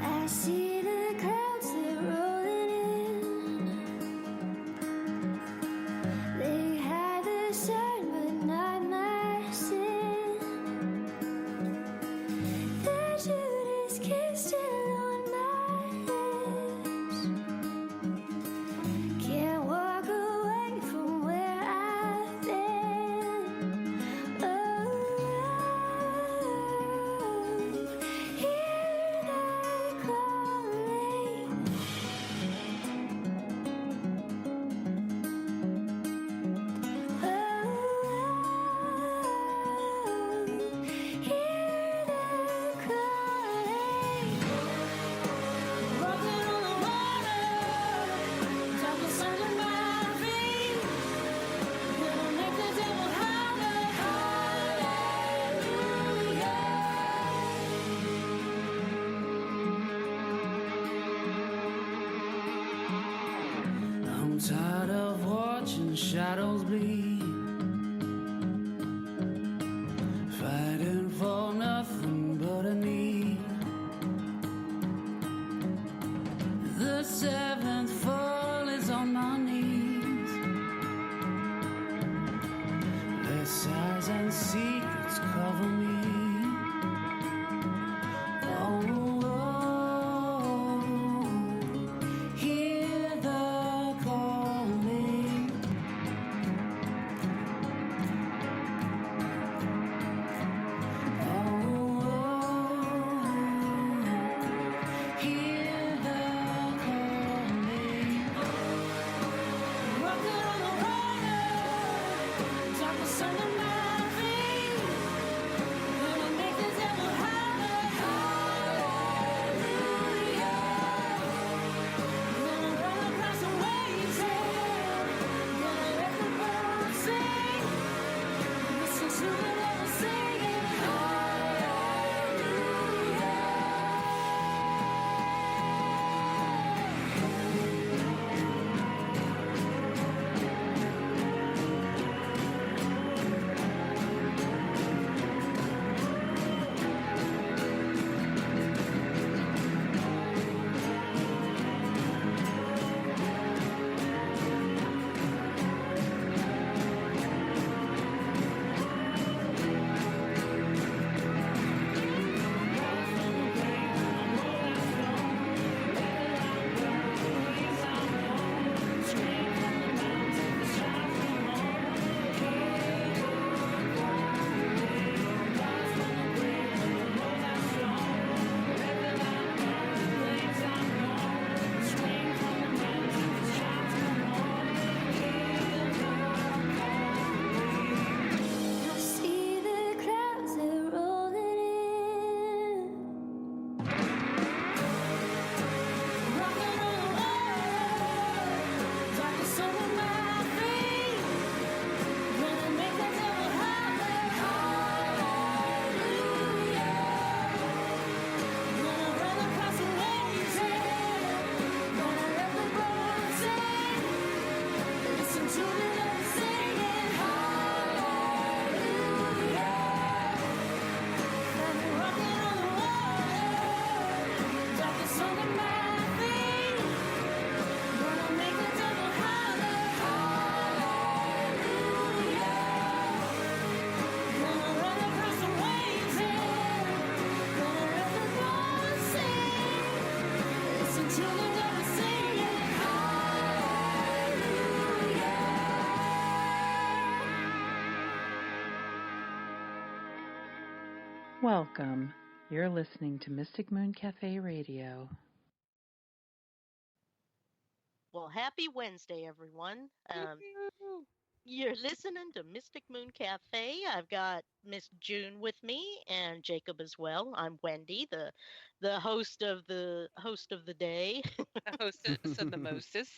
I see the clouds, they're rolling in. They hide the sun, but not my sin. The Judas kiss still on my lips. Can't walk away from where I've been. Oh, hear the calling. Oh, hear the calling. Walking on the water, drop the sun in my feet. Gonna make the devil holler, hallelujah. I'm tired of watching shadows bleed, fighting for nothing but a need. The seventh fall is on my knees. Their sighs and secrets cover me. Oh, hear the calling. Hear the calling. Walking on the water, drop the sun in my feet. Gonna make the devil holler, hallelujah. Gonna run across the waves, yeah. Gonna let the birds sing. Listen to the devil singing, hallelujah. I see the clouds, they're rolling in. Rocking on the water, drop the sun in my feet. Gonna make the devil holler, hallelujah. Gonna run across the waves, yeah. Gonna let the birds sing. Listen to the devil singing, hallelujah. I'm rocking on the water, drop the sun in my feet. Gonna make the devil holler, hallelujah. Gonna run across the waves, yeah. Gonna let the birds sing. Listen to the devil singing, hallelujah. Welcome. You're listening to Mystic Moon Cafe Radio. Well, happy Wednesday, everyone. You're listening to Mystic Moon Cafe. I've got Miss June with me and Jacob as well. I'm Wendy, the host of the day. The hostess of the mostest.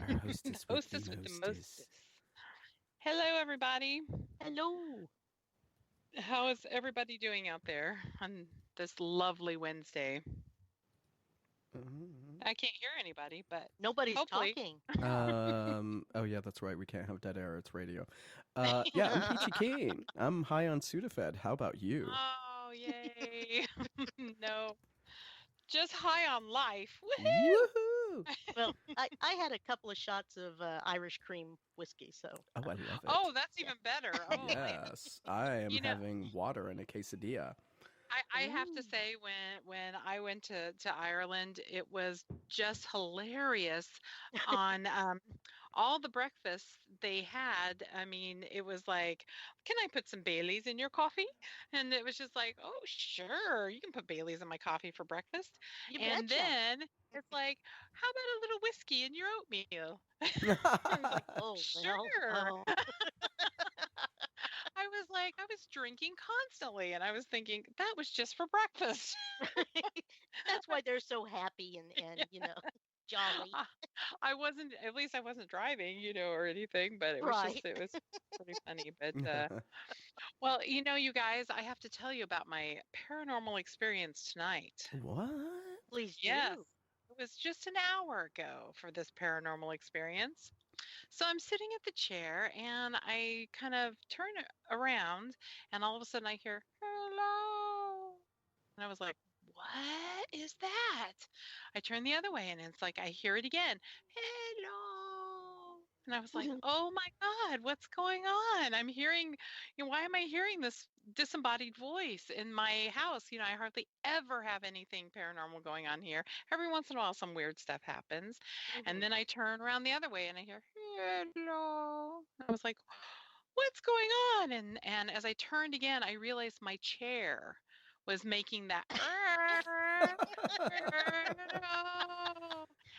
Our hostess with Hostess the with the mostest. mostest. Hello, everybody. Hello. How is everybody doing out there on this lovely Wednesday? Mm-hmm. I can't hear anybody, but Nobody's hopefully. talking. Oh yeah, that's right. We can't have dead air. It's radio. Yeah, I'm Peachy Keen. I'm high on Sudafed. How about you? Oh, yay. No, just high on life. Woohoo! Woohoo! Well, I had a couple of shots of Irish cream whiskey, so Oh, I love it. Oh, that's Yeah. even better. Oh, Yes, I am You know- having water in a quesadilla. I have to Ooh. say when I went to Ireland, it was just hilarious on all the breakfasts they had. I mean, it was like, can I put some Baileys in your coffee? And it was just like, oh, sure, you can put Baileys in my coffee for breakfast. You And betcha. then it's like, how about a little whiskey in your oatmeal? I was like, Oh, well. sure. Oh. I was drinking constantly, and I was thinking that was just for breakfast. That's why they're so happy and jolly. I wasn't, at least I wasn't driving, or anything, but it was Right. it was pretty funny. But, well, you guys, I have to tell you about my paranormal experience tonight. What? Please do. Yes, it was just an hour ago for this paranormal experience. So I'm sitting at the chair and I kind of turn around and all of a sudden I hear, hello. And I was like, what is that? I turn the other way and it's like I hear it again. Hello. And I was like, oh my God, what's going on? I'm hearing, why am I hearing this disembodied voice in my house? I hardly ever have anything paranormal going on here. Every once in a while, some weird stuff happens. And then I turn around the other way and I hear, hello. And I was like, what's going on? And as I turned again, I realized my chair was making that.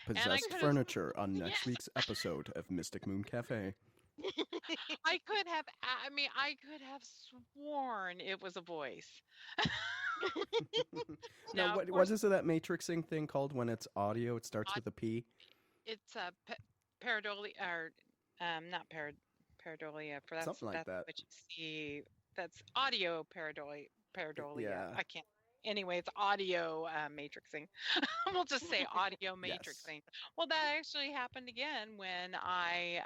Possessed could've- furniture on next Yes. week's episode of Mystic Moon Cafe. I could have sworn it was a voice. Now, Now, of what course- is that matrixing thing called when it's audio? It starts Aud- with a P. It's a pareidolia, or not pareidolia. For Something like that's that. what you see. That's audio pareidolia. Yeah. I can't. Anyway, it's audio matrixing. We'll just say audio Yes. matrixing. Well, that actually happened again when I,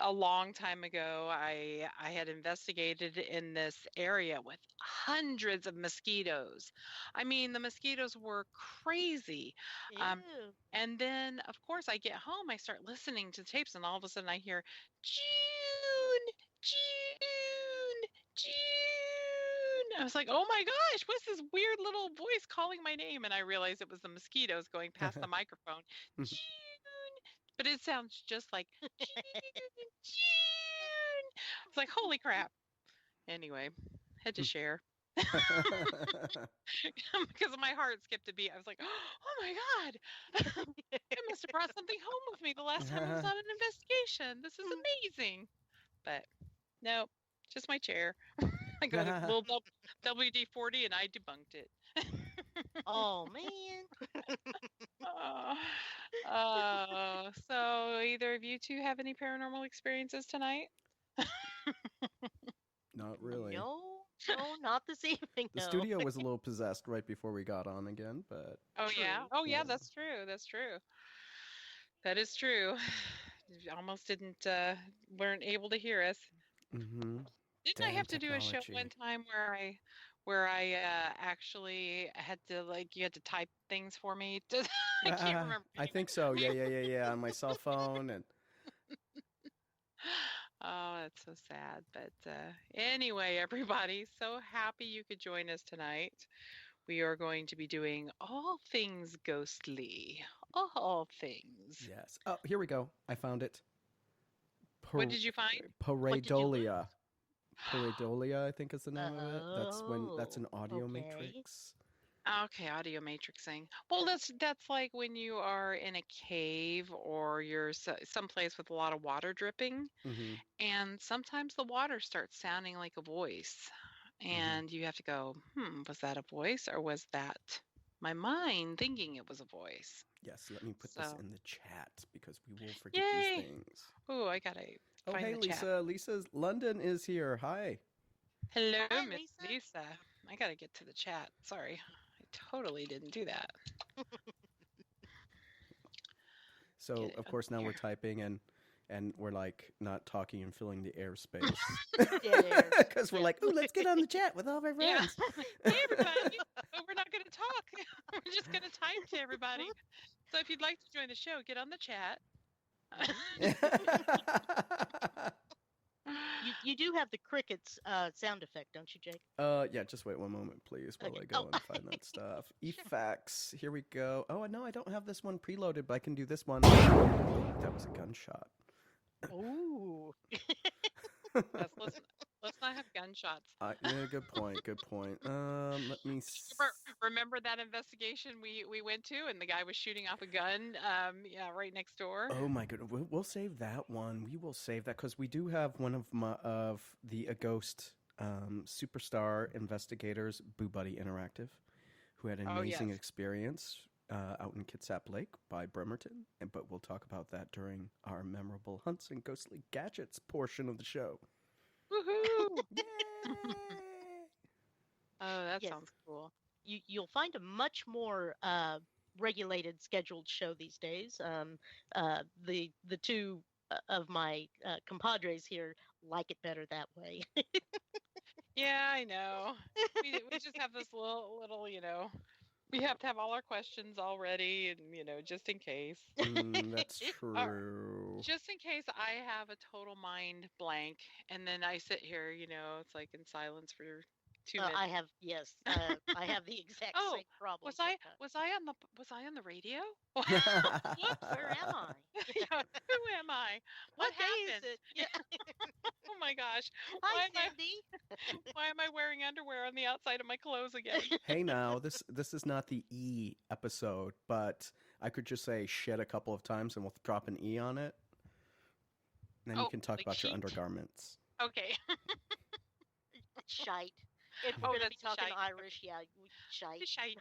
a long time ago, I had investigated in this area with hundreds of mosquitoes. I mean, the mosquitoes were crazy. Um, Ew. And then, of course, I get home, I start listening to tapes, and all of a sudden I hear, June, June, June. I was like, oh my gosh, what's this weird little voice calling my name? And I realized it was the mosquitoes going past the microphone. June. But it sounds just like June, June. It's like, holy crap. Anyway, had to share. Because my heart skipped a beat. I was like, oh my God. I must have brought something home with me the last time I was on an investigation. This is amazing. But no, just my chair. I got a little WD-40 and I debunked it. Oh man. So either of you two have any paranormal experiences tonight? Not really. No, not this evening. The no. studio was a little possessed right before we got on again, but Oh yeah. True. Oh yeah, Yeah. that's true. That's true. That is true. You almost weren't able to hear us. mhm. Didn't I Damn have to do a show one technology. time where I actually had to, like, you had to type things for me? I can't remember. I think so. Yeah. On my cell phone and Oh, that's so sad. But anyway, everybody, so happy you could join us tonight. We are going to be doing all things ghostly. All things. yes. Oh, here we go. I found it. What did you find? did you lose? Pareidolia. Pareidolia, I think is the name of it. That's an Oh, audio okay. matrix. Okay, audio matrixing. Well, that's like when you are in a cave or you're someplace with a lot of water dripping, hmm and sometimes the water starts sounding like a voice, and you have to go, was that a voice or was that my mind thinking it was a voice? Yes, let me put this So- in the chat because we will forget Yay! these things. Oh, I gotta Oh, find hey, the chat. Lisa. Lisa's London is here. Hi. Hello, Hi, Miss Lisa. Lisa. I gotta get to the chat. Sorry, I totally didn't do that. So Get it of on course now we're here. typing and we're like not talking and filling the airspace Dead airs. because we're Yeah. like, ooh, let's get on the chat with all of our Yeah. friends. Hey, everybody. But we're not going to talk. We're just going to type to everybody. So if you'd like to join the show, get on the chat. You do have the crickets sound effect, don't you, Jake? Yeah, just wait one moment, please, while Okay. I go Oh. and find that stuff. Effects. Here we go. Oh, no, I don't have this one preloaded, but I can do this one. That was a gunshot. Ooh. Yes, let's not have gunshots. Yeah, good point. Good point. Let me. Remember that investigation we went to, and the guy was shooting off a gun, yeah, right next door. Oh my goodness, we'll save that one. We will save that because we do have one of the ghost superstar investigators, Boo Buddy Interactive, who had an Oh, amazing yes. experience out in Kitsap Lake by Bremerton. But we'll talk about that during our memorable hunts and ghostly gadgets portion of the show. Woohoo! Yay! Oh, that Yes. sounds cool. You'll find a much more regulated, scheduled show these days. The two of my compadres here like it better that way. Yeah, I know. We just have this little, we have to have all our questions all ready, and just in case. That's true. Just in case I have a total mind blank, and then I sit here, it's like in silence for 2 minutes. I have I have the exact Oh, same problem. Was I sometimes. was I on the radio? Where am I? Yeah, who am I? What What day happened? is it? Yeah. Oh my gosh. Hi, Why am I Cindy. why am I wearing underwear on the outside of my clothes again? Hey now, this is not the E episode, but I could just say shit a couple of times and we'll drop an E on it. And then you Oh, can talk like about your sheet? undergarments. Okay. Shite. If we're Oh, gonna be that's talking shite. Irish, yeah, shite. Shite.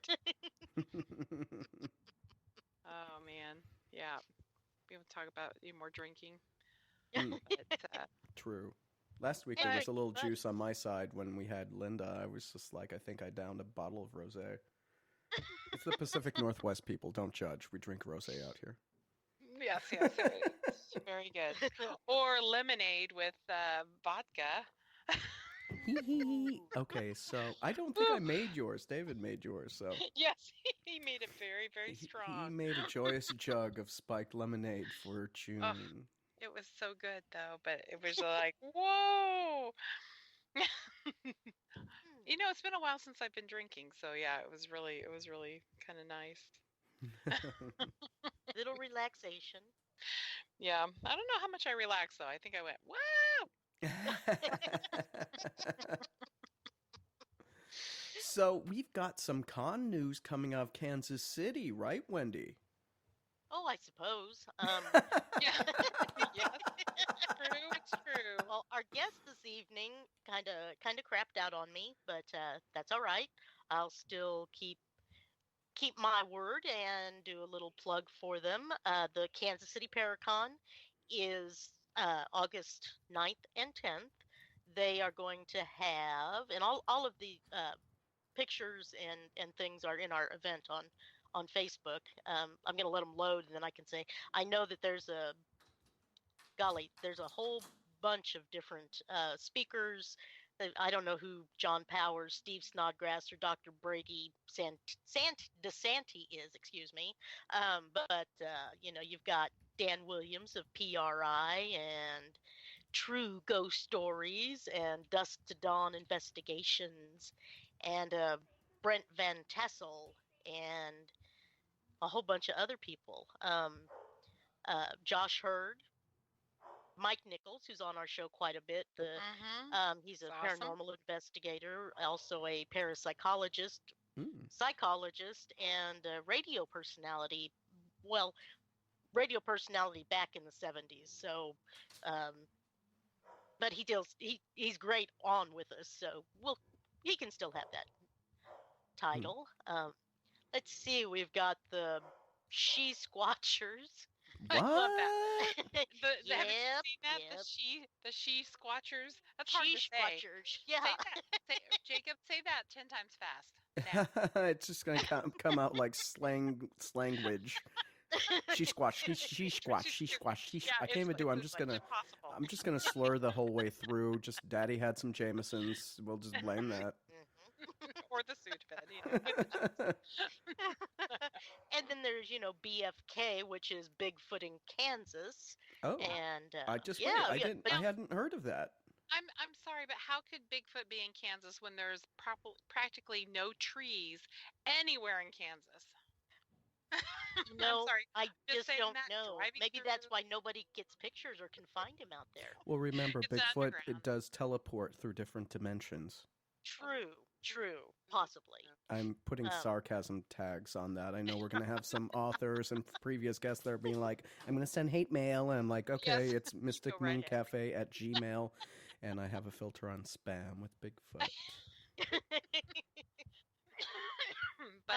Oh man. Yeah. We will talk about more drinking. Mm, But, true. Last week there was a little juice on my side when we had Linda. I was just like, I think I downed a bottle of rosé. It's the Pacific Northwest people. Don't judge. We drink rosé out here. yes, it's very good. Or lemonade with vodka. Okay, so I don't think I made yours. David made yours, so Yes, he made it very, very he strong. made a joyous jug of spiked lemonade for June. It was so good though, but it was like, whoa. It's been a while since I've been drinking, so yeah, it was really kind of nice. Little relaxation. Yeah, I don't know how much I relaxed though. I think I went, whoa. So we've got some con news coming out of Kansas City, right, Wendy? Oh, I suppose. Yeah. Yes, it's true. Well, our guest this evening kind of crapped out on me, but that's all right. I'll still keep my word and do a little plug for them. The Kansas City Paracon is August 9th and 10th. They are going to have, and all of the pictures and things are in our event on Facebook. I'm going to let them load, and then I can say I know that there's a whole bunch of different speakers. I don't know who John Powers, Steve Snodgrass, or Dr. Brady DeSanti is, excuse me. But you've got Dan Williams of PRI and True Ghost Stories and Dusk to Dawn Investigations and Brent Van Tassel and a whole bunch of other people. Josh Hurd, Mike Nichols, who's on our show quite a bit. He's a That's awesome. paranormal investigator, also a parapsychologist, psychologist, and a radio personality. Well, radio personality back in the 70s. So, but he's great on with us. So he can still have that title. Let's see, we've got the She Squatchers. What? I love that. Have you Yep, seen that? yep. The she squatchers. That's hard She to say. Squatchers. Yeah. Jacob, say that 10 times fast. Now. It's just gonna come out like slanguage. She squash, she squash, she squash, she. Yeah, I can't even do. it's impossible. I'm just gonna slur the whole way through. Just Daddy had some Jamesons. We'll just blame that. Or the Sudafed, with the And then there's, BFK, which is Bigfoot in Kansas. Oh, And I just yeah, wait. I yeah, didn't. but I hadn't heard of that. I'm sorry, but how could Bigfoot be in Kansas when there's practically no trees anywhere in Kansas? I'm sorry. I just saying don't that, know. driving Maybe that's through- why nobody gets pictures or can find him out there. Well, remember, It's Bigfoot, it underground. does teleport through different dimensions. True, possibly. I'm putting sarcasm tags on that. I know we're going to have some authors and previous guests that are being like, I'm going to send hate mail. And I'm like, okay, Yes, it's go Mystic right Moon ahead. Cafe at Gmail. And I have a filter on spam with Bigfoot. But,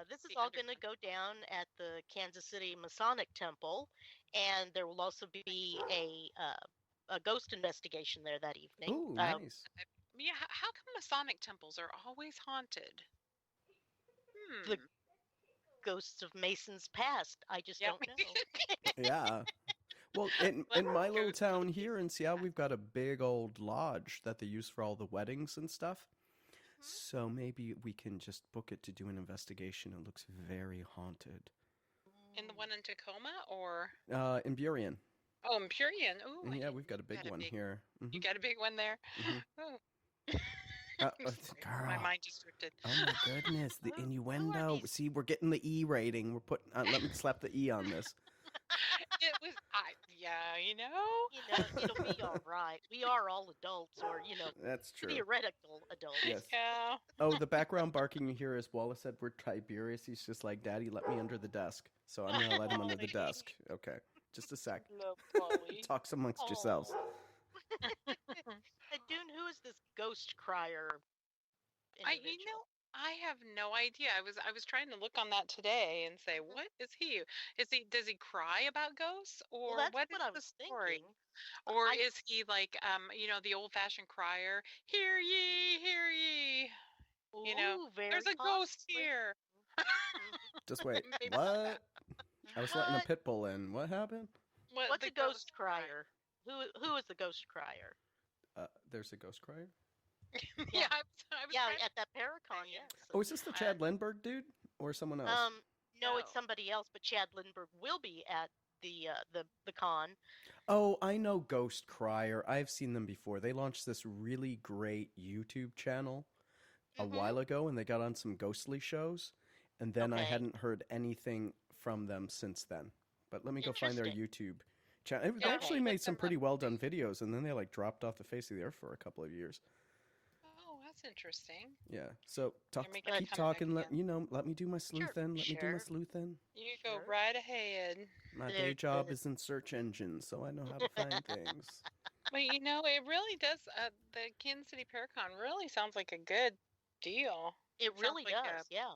This is the all going to underground. go down at the Kansas City Masonic Temple, and there will also be a ghost investigation there that evening. Ooh, nice. Yeah, how come Masonic temples are always haunted? The ghosts of Masons past. I just Yeah. don't know. Yeah. Well, in my little town here in Seattle, we've got a big old lodge that they use for all the weddings and stuff. So maybe we can just book it to do an investigation. It looks very haunted. In the one in Tacoma or? In Burien. Oh, in Purian. Ooh, Yeah, we've got a big one here. You got a big one there? Oh. Girl. My mind just drifted. Oh my goodness, the Who are innuendo. these? See, we're getting the E rating. We're putting. Let me slap the E on this. It was, It'll be all right. We are all adults, or That's true. theoretical adults. Yes. Yeah. Oh, the background barking you hear is Wallace Edward Tiberius. He's just like, Daddy, let me under the desk. So I'm gonna let him under the desk. Okay, just a sec. Love Polly. Talks amongst yourselves. Dune, who is this ghost crier? Individual? I have no idea. I was trying to look on that today and say, what is he? Does he cry about ghosts, or Well, that's what what is I the was story? thinking. Or is he like the old-fashioned crier? Hear ye, hear ye. Ooh, very There's a ghost possibly. here. Just wait. Maybe What? I was letting a What? pit bull in. What happened? What's the a ghost crier? Who is the ghost crier? There's a ghost crier. Yeah, I was Yeah, trying- at that Paracon, yes. Oh, is this the Chad Lindbergh dude or someone else? No, No. it's somebody else, but Chad Lindbergh will be at the con. Oh, I know Ghost Crier. I've seen them before. They launched this really great YouTube channel a while ago, and they got on some ghostly shows. And then I Okay. hadn't heard anything from them since then. But let me go find their Interesting. YouTube channel. They Yeah, actually okay. made some pretty well done videos, and then they dropped off the face of the earth for a couple of years. Oh, that's interesting. Yeah. So making me keep come back talking. Let again. let me do my sleuthing. Let me do my sure. sleuthing. You go Sure. right ahead. My There- day job there- is in search engines, so I know how to find things. But it really does. The Kansas City Paracon really sounds like a good deal. It Sounds really like does, yeah.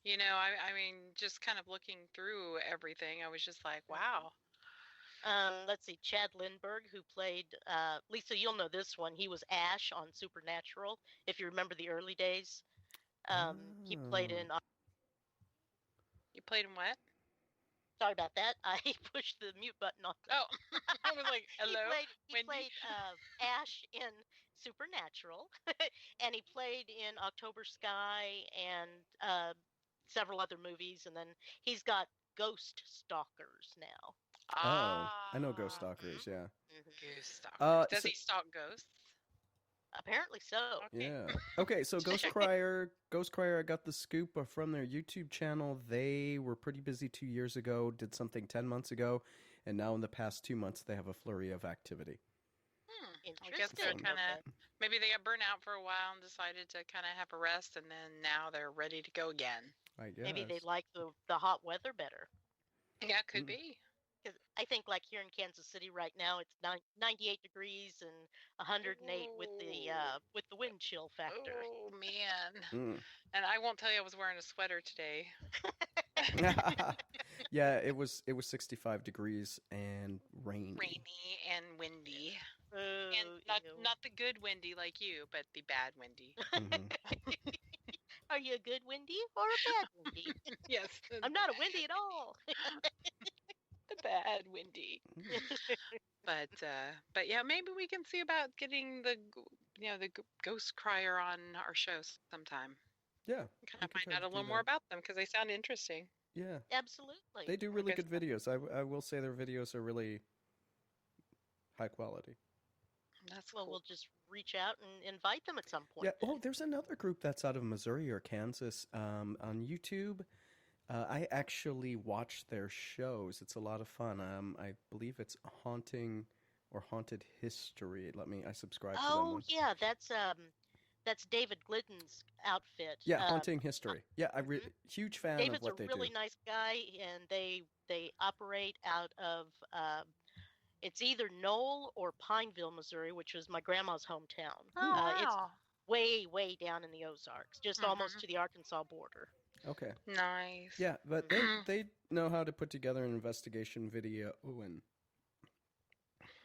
I mean, just kind of looking through everything, I was just like, wow. Let's see, Chad Lindbergh, who played Lisa. You'll know this one. He was Ash on Supernatural. If you remember the early days, he played Oh. in. You played in what? Sorry about that. I pushed the mute button on. Oh, I was like, hello. He Wendy? played Ash in Supernatural, and he played in October Sky and several other movies. And then he's got Ghost Stalkers now. Oh, I know Ghost Stalkers. Yeah. Ghost stalkers. Does so- he stalk ghosts? Apparently so. Okay. Yeah. Okay, so Ghost Crier, I got the scoop from their YouTube channel. They were pretty busy 2 years ago, did something 10 months ago, and now in the past 2 months they have a flurry of activity. I guess they're Interesting. kind of, Okay. maybe they got burnt out for a while and decided to kind of have a rest, and then now they're ready to go again. I guess. Maybe they like the hot weather better. Yeah, could Mm. be. 'Cause I think like here in Kansas City right now, it's 98 degrees and 108 with the wind chill factor. Oh man! Mm. And I won't tell you I was wearing a sweater today. Yeah, it was 65 degrees and rainy. Rainy and windy, Ooh, and ew. not the good windy like you, but the bad windy. Mhm. Are you a good Wendy or a bad Wendy? Yes, I'm not a Wendy at all. the bad Wendy. But yeah, maybe we can see about getting the ghost crier on our show sometime. Yeah, Kind we of can find try out to a do little more that. about them because they sound interesting. Yeah, Absolutely. they do really Okay, good videos. I will say their videos are really high quality. that's Well, cool. we'll just reach out and invite them at some Yeah. point then. Oh, there's another group that's out of Missouri or Kansas on YouTube. I actually watch their shows. It's a lot of fun. I believe it's Haunting or Haunted History. I subscribe to them Oh one. yeah, that's David Glidden's outfit. Yeah, Haunting History. Yeah, Mhm. huge fan of David's a what they really do. nice guy, and they operate out of it's either Knoll or Pineville, Missouri, which was my grandma's hometown. Oh It's wow. way down in the Ozarks, just almost to the Arkansas border. Okay. Nice. Yeah, but Mhm. they know how to put together an investigation video and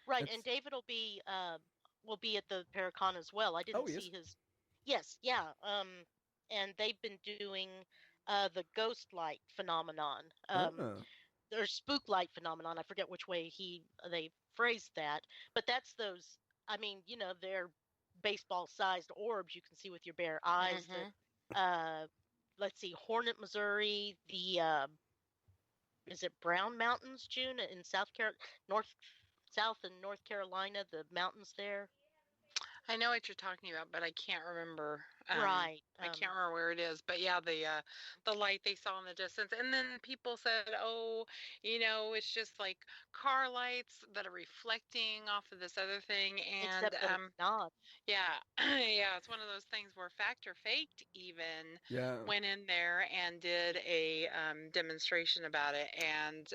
Right, it's and David will be at the Paracon as well. I oh didn't he see is. his. Yes, yeah. And they've been doing the ghost light phenomenon, Uh, or spook light phenomenon. I forget which way they phrased that, but that's those. I mean, they're baseball-sized orbs you can see with your bare eyes. Mhm. That let's see, Hornet, Missouri. The is it Brown Mountains, June, in South and North Carolina, the mountains there. I know what you're talking about, but I can't remember. Right. I can't remember where it is. But yeah, the light they saw in the distance, and then people said, "Oh, it's just like car lights that are reflecting off of this other thing." And Except that it's not. yeah, yeah, it's one of those things where Fact or Faked even yeah. went in there and did a demonstration about it, and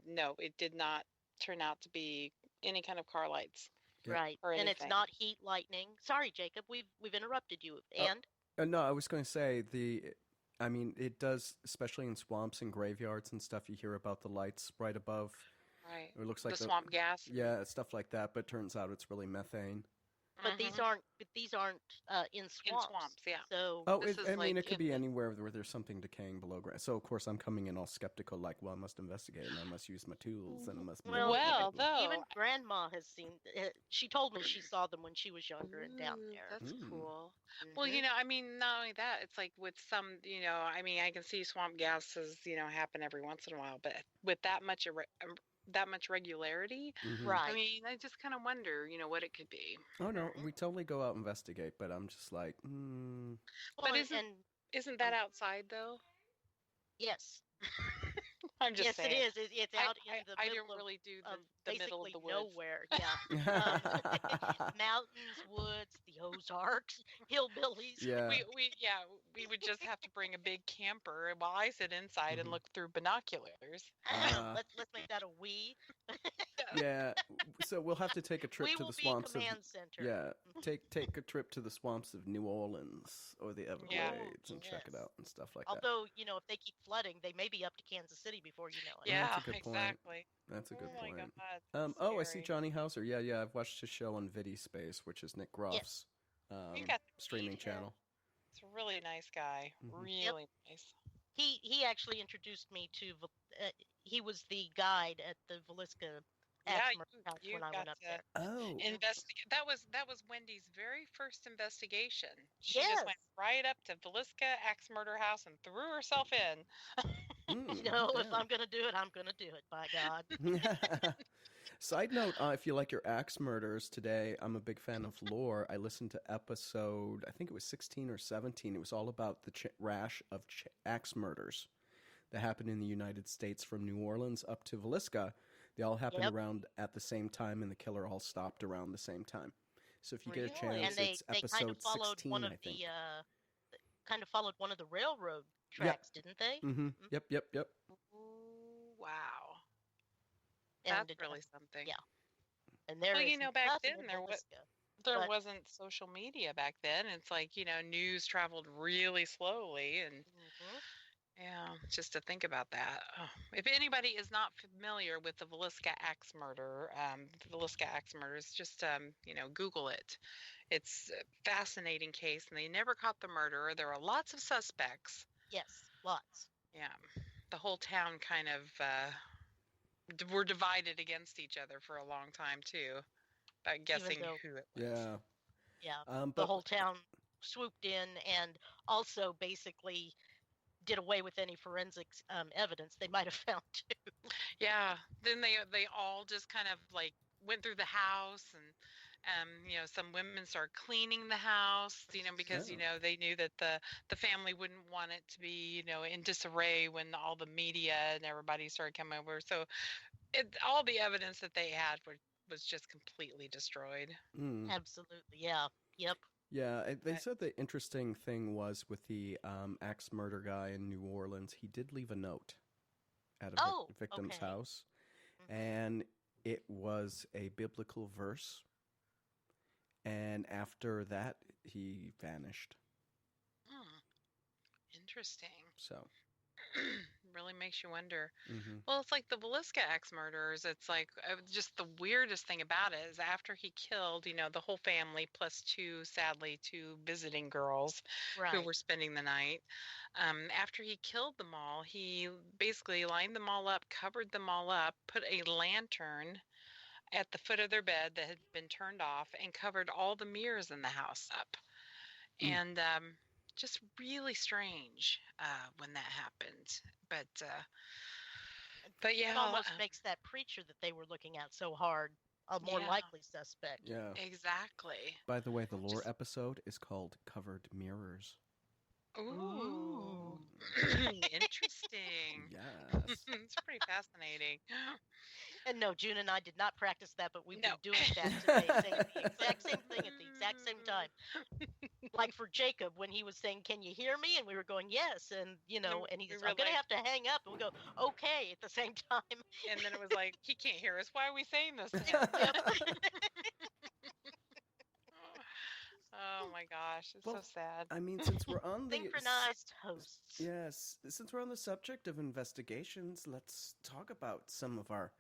no, it did not turn out to be any kind of car lights Yeah. Right. or And it's anything. not heat lightning. Sorry, Jacob, we've interrupted you. Oh, And no, I was going to say I mean, it does, especially in swamps and graveyards and stuff. You hear about the lights right above. Right. It looks The like swamp gas. yeah, stuff like that. But turns out it's really methane. but these Mhm. aren't in In swamps. swamps, yeah. So Oh, This is I mean, like it could in be the anywhere where there's something decaying below ground. So of course, I'm coming in all skeptical, like, well, I must investigate and I must use my tools and I must. well, Well, even though. even grandma has seen she told me she saw them when she was younger and down Ooh, there. that's Mm. cool. Well, Mhm. I mean, not only that, it's like with some, I mean, I can see swamp gases, happen every once in a while, but with that much regularity, Hmm. I Right. mean, I just kind of wonder, what it could be. Oh no, Mhm. we totally go out and investigate, but I'm just like, Well, But isn't that um, outside though? yes. I'm just Yes, it saying. is. It's I out in the I middle didn't really do of the middle of basically the woods. nowhere. Yeah. Um, mountains, woods, the Ozarks, hillbillies. yeah. We would just have to bring a big camper while I sit inside and Hmm. look through binoculars. Let's make that a we. Yeah. So we'll have to take a trip We to will the be swamps of command center. yeah. Take a trip to the swamps of New Orleans or the Everglades and check it Yes. out and stuff like that. Although, if they keep flooding, they may be up to Kansas City before you know it. Yeah, that's Yeah, a good point. exactly. That's a good Oh my point. God, that's Oh, I see scary. Johnny Hauser. Yeah. I've watched his show on Vidi Space, which is Nick Yes. Groff's You got to streaming meet him. channel. It's a really nice guy. Mhm. Really nice. He actually introduced me to. He was the guide at the Villisca Yeah, Axe Murder House you when I got went up to there. Oh. investigate. That was Wendy's very first investigation. She Yes. just went right up to Villisca Axe Murder House and threw herself in. Mm, If I'm gonna do it, I'm gonna do it. By God. damn. Side note, if you like your axe murders today, I'm a big fan of lore. I listened to episode, I think it was 16 or 17. It was all about the rash of axe murders that happened in the United States from New Orleans up to Villisca. They all happened Yep. around at the same time, and the killer all stopped around the same time. So if you get a Really? chance, And they it's kind episode of followed 16, one of I think. kind of followed one of the railroad tracks, didn't they? Mm-hmm. Yep. Ooh, wow. And That's really something. yeah. And there Well, is back nothing then in there Villisca. there But- wasn't social media back then. It's like, news traveled really slowly and Mhm. yeah, just to think about that. Oh, if anybody is not familiar with the Villisca Axe murder, the Villisca Axe murders, just Google it. It's a fascinating case, and they never caught the murderer. There were lots of suspects. Yes, lots. Yeah, the whole town kind of were divided against each other for a long time too, about Even guessing though, who it was. Yeah. yeah, the But whole town swooped in and also basically did away with any forensics evidence they might have found too. Yeah, then they all just kind of like went through the house, and some women started cleaning the house, because Oh. they knew that the family wouldn't want it to be, in disarray when all the media and everybody started coming over. So all the evidence that they had was just completely destroyed. mm. Absolutely, yeah, yep. Yeah, they But said the interesting thing was with the axe murder guy in New Orleans, he did leave a note at a Oh, victim's okay. house, Mhm. and it was a biblical verse. And after that, he vanished. hmm, interesting. So, Really makes you wonder. hmm Well, it's like the Velisca axe murders. It's like just the weirdest thing about it is after he killed, the whole family plus sadly, two visiting girls who Right. were spending the night. After he killed them all, he basically lined them all up, covered them all up, put a lantern at the foot of their bed that had been turned off, and covered all the mirrors in the house up. Mm. And just really strange when that happened. But It yeah, almost makes that preacher that they were looking at so hard a more yeah, likely suspect. Yeah. exactly. By the way, the lore Just episode is called Covered Mirrors. ooh, interesting. Yes. It's pretty fascinating. And no, June and I did not practice that, but we've No. been doing that today, saying the exact same thing at the exact same time. Like for Jacob, when he was saying, "Can you hear me?" and we were going, "Yes," and and he We goes, were "I'm gonna like, have to hang up," and we go, "Okay," at the same time. and then it was like, he can't hear us. Why are we saying this to him? Yep. Oh my gosh, it's so Well, sad. I mean, since we're on the Synchronized hosts. yes, since we're on the subject of investigations, let's talk about some of our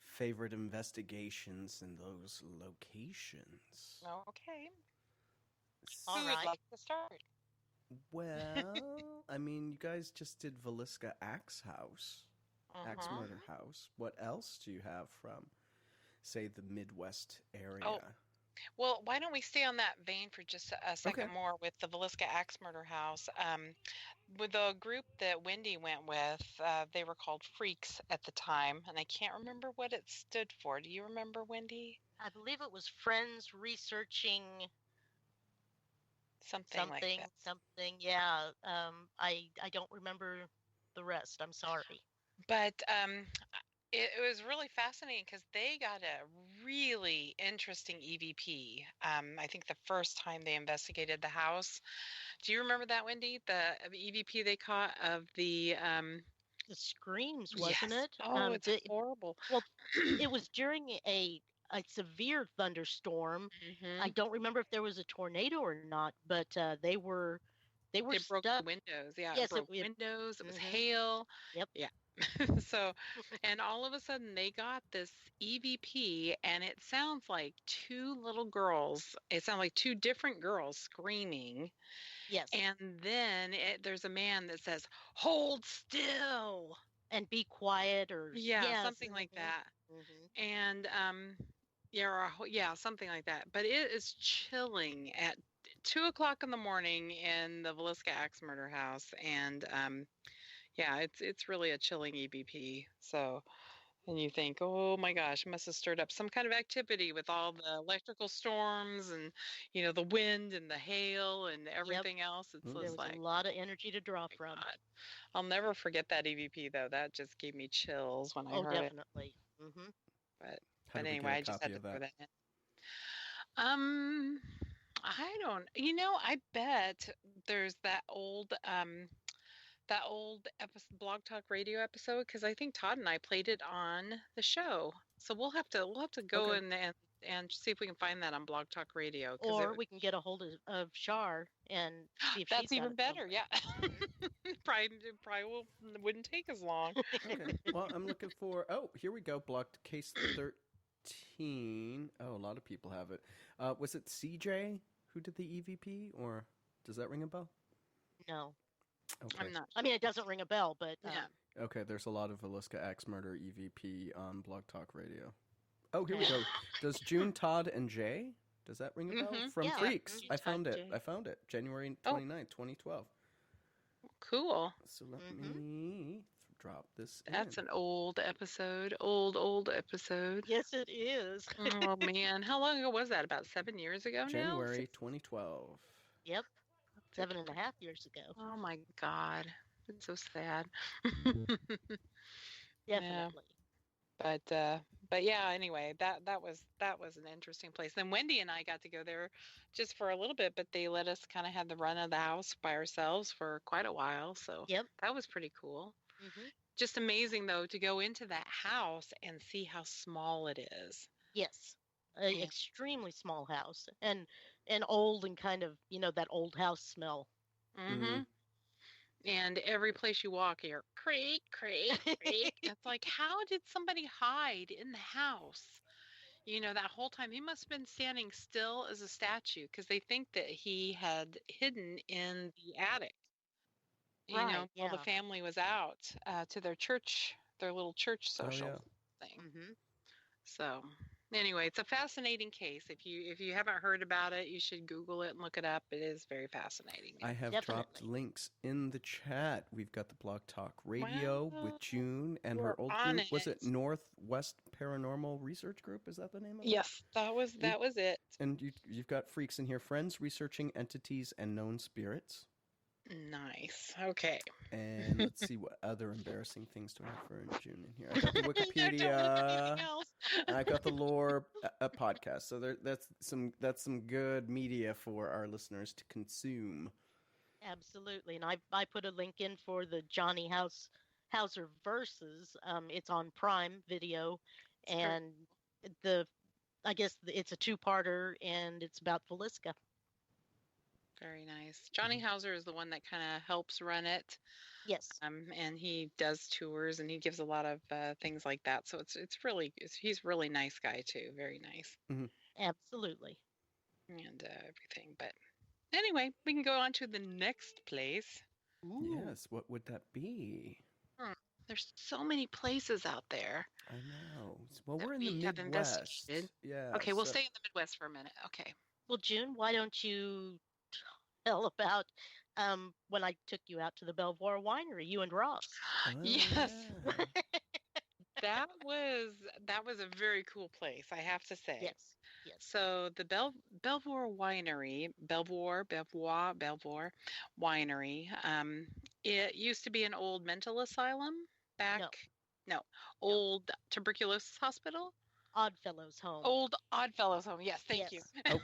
favorite investigations in those locations. Okay. All Who would right. like to start? Well, I mean, you guys just did Velisca Axe House, Axe Mhm. Murder House. What else do you have from, say, the Midwest area? Oh, well, why don't we stay on that vein for just a second Okay. more with the Velisca Axe Murder House? With the group that Wendy went with, they were called Freaks at the time, and I can't remember what it stood for. Do you remember, Wendy? I believe it was friends researching Something like that. something. Yeah. I don't remember the rest. I'm sorry. But it was really fascinating because they got a really interesting EVP. I think the first time they investigated the house. Do you remember that, Wendy? The EVP they caught of the The screams, wasn't yes. it? Oh, it's horrible. Well, it was during a severe thunderstorm. I Hmm. don't remember if there was a tornado or not, but they were It broke the stuck. windows. Yeah, it Yes, broke windows. It was mhm, hail. yep. Yeah. So, and all of a sudden they got this EVP, and it sounds like two little girls. It sounds like two different girls screaming. Yes, And then there's a man that says, "Hold still." and be quiet or Yeah, yes. something like that. Hmm. And yeah, yeah, something like that. But it is chilling at 2 o'clock in the morning in the Velisca Axe Murder House, and yeah, it's really a chilling EVP. So, and you think, oh my gosh, it must have stirred up some kind of activity with all the electrical storms and the wind and the hail and Yep. everything else. It's Mm. There just was a like, lot of energy to draw my from. God. I'll never forget that EVP though. That just gave me chills when I Oh, heard it. definitely. Hmm. But How do we anyway, get a I just had copy to of throw that? that in. I don't, I bet there's that old Blog Talk Radio episode, because I think Todd and I played it on the show. So we'll have to go Okay. and see if we can find that on Blog Talk Radio, because Or we can get a hold of Shar and see if she's that's got even it better. somewhere. Yeah. Wouldn't take as long. Okay. Well, I'm looking for. Oh, here we go. Blocked case 2015. Oh, a lot of people have it. Was it CJ who did the EVP, or does that ring a bell? No, Okay. I'm not I sure. mean it doesn't ring a bell, but Yeah. Okay, there's a lot of Velisca Axe Murder EVP on Blog Talk Radio. Oh, here we yeah. go. Does June, Todd, and Jay? Does that ring a bell? Mm-hmm. From Yeah. Yep. Freaks. Mhm. I Todd found it. J. I found it. January Oh, 29th, 2012. cool. So let Mhm. me drop this That's in. an old episode. Old episode. Yes, it is. Oh man, how long ago was that? About 7 years ago now? January Six, 2012. Yep, six, 7.5 years ago. oh my God, it's so sad. Yeah, Definitely. but uh, but yeah. Anyway, that was an interesting place. Then Wendy and I got to go there just for a little bit, but they let us kind of have the run of the house by ourselves for quite a while. So Yep. that was pretty cool. Mhm. Just amazing though to go into that house and see how small it is. Yes. A And extremely small house and old and kind of, that old house smell. mm-hmm. And every place you walk, you're creak, creak, creak. It's like, how did somebody hide in the house? That whole time he must have been standing still as a statue because they think that he had hidden in the attic, Right, while the yeah. family was out to their church, their little church Oh, social yeah. thing. Mhm. So, anyway, it's a fascinating case. If you haven't heard about it, you should Google it and look it up. It is very fascinating. I have dropped Definitely. links in the chat. We've got the Blog Talk Radio Wow, with June and we're her old on group. Was it it. Northwest Paranormal Research Group? Is that the name of it? Yes, that was And, it. and you've got freaks in here. Friends researching entities and known spirits. Nice. Okay. And let's see what other embarrassing things do I have for June in here. I got the No, don't look Wikipedia. anything else. And I got the lore podcast. So that's some good media for our listeners to consume. Absolutely. And I put a link in for the Johnny Hauser versus. It's on Prime Video, It's very, and the I guess it's a two-parter, and it's about Velisca. very nice. Johnny Hauser is the one that kind of helps run it. Yes. And he does tours and he gives a lot of things like that. So he's a really nice guy too. Very nice. Absolutely. And everything. But anyway, we can go on to the next place. Ooh. Yes, what would that be? There's so many places out there. I know. Well, that we're in the we have Midwest. investigated. Yeah. Okay, we'll so- stay in the Midwest for a minute. Okay. Well, June, why don't you tell about when I took you out to the Belvoir Winery, you and Ross? Oh, Yes. yeah. That was a very cool place, I have to say. Yes. Yes. So the Belvoir Winery, Belvoir Winery, it used to be an old mental asylum back. No, old tuberculosis hospital. Oddfellows Home. Old Oddfellows Home. Yes, thank you. Yes.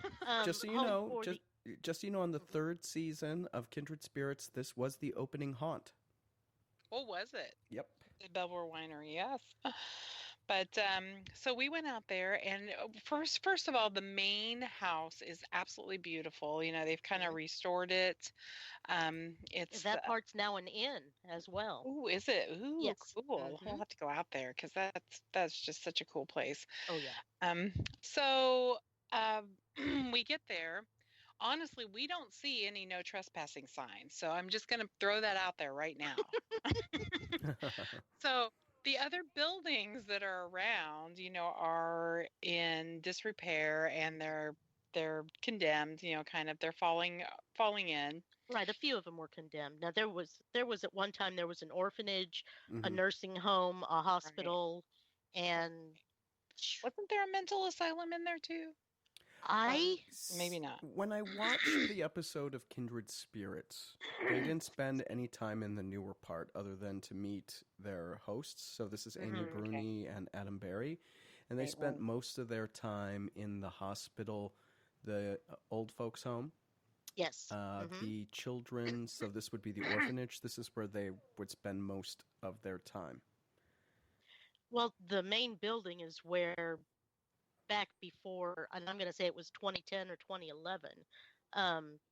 Just so you home know, for the- just so you know, on the third season of Kindred Spirits, this was the opening haunt. What was it? Yep. The Belvoir Winery, yes. But so we went out there, and first of all, the main house is absolutely beautiful. They've kind of restored it. It's that part's now an inn as well. Ooh, is it? Ooh, Yes. cool. We'll Mhm. have to go out there because that's just such a cool place. Oh yeah. So we get there. Honestly, we don't see any no trespassing signs. So I'm just gonna throw that out there right now. So the other buildings that are around, are in disrepair and they're condemned, kind of they're falling in. Right. A few of them were condemned. Now there was at one time there was an orphanage, a Mhm. nursing home, a hospital, and Wasn't there a mental asylum in there too? Maybe not. When I watched the episode of Kindred Spirits, they didn't spend any time in the newer part other than to meet their hosts. So this is Amy Okay. Bruni and Adam Berry. And they Right, spent right. most of their time in the hospital, the old folks home, yes. Mhm. the children. So this would be the orphanage. This is where they would spend most of their time. Well, the main building is where back before, and I'm going to say it was 2010 or 2011.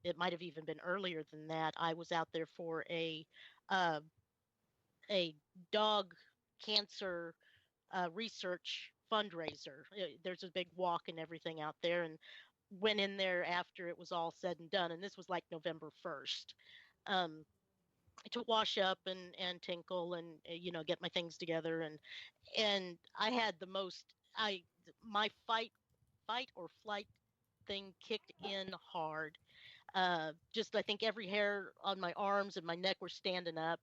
It might have even been earlier than that. I was out there for a dog cancer research fundraiser. There's a big walk and everything out there, and went in there after it was all said and done. And this was like November 1st. Um, to wash up and tinkle and get my things together, and I had the most I my fight or flight thing kicked in hard. Just I think every hair on my arms and my neck were standing up.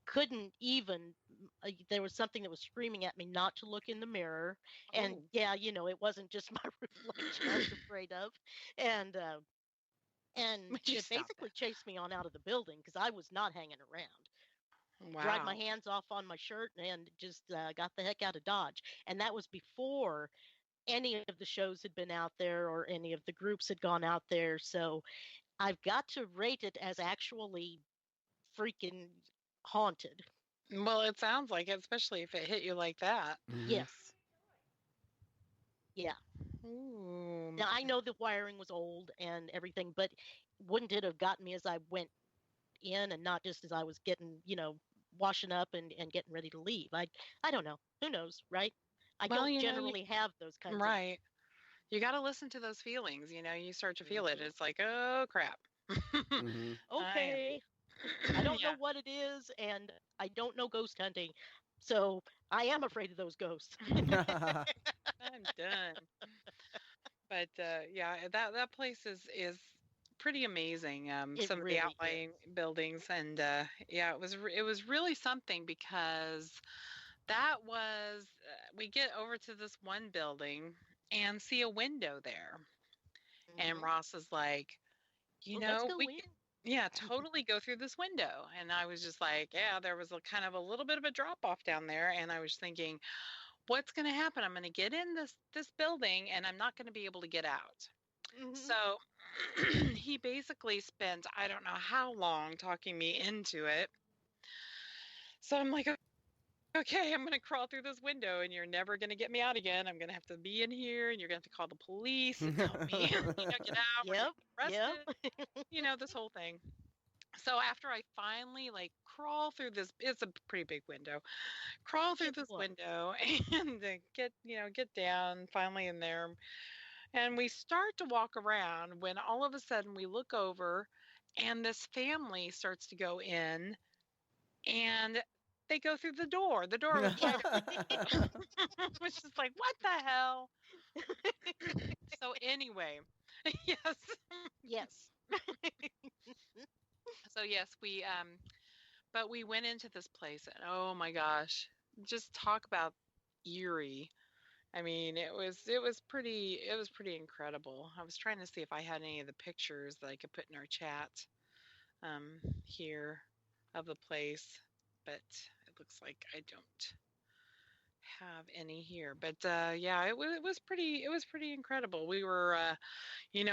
Couldn't even there was something that was screaming at me not to look in the mirror. And Oh, yeah, it wasn't just my reflection I was afraid of. And and would you it stop basically chased me on out of the building because I was not hanging around. it? Dried my Wow. hands off on my shirt and just got the heck out of Dodge. And that was before any of the shows had been out there or any of the groups had gone out there. So I've got to rate it as actually freaking haunted. Well, it sounds like it, especially if it hit you like that. Hmm. Yes. Yeah. Ooh. Now I know the wiring was old and everything, but wouldn't it have gotten me as I went in and not just as I was getting, washing up and getting ready to leave? I don't know. Who knows, right? I Well, don't you generally have those kinds of. right. You got to listen to those feelings. You start to feel it. Mhm. It's like, oh crap. Hmm. I Okay. I don't know yeah, what it is, and I don't know ghost hunting, so I am afraid of those ghosts. I'm done. But yeah, that place is pretty amazing. It Some of the really outlying is. buildings, and yeah, it was really something because that was we get over to this one building and see a window there, and Hmm. Ross is like, Well, let's go we in. yeah, totally go through this window. And I was just like, yeah, there was a kind of a little bit of a drop off down there, and I was thinking, what's going to happen? I'm going to get in this building and I'm not going to be able to get out. Hmm. So he basically spent I don't know how long talking me into it. So I'm like, okay, I'm going to crawl through this window and you're never going to get me out again. I'm going to have to be in here and you're going to have to call the police and help me, get out. We're going Yep. to get Yep. arrested. This whole thing. So after I finally like crawl through this, it's a pretty big window. Crawl through It this was. window and get down finally in there, and we start to walk around when all of a sudden we look over, and this family starts to go in, and they go through the door. The door was Yeah. wide open, which is like what the hell. So anyway, yes. Yes. So yes, but we went into this place and oh my gosh, just talk about eerie. I mean, it was pretty incredible. I was trying to see if I had any of the pictures that I could put in our chat here of the place, but it looks like I don't have any here. But yeah, it was pretty incredible. We were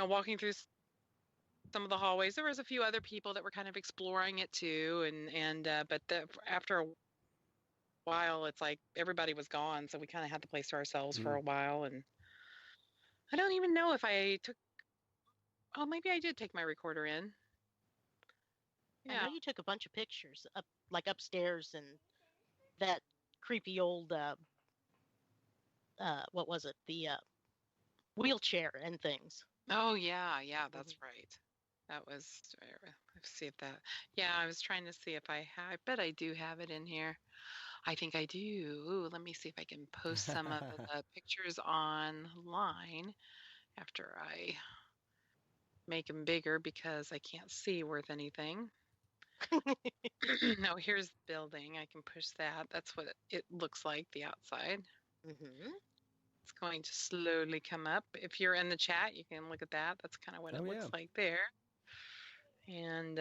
walking through some of the hallways. There was a few other people that were kind of exploring it too, and but after a while, it's like everybody was gone, so we kind of had the place to ourselves for Mm. a while. And I don't even know if I took. Oh, maybe I did take my recorder in. I know Yeah. you took a bunch of pictures up, like upstairs, and that creepy old what was it? The wheelchair and things. Oh, yeah, yeah, that's Hmm. right. That was. Let's see if that. Yeah, I was trying to see if I bet I do have it in here. I think I do. Ooh, let me see if I can post some of the pictures online after I make them bigger because I can't see worth anything. No, here's the building. I can push that. That's what it looks like, the outside. Hmm. It's going to slowly come up. If you're in the chat, you can look at that. That's kind of what Oh it yeah. looks like there. And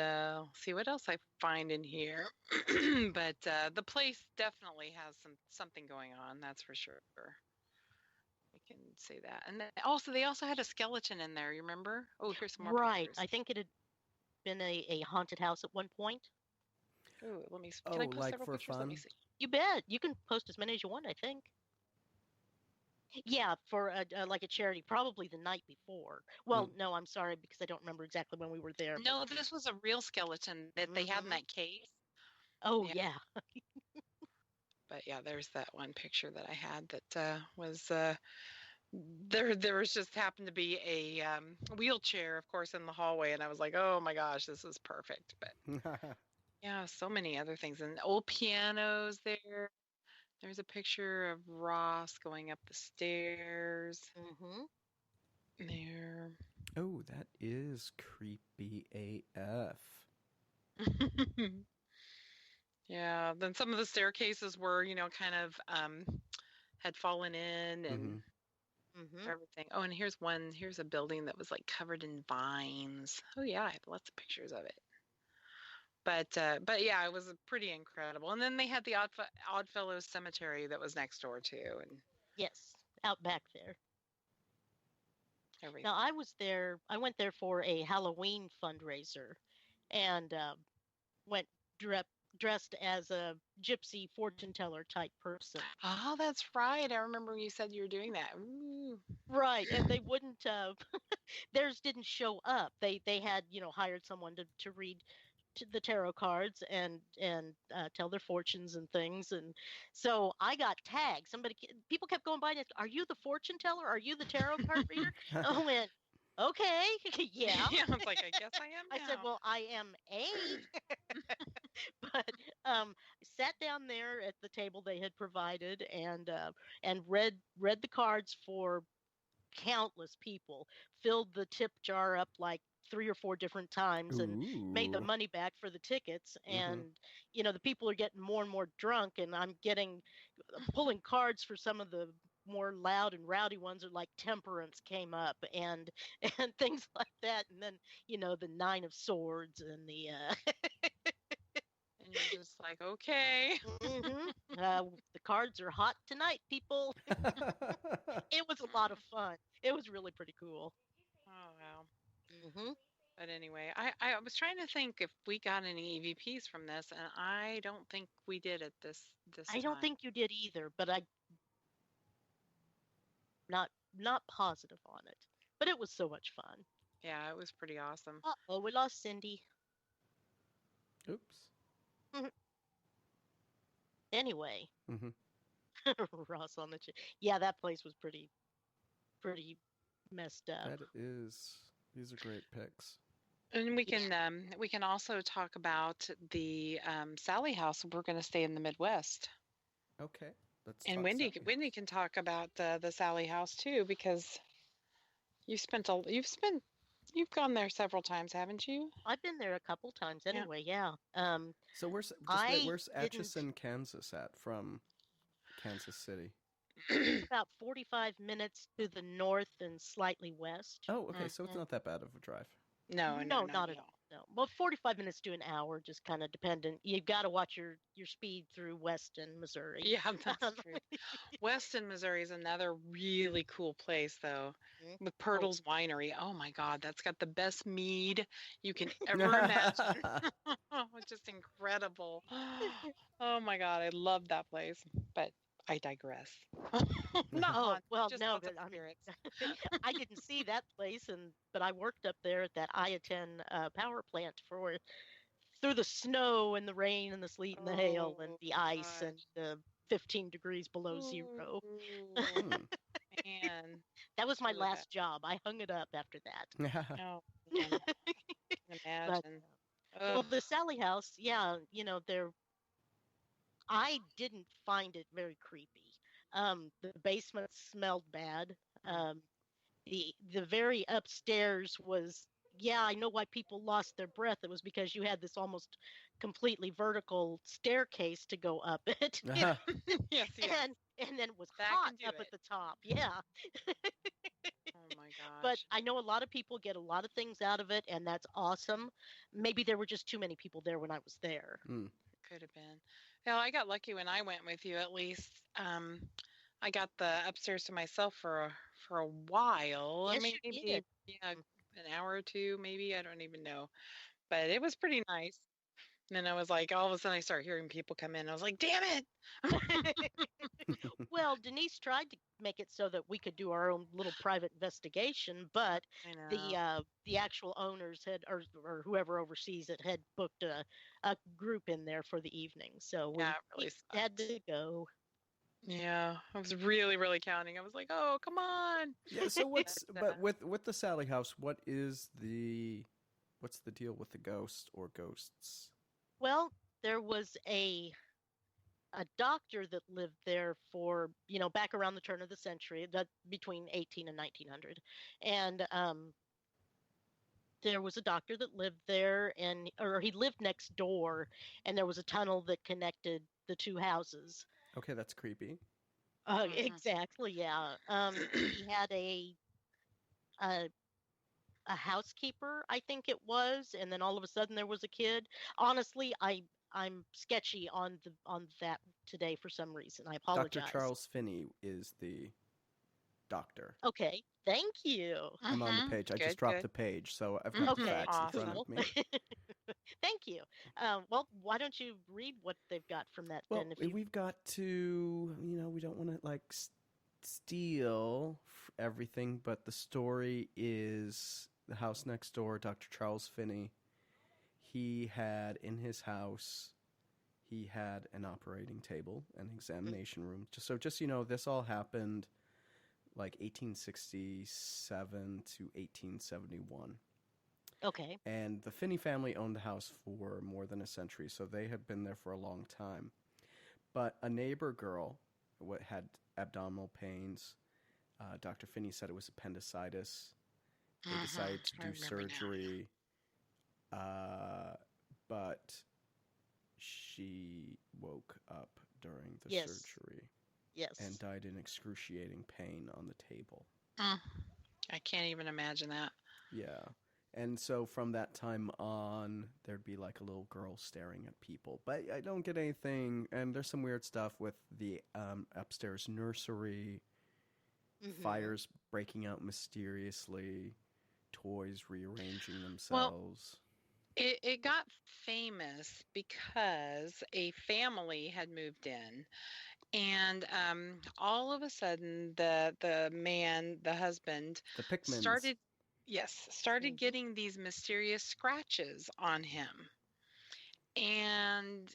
see what else I find in here. But the place definitely has something going on. That's for sure. I can say that. And then also, they also had a skeleton in there. You remember? Oh, here's some more Right. pictures. I think it had been a haunted house at one point. Oh, can Oh, I post like several for pictures? Let me fun? see. You bet. You can post as many as you want, I think. Yeah, for like a charity, probably the night before. Mm. Well, no, I'm sorry because I don't remember exactly when we were there, but No, this was a real skeleton that they had in hmm. that case. Oh Yeah. yeah. But yeah, there's that one picture that I had that was there. There was just happened to be a wheelchair, of course, in the hallway, and I was like, oh my gosh, this is perfect. But yeah, so many other things, and old pianos there. There's a picture of Ross going up the stairs Mm-hmm. there. Oh, that is creepy AF. Yeah, then some of the staircases were, kind of had fallen in and Mm-hmm. Mm-hmm. everything. Oh, and here's a building that was like covered in vines. Oh yeah, I have lots of pictures of it. But yeah, it was pretty incredible. And then they had the Oddfellows Cemetery that was next door too, and Yes, out back there. everything. Now I was there. I went there for a Halloween fundraiser, and went dre- dressed as a gypsy fortune teller type person. Oh, that's right. I remember you said you were doing that. Ooh. Right, and they wouldn't. Theirs didn't show up. They had hired someone to read the tarot cards and tell their fortunes and things, and so I got tagged. People kept going by and asked, "Are you the fortune teller? Are you the tarot card reader?" I went, "Okay, yeah." Yeah, I was like, I guess I am I said, now. "Well, I am a," but sat down there at the table they had provided and read the cards for countless people, filled the tip jar up like 3 or 4 different times, and made the Ooh. money back for the tickets. Mm-hmm. And the people are getting more and more drunk, and I'm getting pulling cards for some of the more loud and rowdy ones, are like temperance came up, and and things like that. And then the nine of swords and the And you're just like, okay. the cards are hot tonight, people. It was a lot of fun. It was really pretty cool. Oh wow. hmm But anyway, I was trying to think if we got any EVPs from this, and I don't think we did at this I don't time. think you did either, but I not positive on it. But it was so much fun. Yeah, it was pretty awesome. Oh, we lost Cindy. Oops. Anyway, Mm-hmm. Ross on the yeah, that place was pretty messed up. That is. These are great picks. And Yeah, we can also talk about the Sally House. We're going to stay in the Midwest, Okay. Let's and talk Sally Wendy House. can talk about the Sally House too, because you've gone there several times, haven't you? I've been there a couple times Yeah. anyway. Yeah. So just wait. I Where's didn't. Atchison, Kansas at from Kansas City? It's about 45 minutes to the north and slightly west. Oh, okay. So it's Mhm. not that bad of a drive. No, no, No, not not at at all. all. No. Well, 45 minutes to an hour, just kind of dependent. You've got to watch your speed through Weston, Missouri. Yeah, that's Um, true. Weston, Missouri is another really cool place, though, mhm. with Oh, Pirtle's Winery. Oh my God, that's got the best mead you can ever imagine. Oh, it's just incredible. Oh my God, I love that place. But I digress. Not oh, haunted, well, just no, lots of I mean, spirits. I didn't see that place, but I worked up there at that I-10 power plant for through the snow and the rain and the sleet and the hail and Oh the ice and gosh. the 15 degrees below zero. Ooh, Hmm. man. That was my Really bad. last job. I hung it up after Oh man, that. I can But imagine. well, Ugh. the Sally House, yeah, there. I didn't find it very creepy. The basement smelled bad. Mm. The very upstairs was, yeah, I know why people lost their breath. It was because you had this almost completely vertical staircase to go up it, Yes, yes. and then it was That hot can do up at it. the top. Yeah. Oh my But gosh. I know a lot of people get a lot of things out of it, and that's awesome. Maybe there were just too many people there when I was there. Hmm. Could have been. Well, I got lucky when I went with you at least. I got the upstairs to myself for a while. I Yes, mean, you maybe did. yeah, an hour or two, maybe. I don't even know. But it was pretty nice. And then I was like, all of a sudden, I started hearing people come in. I was like, damn it. Well, Denise tried to make it so that we could do our own little private investigation, but I know. the actual owners had, or whoever oversees it, had booked a group in there for the evening, so Yeah, we it really had sucks. to go. Yeah, I was really, really counting. I was like, oh, come on. Yeah. So what's But, but with the Sally House? What's the deal with the ghost or ghosts? Well, there was a doctor that lived there for, back around the turn of the century, that between 18 and 1900, and there was a doctor that lived there, or he lived next door, and there was a tunnel that connected the two houses. Okay, that's creepy. Mhm. Exactly, yeah. He had a a housekeeper, I think it was, and then all of a sudden there was a kid. Honestly, I'm sketchy on that today for some reason. I Dr. apologize. Charles Finney is the doctor. Okay, thank you. I'm on the Mhm. page. I just Good, dropped good. the page, so I've got the Okay, facts in front Awesome. of cool. me. Thank you. Well, why don't you read what they've got from that Well, then? If you we've got to, we don't want to like steal everything, but the story is the house next door, Dr. Charles Finney. He had in his house, he had an operating table, an examination room. Just this all happened like 1867 to 1871. okay, And the Finney family owned the house for more than a century, so they had been there for a long time. But a neighbor girl had abdominal pains. Dr. Finney said it was appendicitis. They decided to I do remember now. surgery, but she woke up during the yes, surgery and yes. died in excruciating pain on the table. Mm, I can't even imagine that. Yeah. And so from that time on, there'd be like a little girl staring at people. But I don't get anything. And there's some weird stuff with the upstairs nursery, fires breaking out mysteriously, toys rearranging Well, themselves. it got famous because a family had moved in, and all of a sudden, the husband, The Pickmans. started, yes, started Hmm. getting these mysterious scratches on him, and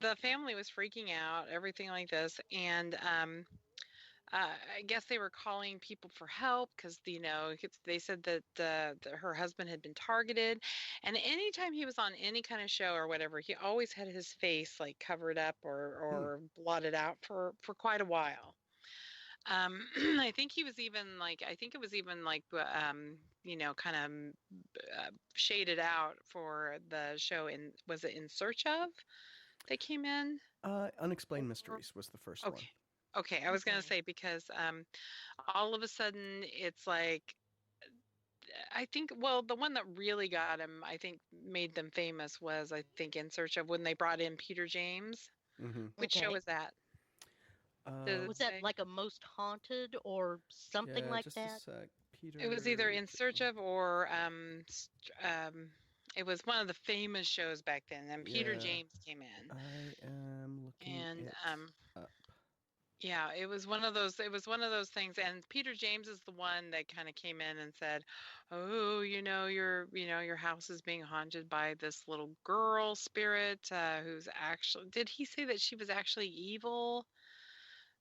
the family was freaking out, everything like this, and I guess they were calling people for help because they said that her husband had been targeted, and anytime he was on any kind of show or whatever, he always had his face like covered up Hmm. or blotted out for quite a while. I think he was even like I think it was even like kind of shaded out for the show. In was it In Search of? They came in. Unexplained Or- Mysteries was the first one. Okay. Okay, I was going to Okay. say because all of a sudden it's like I think well the one that really got him I think made them famous was I think In Search of when they brought in Peter James. Mm-hmm. Which show Okay. was that? Does it Was that say? like a most haunted or something Yeah, like just a that? sec. Peter. It was either In Search of or it was one of the famous shows back then and Peter Yeah, James came in. I am looking And it up. yeah, it was one of those things and Peter James is the one that kind of came in and said, "Oh, your house is being haunted by this little girl spirit who's actually did he say that she was actually evil?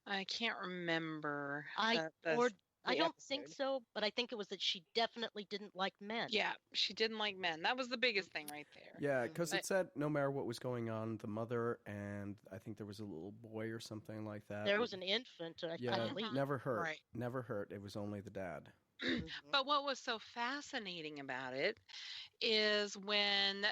I can't remember I the or I the don't think episode. so, but I think it was that she definitely didn't like men. Yeah, she didn't like men. That was the biggest thing right there. Yeah, because Hmm. it said no matter what was going on, the mother and I think there was a little boy or something like that. There was an infant, I Yeah, believe. never hurt. Right. Never hurt. It was only the dad. Hmm. But what was so fascinating about it is when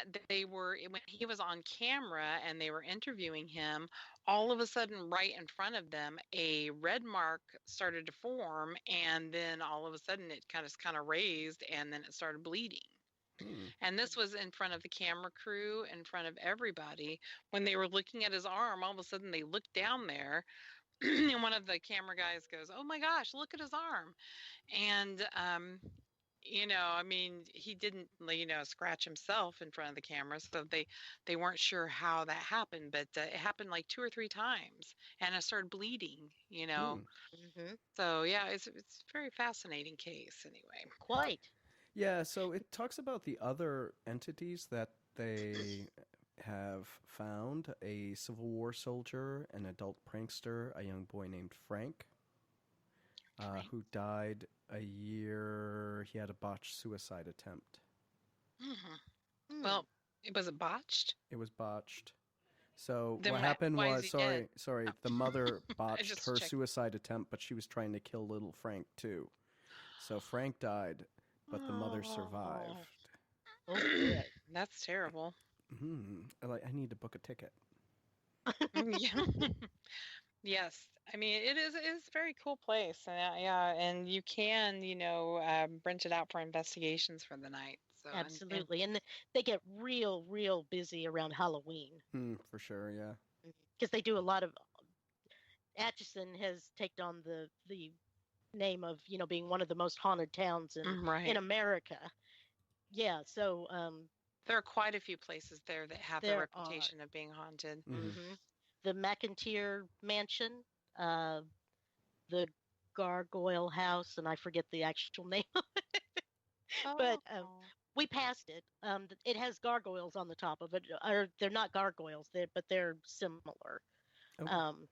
he was on camera and they were interviewing him, all of a sudden right in front of them a red mark started to form and then all of a sudden it kind of raised and then it started bleeding. Hmm. And this was in front of the camera crew, in front of everybody. When they were looking at his arm, all of a sudden they looked down there and one of the camera guys goes, "Oh my gosh, look at his arm." And I mean, he didn't, scratch himself in front of the camera, so they weren't sure how that happened, but it happened like 2 or 3 times, and it started bleeding. Hmm. Hmm. So yeah, it's a very fascinating case anyway. Quite. Yeah, so it talks about the other entities that they have found: a Civil War soldier, an adult prankster, a young boy named Frank, Frank. who died a year. He had a botched suicide attempt. Mhm. Hmm. Well, it was it botched? It was botched. So Then what happened why is was, he dead? sorry, Oh, the mother I botched just her checked. suicide attempt, but she was trying to kill little Frank too. So Frank died, but the mother Oh, survived. Oh boy. that's terrible. Like, I need to book a ticket. Yeah. Yes, I mean it is a very cool place, and yeah, and you can rent it out for investigations for the night. So and Absolutely. And they get real, real busy around Halloween For sure, yeah. because they do a lot of. Atchison has taken on the name of being one of the most haunted towns in right, America. Yeah. So there are quite a few places there that have the there are reputation of being haunted. Hmm. hmm the McIntyre Mansion, uh, the Gargoyle House, and I forget the actual name, but Oh, we passed it. It has gargoyles on the top of it, or they're not gargoyles, but they're similar. Okay. Um,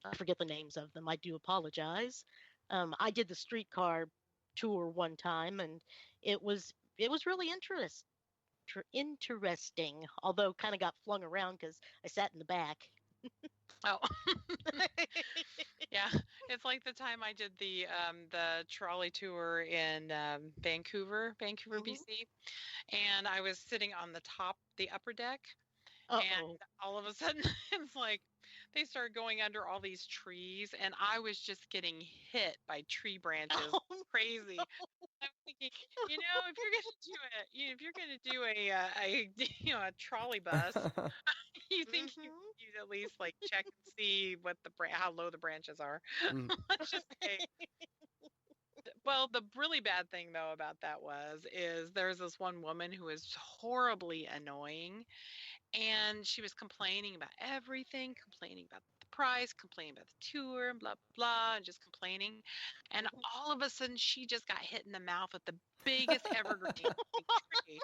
I forget the names of them. I do apologize. I did the streetcar tour one time, and it was really interesting. Although kind of got flung around because I sat in the back. oh, yeah. It's like the time I did the trolley tour in Vancouver, Hmm. BC, and I was sitting on the upper deck. Uh And oh. all of a sudden, it's like they started going under all these trees, and I was just getting hit by tree branches. Oh Crazy. I'm thinking, if you're gonna do if you're gonna do a a trolley bus, you think hmm you'd at least like check and see what how low the branches are. Mm. Let's just say. Well, the really bad thing though about that is there's this one woman who is horribly annoying, and she was complaining about everything, complaining about the price, complaining about the tour, and blah blah, and just complaining. And all of a sudden, she just got hit in the mouth with the biggest evergreen tree.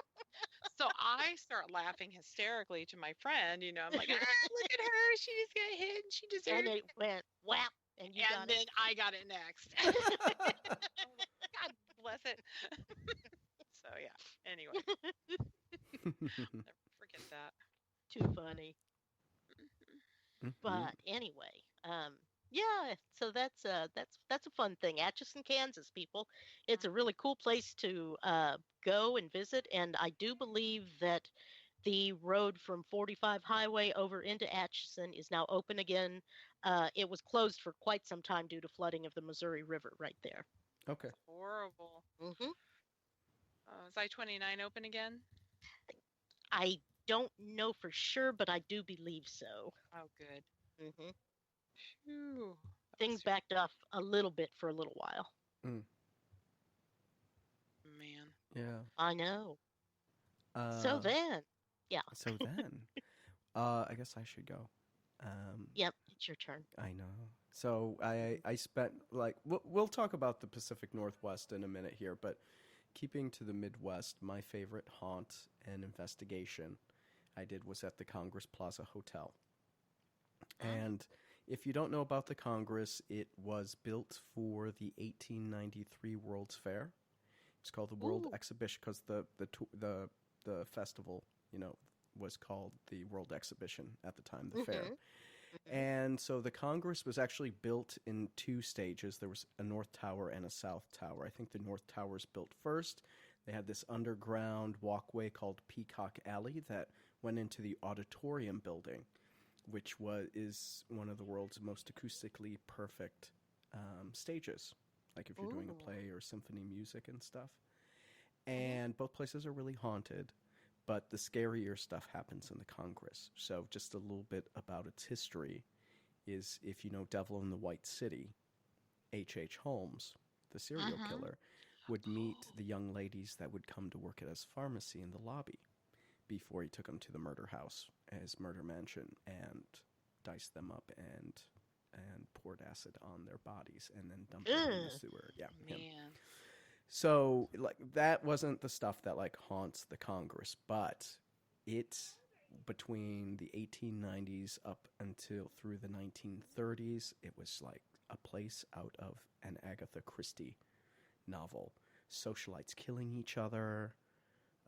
So I start laughing hysterically to my friend. I'm like, look at her, she just got hit, and she And deserved it it. went whap, and you And got then I got it next. God bless it. So yeah. Anyway, it. never forget that. Too funny. Mhm. But anyway, yeah. So that's a fun thing. Atchison, Kansas, people. It's a really cool place to go and visit, and I do believe that the road from 45 Highway over into Atchison is now open again. It was closed for quite some time due to flooding of the Missouri River right there. Okay. It's horrible. Hmm. Is I-29 open again? I don't know for sure, but I do believe so. Oh, good. Hmm. Phew. That was Things super, backed off a little bit for a little while. Mm. man. Yeah. I know. So Uh, then, yeah, so then, I guess I should go. Um, yep, it's your turn. I know. So I spent, like, we'll talk about the Pacific Northwest in a minute here, but keeping to the Midwest, my favorite haunt and investigation I did was at the Congress Plaza Hotel. Oh, And if you don't know about the Congress, it was built for the 1893 World's Fair. It's called the World ooh, Exhibition because the festival, was called the World Exhibition at the time, the fair. mm-hmm, And so the Congress was actually built in two stages. There was a North Tower and a South Tower. I think the North Tower's built first. They had this underground walkway called Peacock Alley that went into the auditorium building, which is one of the world's most acoustically perfect stages, like if you're doing a ooh, play or symphony music and stuff. mhm, And both places are really haunted, but the scarier stuff happens in the Congress. So just a little bit about its history is, if you know Devil in the White City, H.H. Holmes, the serial Mm-hmm. killer, would meet the young ladies that would come to work at his pharmacy in the lobby before he took them to the murder house, his murder mansion, and diced them up and poured acid on their bodies and then dumped them in the Ugh. sewer. Yeah, him. Man. So like that wasn't the stuff that like haunts the Congress, but it between the 1890s up until through the 1930s, it was like a place out of an Agatha Christie novel. Socialites killing each other,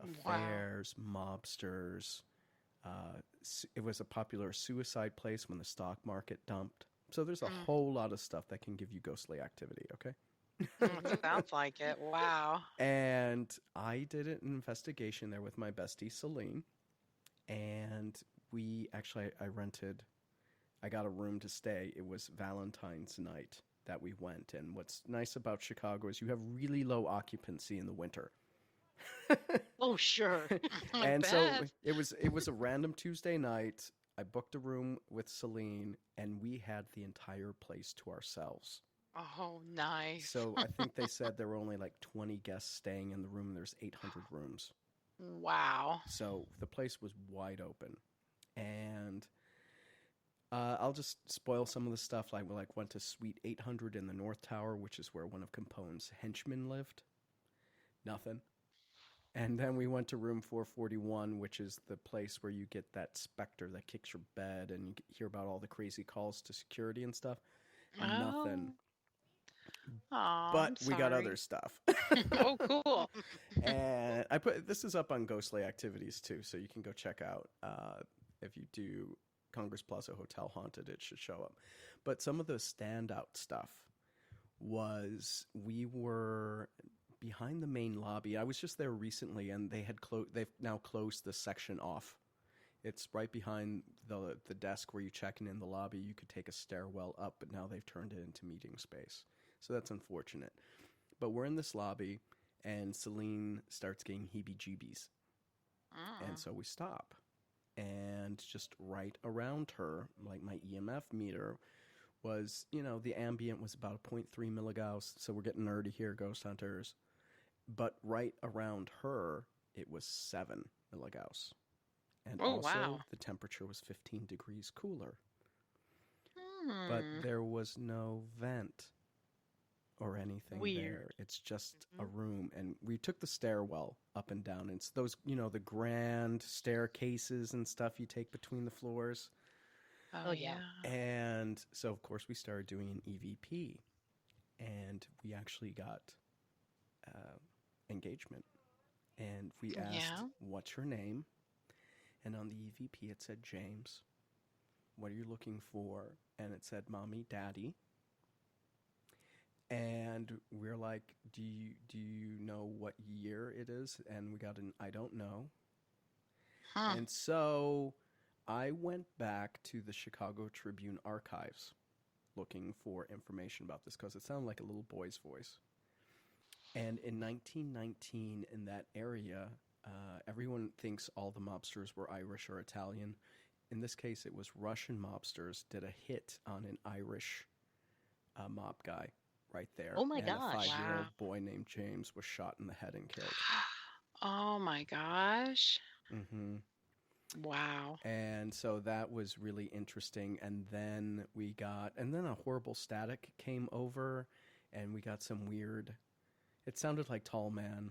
affairs, mobsters. It was a popular suicide place when the stock market dumped. So there's a whole lot of stuff that can give you ghostly activity, okay? It sounds like it. Wow. And I did an investigation there with my bestie, Celine. And I got a room to stay. It was Valentine's night that we went. And what's nice about Chicago is you have really low occupancy in the winter. Oh, sure. And so bet. it was a random Tuesday night. I booked a room with Celine, and we had the entire place to ourselves. Oh, nice. So I think they said there were only like 20 guests staying in the room. There's 800 rooms. Wow. So the place was wide open. And I'll just spoil some of the stuff. Like we went to Suite 800 in the North Tower, which is where one of Capone's henchmen lived. Nothing. And then we went to room 441, which is the place where you get that specter that kicks your bed and you hear about all the crazy calls to security and stuff. Nothing. Oh, But I'm we got sorry. other stuff. Oh, cool. And this is up on Ghostly Activities too, so you can go check out if you do Congress Plaza Hotel Haunted, it should show up. But some of the standout stuff was we were behind the main lobby. I was just there recently, and they've now closed the section off. It's right behind the desk where you check in the lobby. You could take a stairwell up, but now they've turned it into meeting space. So that's unfortunate. But we're in this lobby, and Celine starts getting heebie-jeebies. And so we stop. And just right around her, like my EMF meter was, the ambient was about a 0.3 milligauss. So we're getting nerdy here, ghost hunters. But right around her, it was 7 milligauss. And also the temperature was 15 degrees cooler. But there was no vent or anything there. It's just a room. And we took the stairwell up and down. It's those, the grand staircases and stuff you take between the floors. Oh, yeah. And so, of course, we started doing an EVP. And we actually got engagement. And we asked, what's your name? And on the EVP, it said, James. What are you looking for? And it said, Mommy, Daddy. And we're like, do you know what year it is? And we got an I don't know. And so I went back to the Chicago Tribune archives looking for information about this because it sounded like a little boy's voice. And in 1919, in that area, everyone thinks all the mobsters were Irish or Italian. In this case, it was Russian mobsters did a hit on an Irish mob guy right there. Oh, my and gosh. a 5-year-old boy named James was shot in the head and killed. Oh, my gosh. Mm-hmm. Wow. And so that was really interesting. And then a horrible static came over, and we got some weird, it sounded like Tall Man.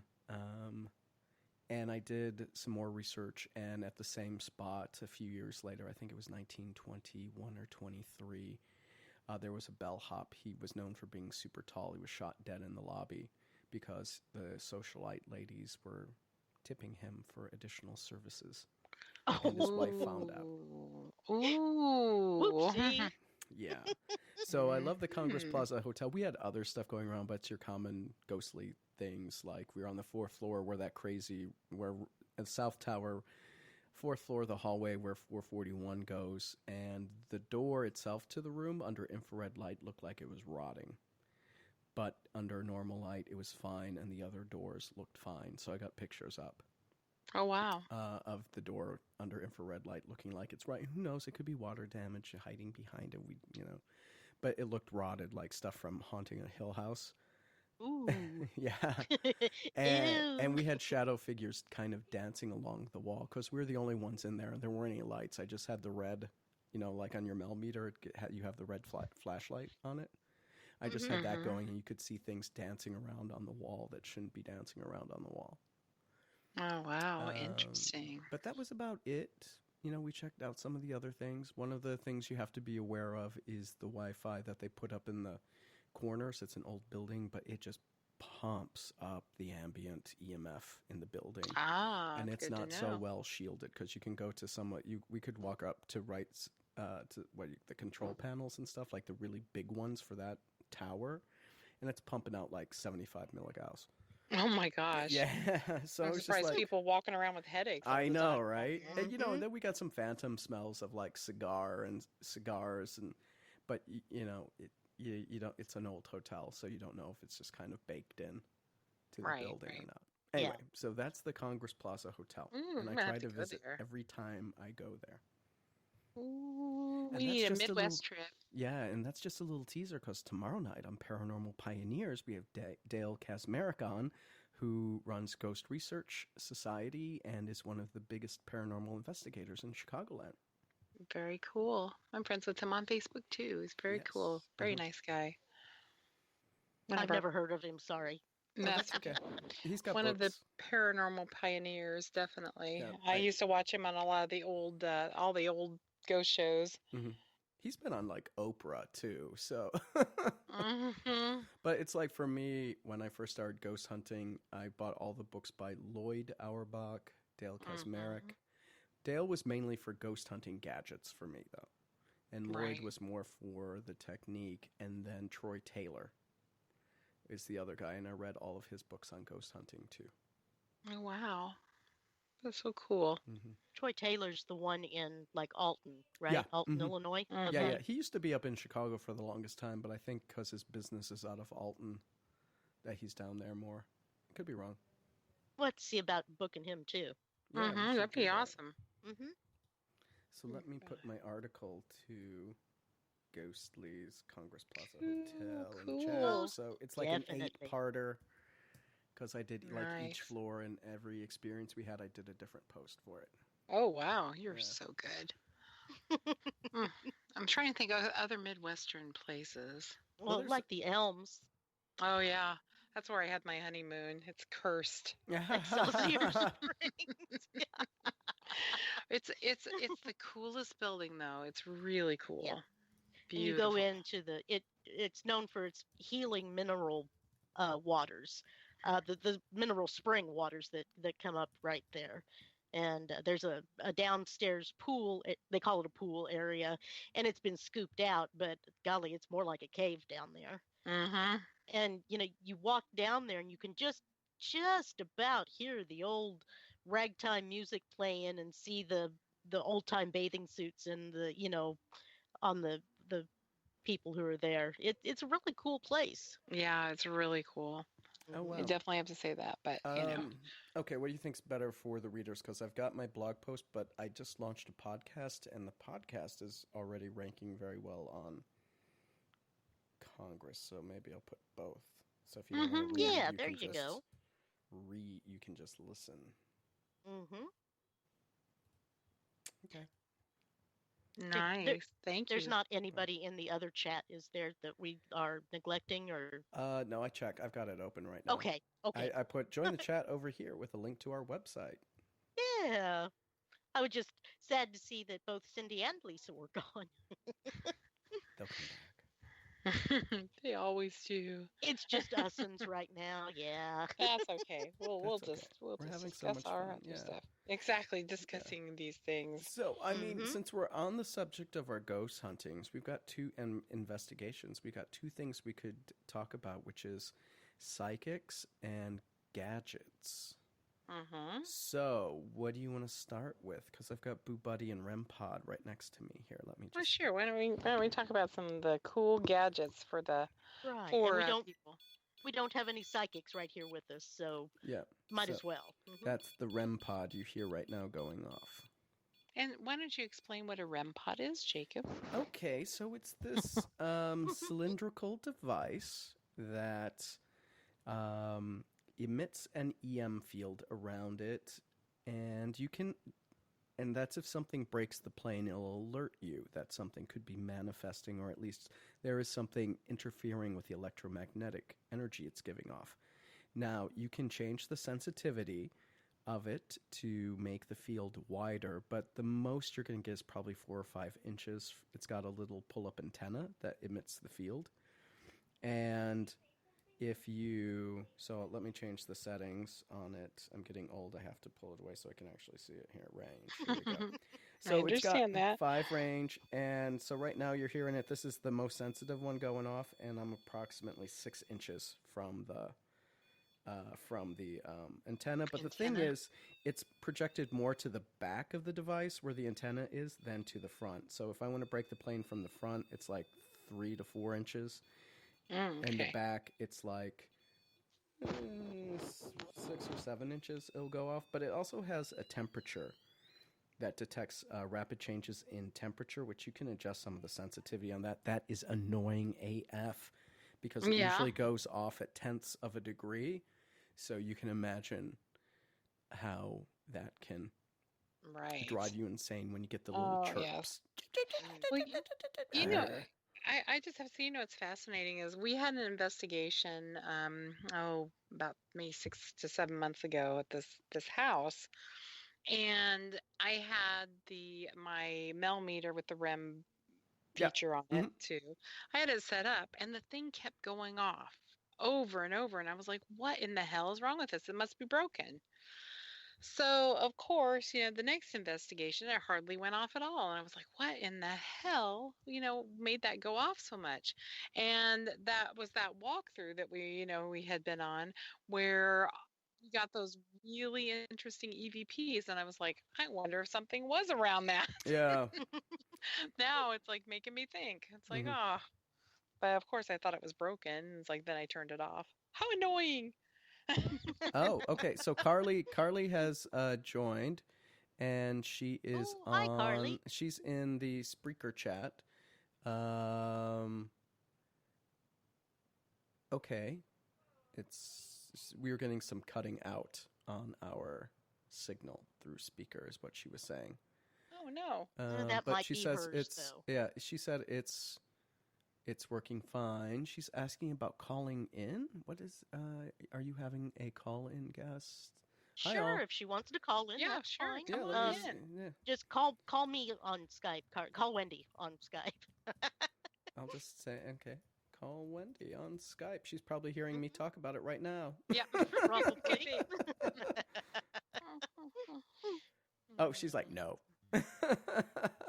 And I did some more research, and at the same spot a few years later, I think it was 1921 or 23, there was a bellhop. He was known for being super tall. He was shot dead in the lobby because the socialite ladies were tipping him for additional services. And his wife found out. Ooh. Whoopsie. Yeah. So I love the Congress Plaza Hotel. We had other stuff going around, but it's your common ghostly things. Like we were on the 4th floor where the South Tower, 4th floor of the hallway where 441 goes, and the door itself to the room under infrared light looked like it was rotting. But under normal light, it was fine, and the other doors looked fine. So I got pictures up. Oh, wow. Of the door under infrared light looking like it's right. Who knows? It could be water damage hiding behind it. But it looked rotted like stuff from Haunting a Hill House. Ooh. Yeah. And we had shadow figures kind of dancing along the wall because we were the only ones in there. There weren't any lights. I just had the red, like on your millimeter, you have the red flashlight on it. I just Mhm. had that Mhm. going, and you could see things dancing around on the wall that shouldn't be dancing around on the wall. Oh, wow. Um, Interesting. but that was about it. We checked out some of the other things. One of the things you have to be aware of is the Wi-Fi that they put up in the corners. It's an old building, but it just pumps up the ambient EMF in the building. Ah, And it's it's good to not so know. well shielded because you can go to we could walk up to the control panels and stuff, like the really big ones for that tower, and it's pumping out like 75 milligauss. Oh my gosh. Yeah, so I'm it's just surprised like, people walking around with headaches all I the know, time. right? And Mhm. then we got some phantom smells of like cigars, but you don't. It's an old hotel, so you don't know if it's just kind of baked in to the Right, building or right. not. Yeah. Anyway, so that's the Congress Plaza Hotel, Mm, and I'm I gonna have try to to go visit there. every time I go there. Ooh, And we that's need a just a little, Midwest trip. yeah, and that's just a little teaser because tomorrow night on Paranormal Pioneers, we have Dale Kasmerick on, who runs Ghost Research Society and is one of the biggest paranormal investigators in Chicagoland. Very cool. I'm friends with him on Facebook too. He's very Yes. cool. Very nice guy. One I've of our, never heard of him. Sorry. that's That's okay. okay. He's got One of the books. paranormal pioneers, definitely. Yeah, I used to watch him on a lot of the all the old ghost shows. mhm. He's been on like Oprah too, so. Hmm. But it's like for me, when I first started ghost hunting, I bought all the books by Lloyd Auerbach, Dale Kasmerick. Dale was mainly for ghost hunting gadgets for me, though. And Lloyd Right. was more for the technique. And then Troy Taylor is the other guy. And I read all of his books on ghost hunting, too. Oh, wow. That's so cool. Hmm. Troy Taylor's the one in like Alton, Yeah. right? Alton, Hmm. Illinois. Mhm. Yeah, Okay. yeah. He used to be up in Chicago for the longest time, but I think because his business is out of Alton, that he's down there more. Could be wrong. Let's see about booking him too. Yeah, we should That'd do be that. awesome. Hmm. So let me put my article to Ghostly's Congress Plaza Cool, Hotel in the chat. cool. So it's like an Definitely. 8-parter because I did like each Nice. floor and every experience we had, I did a different post for it. Oh, wow. You're Yeah. so good. Mm. I'm trying to think of other Midwestern places. Well, there's- like the Elms, Oh, yeah. That's where I had my honeymoon. It's cursed. Excelsior Springs. It's the coolest building though. It's really cool. Yeah. And you Beautiful. go into it's known for its healing mineral waters, the mineral spring waters that come up right there. And there's a downstairs pool. They call it a pool area, and it's been scooped out. But golly, it's more like a cave down there. Mm-hmm. And you walk down there, and you can just about hear the old ragtime music playing, and see the old time bathing suits and the on the people who are there. It's a really cool place. Yeah, it's really cool. Oh, Mhm. I wow. definitely have to say that, but Okay, what do you think's better for the readers? Because I've got my blog post, but I just launched a podcast, and the podcast is already ranking very well on Congress. So maybe I'll put both. So if you don't want to read, Yeah, you there can you just go. read. You can just listen. Hmm. Okay. nice. Thank There's you. not anybody in the other chat, is there, that we are neglecting or? No, I check. I've got it open right now. Okay, okay, I put join the chat over here with a link to our website. yeah. I was just sad to see that both Cindy and Lisa were gone. They'll come back. They always do. It's just usins right now. Yeah. That's okay. We'll That's okay. just we'll We're just having so discuss much our fun, other yeah. stuff. Exactly, discussing these things. So, I mean, Mhm. since we're on the subject of our ghost huntings, we've got two investigations. We got two things we could talk about, which is psychics and gadgets. Mm-hmm. So, what do you want to start with? Because I've got Boo Buddy and REM Pod right next to me here. Let me Well, just. sure. Why don't we talk about some of the cool gadgets for the Right. for And people? we don't have any psychics right here with us, so Yeah. might so as well. Mhm. That's the REM Pod you hear right now going off. And why don't you explain what a REM pod is, Jacob? Okay, so it's this cylindrical device that um, emits an EM field around it, and you can. And that's if something breaks the plane, it'll alert you that something could be manifesting, or at least there is something interfering with the electromagnetic energy it's giving off. Now, you can change the sensitivity of it to make the field wider, but the most you're going to get is probably 4 or 5 inches. It's got a little pull-up antenna that emits the field. And if you... So let me change the settings on it. I'm getting old. I have to pull it away so I can actually see it here. Range. Here we go. So it's got understand that. 5 range. And so right now you're hearing it. This is the most sensitive one going off. And I'm approximately 6 inches from the antenna. But the thing Antenna. is, it's projected more to the back of the device where the antenna is than to the front. So if I want to break the plane from the front, it's like 3 to 4 inches. And the Okay. back, it's like 6 or 7 inches it'll go off. But it also has a temperature that detects rapid changes in temperature, which you can adjust some of the sensitivity on that. That is annoying AF because it Yeah. usually goes off at tenths of a degree. So you can imagine how that can Right. drive you insane when you get the little Oh, chirps. yes. Well, you know, I just have to, what's fascinating is we had an investigation, about maybe 6 to 7 months ago at this house, and I had my Mel meter with the REM Yeah. feature on it too. I had it set up, and the thing kept going off over and over, and I was like, "What in the hell is wrong with this? It must be broken." So, of course, the next investigation, it hardly went off at all. And I was like, what in the hell, made that go off so much? And that was that walkthrough that we had been on where we got those really interesting EVPs. And I was like, I wonder if something was around that. Yeah. Now it's like making me think. It's like, Mhm. oh, but of course I thought it was broken. It's like, then I turned it off. How annoying. Oh, okay. So Carly has joined, and she is Oh, hi, Carly. She's in the Spreaker chat. Okay, we were getting some cutting out on our signal through speaker, is what she was saying. Oh, no. That But might she be says hers, it's though. yeah. She said it's working fine. She's asking about calling in. What is? Are you having a call-in guest? Hi, Sure, all. if she wants to call in, Yeah, that's sure. fine. Come let on me in. yeah. Just call me on Skype. Call Wendy on Skype. I'll just say, okay, call Wendy on Skype. She's probably hearing me talk about it right now. Yeah. Probably. Oh, she's like, no.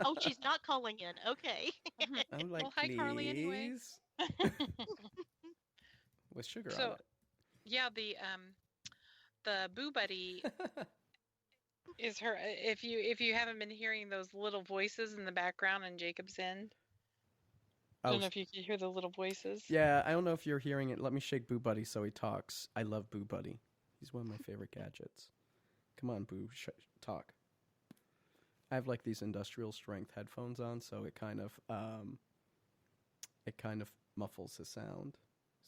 Oh, she's not calling in. Okay. I'm like, Well, hi, Carly, anyway. please. With sugar So, on yeah, the Boo Buddy it. is her. If you haven't been hearing those little voices in the background on Jacob's end, I don't know if you can hear the little voices. Yeah, I don't know if you're hearing it. Let me shake Boo Buddy so he talks. I love Boo Buddy. He's one of my favorite gadgets. Come on, Boo, talk. I have like these industrial strength headphones on, so it kind of muffles his sound.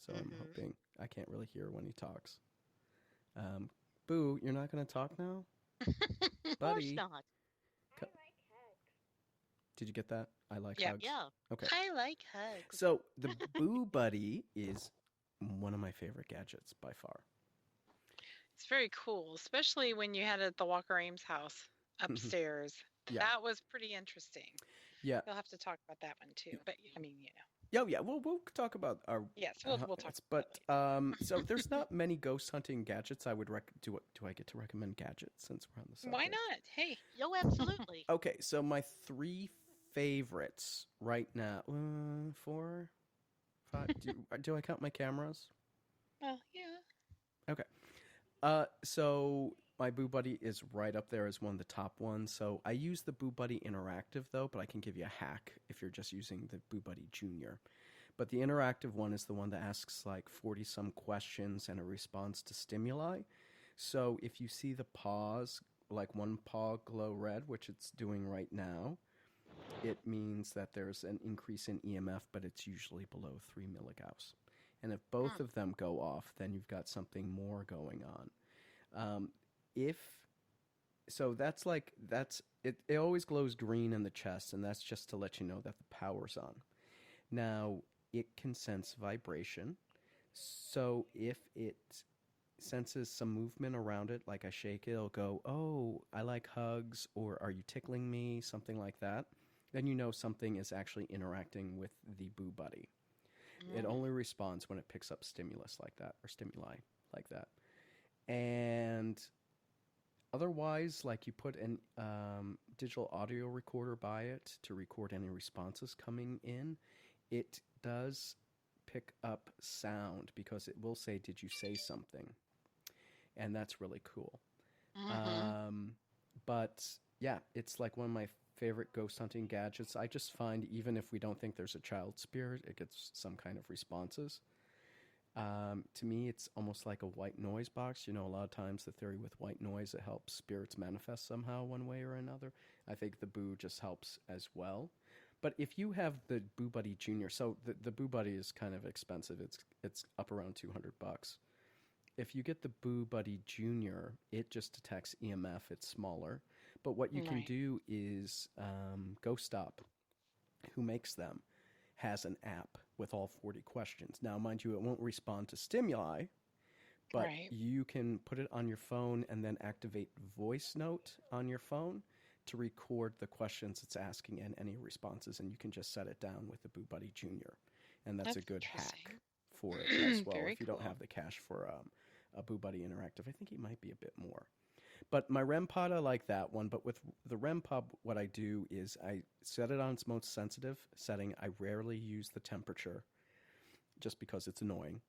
So I'm hoping I can't really hear when he talks. Boo, you're not gonna talk now, Of course buddy? not. Did you get that? I like Yeah. hugs. Yeah. Okay. I like hugs. So the Boo Buddy is one of my favorite gadgets by far. It's very cool, especially when you had it at the Walker Ames house upstairs. Yeah. That was pretty interesting. Yeah. You'll have to talk about that one too. But I mean, Yeah. We'll talk about our. Yes, we'll talk gadgets, about but so there's not many ghost hunting gadgets I would do. I get to recommend gadgets since we're on the subject? Why not? Hey. Yo, absolutely. Okay, so my 3 favorites right now. 4, 5. Do I count my cameras? Well, yeah. Okay. So my Boo Buddy is right up there as one of the top ones. So I use the Boo Buddy Interactive though, but I can give you a hack if you're just using the Boo Buddy Junior. But the interactive one is the one that asks like 40 some questions and a response to stimuli. So if you see the paws, like one paw glow red, which it's doing right now, it means that there's an increase in EMF, but it's usually below 3 milligauss. And if both of them go off, then you've got something more going on. If so, it always glows green in the chest, and that's just to let you know that the power's on. Now, it can sense vibration. So if it senses some movement around it, like I shake it, it'll go, "Oh, I like hugs," or "Are you tickling me?" Something like that. Then you know something is actually interacting with the Boo Buddy. It only responds when it picks up stimulus like that, or stimuli like that. And otherwise, like, you put an digital audio recorder by it to record any responses coming in, it does pick up sound because it will say, "Did you say something?" And that's really cool. But yeah, it's like one of my favorite ghost hunting gadgets. I just find even if we don't think there's a child spirit, it gets some kind of responses. To me, it's almost like a white noise box. You know, a lot of times the theory with white noise, it helps spirits manifest somehow one way or another. I think the Boo just helps as well. But if you have the Boo Buddy Junior, so the Boo Buddy is kind of expensive. It's up around $200. If you get the Boo Buddy Junior, it just detects EMF. It's smaller. But what you can do is Ghost Stop, who makes them, has an app with all 40 questions. Now, mind you, it won't respond to stimuli, but you can put it on your phone and then activate voice note on your phone to record the questions it's asking and any responses, and you can just set it down with the Boo Buddy Junior. And that's a good hack for it as well. If you don't have the cash for a Boo Buddy Interactive, I think he might be a bit more. But my REM pod, I like that one. But with the REM pod, what I do is I set it on its most sensitive setting. I rarely use the temperature just because it's annoying.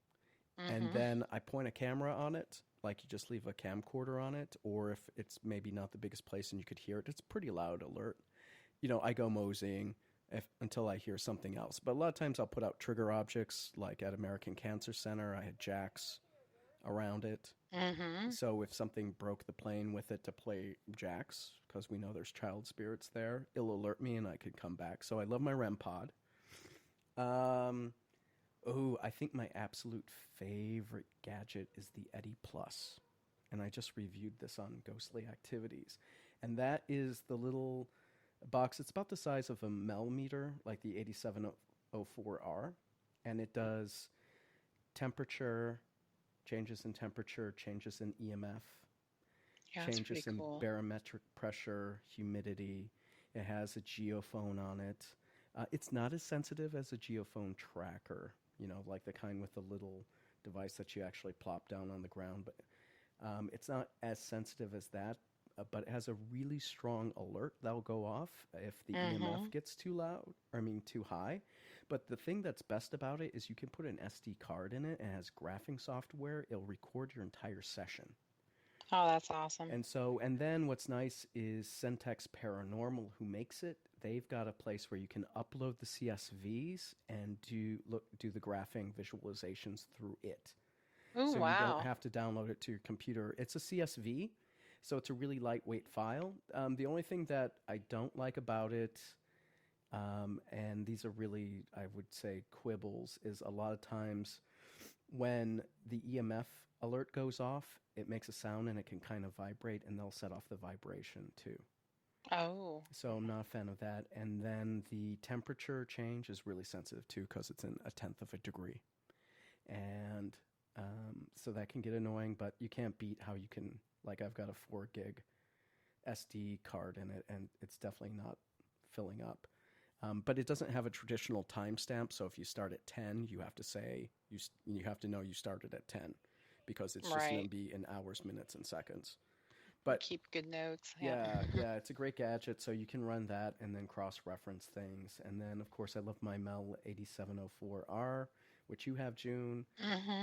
And then I point a camera on it, like you just leave a camcorder on it, or if it's maybe not the biggest place and you could hear it, it's a pretty loud alert. You know, I go moseying until I hear something else. But a lot of times I'll put out trigger objects, like at American Cancer Center, I had jacks around it. So if something broke the plane with it to play jacks, because we know there's child spirits there, it'll alert me and I could come back. So I love my REM pod. I think my absolute favorite gadget is the Eddie Plus. And I just reviewed this on Ghostly Activities. And that is the little box. It's about the size of a millimeter, like the 8704R. And it does temperature, changes in temperature, changes in EMF, changes in barometric pressure, humidity. It has a geophone on it. It's not as sensitive as a geophone tracker, you know, like the kind with the little device that you actually plop down on the ground. But it's not as sensitive as that, but it has a really strong alert that'll go off if the EMF gets too high. But the thing that's best about it is you can put an SD card in it, and it has graphing software. It'll record your entire session. Oh, that's awesome. And then what's nice is Centex Paranormal, who makes it. They've got a place where you can upload the CSVs and do the graphing visualizations through it. Oh, so wow. you don't have to download it to your computer. It's a CSV, so it's a really lightweight file. The only thing that I don't like about it, and these are really, I would say, quibbles, is a lot of times when the EMF alert goes off, it makes a sound and it can kind of vibrate, and they'll set off the vibration too. Oh. So I'm not a fan of that. And then the temperature change is really sensitive too, because it's in 1/10 of a degree. And so that can get annoying, but you can't beat how you can, like, I've got a 4 gig SD card in it, and it's definitely not filling up. But it doesn't have a traditional timestamp, so if you start at 10, you have to say, you have to know you started at 10, because it's just going to be in hours, minutes, and seconds. But keep good notes. Yeah, it's a great gadget, so you can run that and then cross-reference things. And then, of course, I love my Mel 8704R, which you have, June,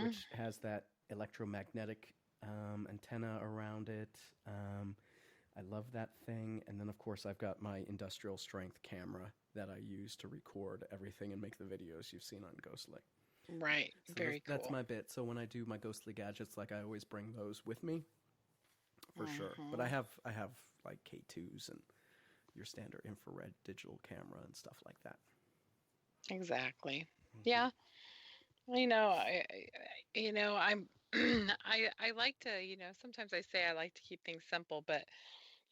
which has that electromagnetic antenna around it. I love that thing. And then, of course, I've got my industrial strength camera that I use to record everything and make the videos you've seen on Ghostly. Right. So Very cool. That's my bit. So when I do my Ghostly gadgets, like, I always bring those with me. For sure. But I have like K2s and your standard infrared digital camera and stuff like that. Exactly. Yeah. I'm I like to, sometimes I say I like to keep things simple, but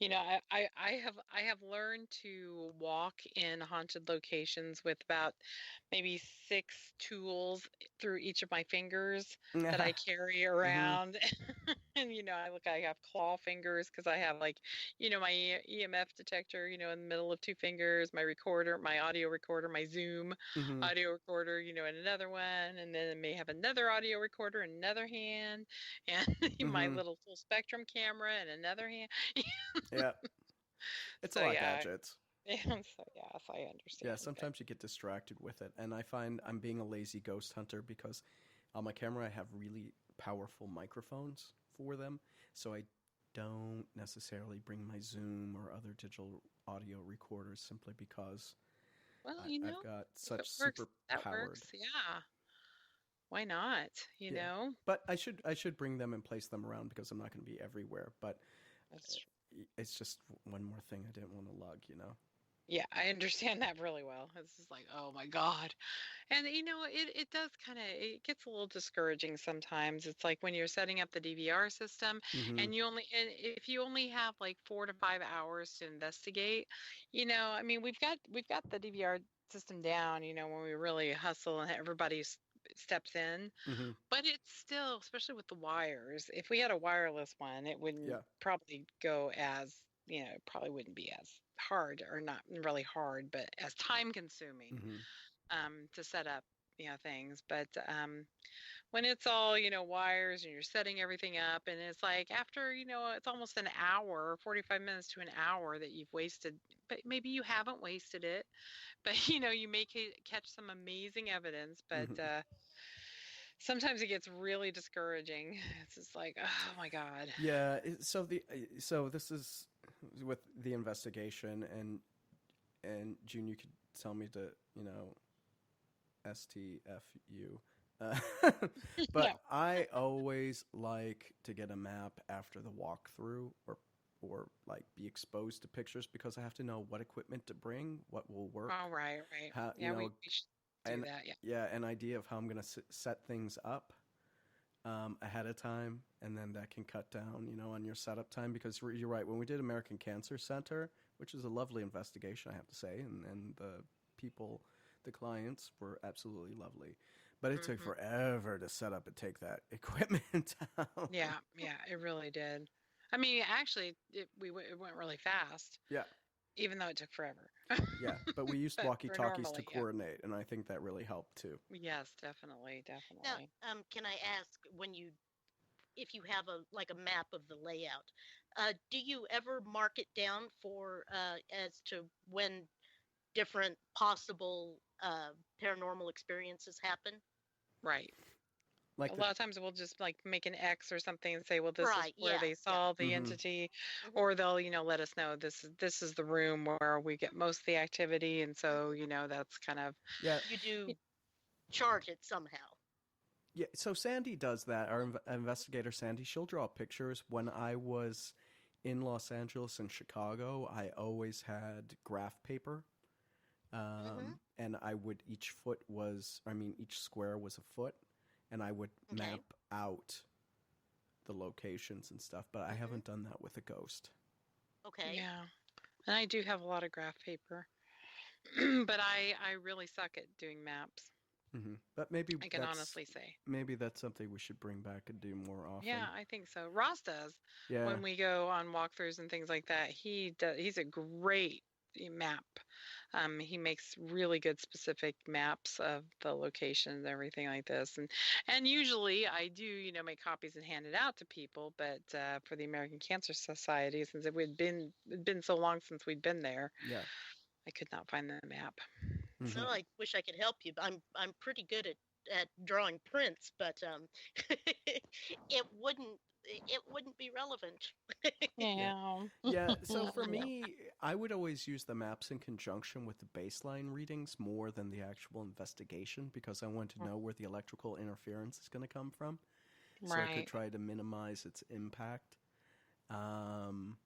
I have learned to walk in haunted locations with about maybe 6 tools through each of my fingers that I carry Mm-hmm. around. And I have claw fingers because I have like, my EMF detector, in the middle of 2 fingers, my recorder, my audio recorder, my Zoom Mm-hmm. audio recorder, in another one, and then I may have another audio recorder in another hand, and my Mm-hmm. little full spectrum camera in another hand. Yeah. It's a So lot of yeah, gadgets. so yes, I Yeah, understand. But sometimes you get distracted with it. And I find I'm being a lazy ghost hunter because on my camera I have really powerful microphones for them. So I don't necessarily bring my Zoom or other digital audio recorders simply because well, I've got if it such works, super that works. powered. Yeah, why not? You Yeah. know, But I should bring them and place them around because I'm not going to be everywhere. But that's it's just one more thing I didn't want to lug. yeah, I understand that really well. It's just like, oh my God. And it does kind of it gets a little discouraging sometimes. It's like when you're setting up the DVR system Mm-hmm. and if you only have like 4 to 5 hours to investigate, I mean we've got the DVR system down, when we really hustle and everybody steps in, Mm-hmm. but it's still, especially with the wires, if we had a wireless one, it wouldn't Yeah. probably go as, it probably wouldn't be as hard, or not really hard, but as time consuming Mm-hmm. to set up, things. But when it's all, wires, and you're setting everything up, and it's like after, it's almost an hour, 45 minutes to an hour that you've wasted, but maybe you haven't wasted it, but you may catch some amazing evidence, but Mm-hmm. sometimes it gets really discouraging. It's just like, oh my God. Yeah. So this is with the investigation, and June, you could tell me to STFU. Uh, No. but I always like to get a map after the walkthrough, or like be exposed to pictures because I have to know what equipment to bring, what will work, All right, right. how Yeah, we should do and that. Yeah. yeah, an idea of how I'm gonna set things up ahead of time, and then that can cut down, on your setup time. Because you're right. When we did American Cancer Center, which is a lovely investigation, I have to say, and the people, the clients were absolutely lovely, but it took Hmm. forever to set up and take that equipment down. Yeah, yeah, it really did. I mean, actually, it went really fast, Yeah, even though it took forever. yeah. But we used But walkie for talkies to normally, yeah. coordinate, and I think that really helped too. Yes, definitely, Now, definitely. can I ask, if you have a map of the layout, do you ever mark it down for as to when different possible paranormal experiences happen? Right. A Like the. lot of times we'll just like make an X or something and say, well, this is Right. where Yeah. they Yeah. saw the Mm-hmm. entity, Hmm. or they'll, let us know this is the room where we get most of the activity, and so, Hmm. that's kind of Yeah, You do charge it somehow. yeah. So Sandy does that. Our investigator Sandy, she'll draw pictures. When I was in Los Angeles and Chicago, I always had graph paper, Hmm. and each square was a foot, and I would Okay. map out the locations and stuff. But I Hmm. haven't done that with a ghost. Okay. yeah. And I do have a lot of graph paper, but I really suck at doing maps. But maybe I can honestly say. that's something we should bring back and do more Yeah, often. I think so. Ross does Yeah. when we go on walkthroughs and things like that. He does. He's a great map. He makes really good specific maps of the locations and everything like this. And usually I do, make copies and hand it out to people. But for the American Cancer Society, since it'd been so long since we'd been there, Yeah. I could not find the map. Hmm. So Well, I wish I could help you. I'm pretty good at drawing prints, but it wouldn't be relevant. Yeah. yeah, Yeah, so for yeah, me, I would always use the maps in conjunction with the baseline readings more than the actual investigation because I want to know where the electrical interference is going to come from, so I could right. try to minimize its impact. Um,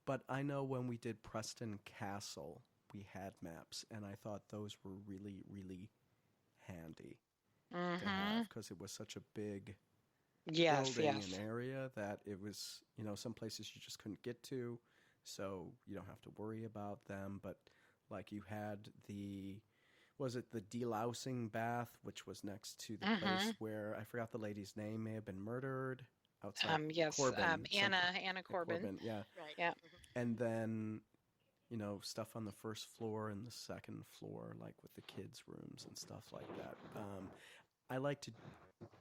but I know when we did Preston Castle, we had maps, and I thought those were really, really handy. to have, Mhm. because it was such a big Yes, building and yes. area that it was, some places you just couldn't get to, so you don't have to worry about them. But like you had was it the delousing bath, which was next to the place Mhm. where I forgot the lady's name, may have been murdered outside Yes, Corbin, something. Anna Yeah, Corbin. Corbin, yeah. Right. Yeah. And then, stuff on the first floor and the second floor, like with the kids' rooms and stuff like that. I like to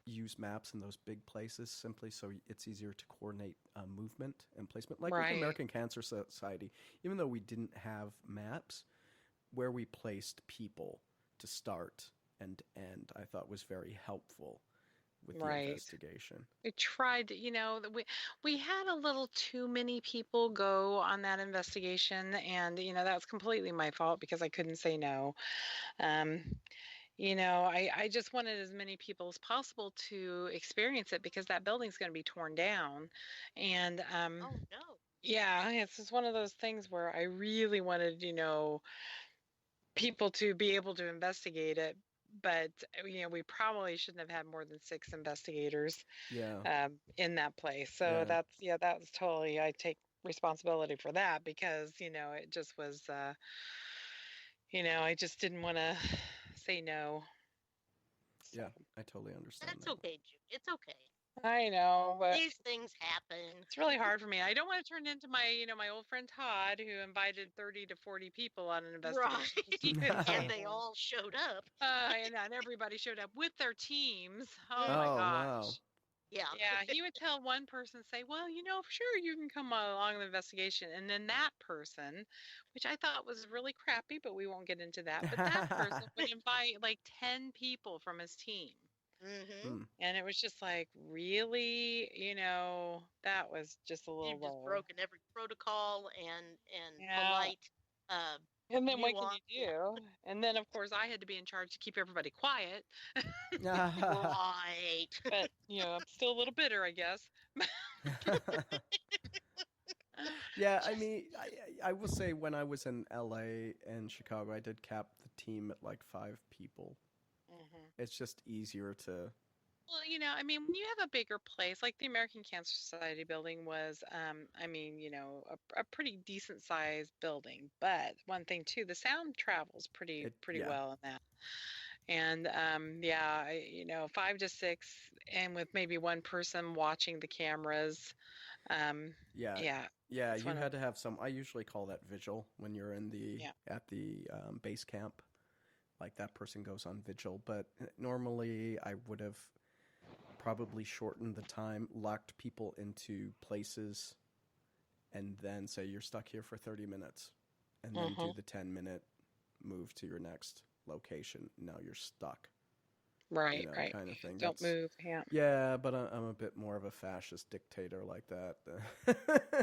use maps in those big places simply so it's easier to coordinate movement and placement. Like with the Right. American Cancer Society, even though we didn't have maps, where we placed people to start and end, I thought was very helpful with the Right. investigation. We tried, we had a little too many people go on that investigation, and that's completely my fault because I couldn't say no. Um, I just wanted as many people as possible to experience it because that building's going to be torn down. And Oh no. yeah, it's just one of those things where I really wanted, people to be able to investigate it. But, we probably shouldn't have had more than 6 investigators Yeah, in that place. So yeah, that's totally, I take responsibility for that because, it just was, I just didn't want to say no. So. yeah. I totally understand That's that. okay, June. It's okay. I know, but These things happen. it's really hard for me. I don't want to turn into my old friend Todd, who invited 30 to 40 people on an Right. investigation because he couldn't And say they no. all showed up. And not everybody showed up with their teams. Oh my Hmm. Oh, wow. gosh. Yeah. Yeah, he would tell one person, say, well, sure, you can come along the investigation. And then that person, which I thought was really crappy, but we won't get into that, but that person would invite like 10 people from his team. Hmm. Hmm. And it was just like, really, that was just a little You've just low. broken every protocol and Yeah. polite uh, And then what can nuance. you Yeah. do? And then, of course, I had to be in charge to keep everybody quiet. Right. But, I'm still a little bitter, I guess. Yeah, I Just. mean, I will say when I was in LA and Chicago, I did cap the team at like 5 people. Mhm. It's just easier to. Well, I mean, when you have a bigger place, like the American Cancer Society building was, I mean, a pretty decent sized building. But one thing too, the sound travels pretty Yeah, well in that. And yeah, 5 to 6, and with maybe one person watching the cameras. Um, yeah, yeah, yeah. it's You one of had to have some. I usually call that vigil when you're in the yeah. at the base camp. Like that person goes on vigil, but normally I would have probably shortened the time, locked people into places, and then say you're stuck here for 30 minutes, and then do Hmm. the 10-minute move to your next location. Now you're stuck, Right, right. kind of thing. Don't That's move. Yeah. yeah, but I'm a bit more of a fascist dictator like that.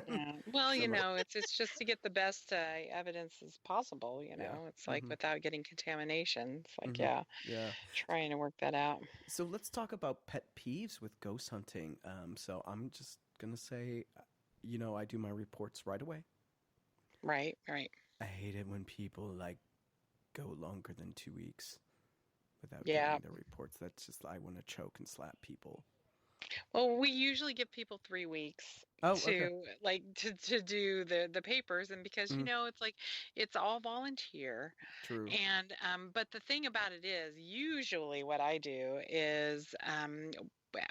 Yeah. Well, Some of, it's just to get the best evidence as possible. yeah. It's like without getting contamination. It's like, Hmm. yeah, Yeah. trying to work that out. So let's talk about pet peeves with ghost hunting. So I'm just gonna say, I do my reports right away. Right, right. I hate it when people like go longer than 2 weeks without Yeah. getting their reports. That's just I want to choke and slap people. Well, we usually give people 3 weeks Oh, okay. to like to do the papers, and because Mm, it's like it's all volunteer. true. And but the thing about it is, usually what I do is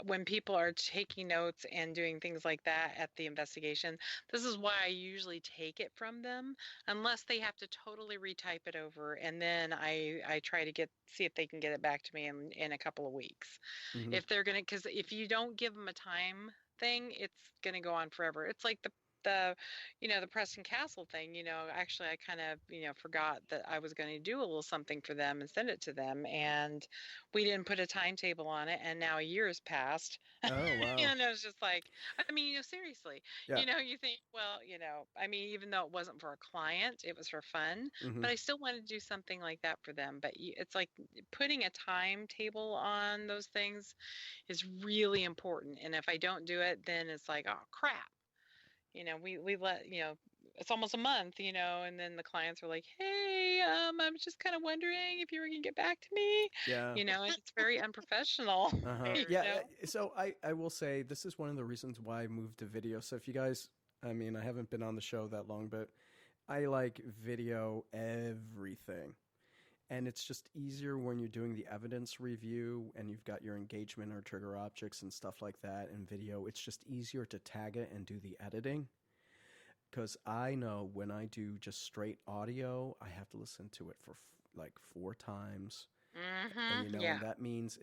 when people are taking notes and doing things like that at the investigation, this is why I usually take it from them, unless they have to totally retype it over, and then I try to see if they can get it back to me in a couple of weeks. Hmm. If they're gonna, because if you don't give them a time thing, it's gonna go on forever. It's like the the Preston Castle thing. Actually, I kind of forgot that I was going to do a little something for them and send it to them, and we didn't put a timetable on it, and now a year has passed. Oh, wow. And it was just like, I mean, seriously, Yeah. you think, well, I mean, even though it wasn't for a client, it was for fun, Hmm. but I still wanted to do something like that for them. But it's like putting a timetable on those things is really important. And if I don't do it, then it's like, oh crap. We let, it's almost a month, and then the clients are like, hey, I'm I was just kind of wondering if you were going to get back to me. Yeah. And it's very unprofessional. Uh-huh. Very Yeah, true. so I will say this is one of the reasons why I moved to video. So if you guys, I mean, I haven't been on the show that long, but I like video everything. And it's just easier when you're doing the evidence review and you've got your engagement or trigger objects and stuff like that in video. It's just easier to tag it and do the editing. Because I know when I do just straight audio, I have to listen to it for like 4 times. And Yeah. and that means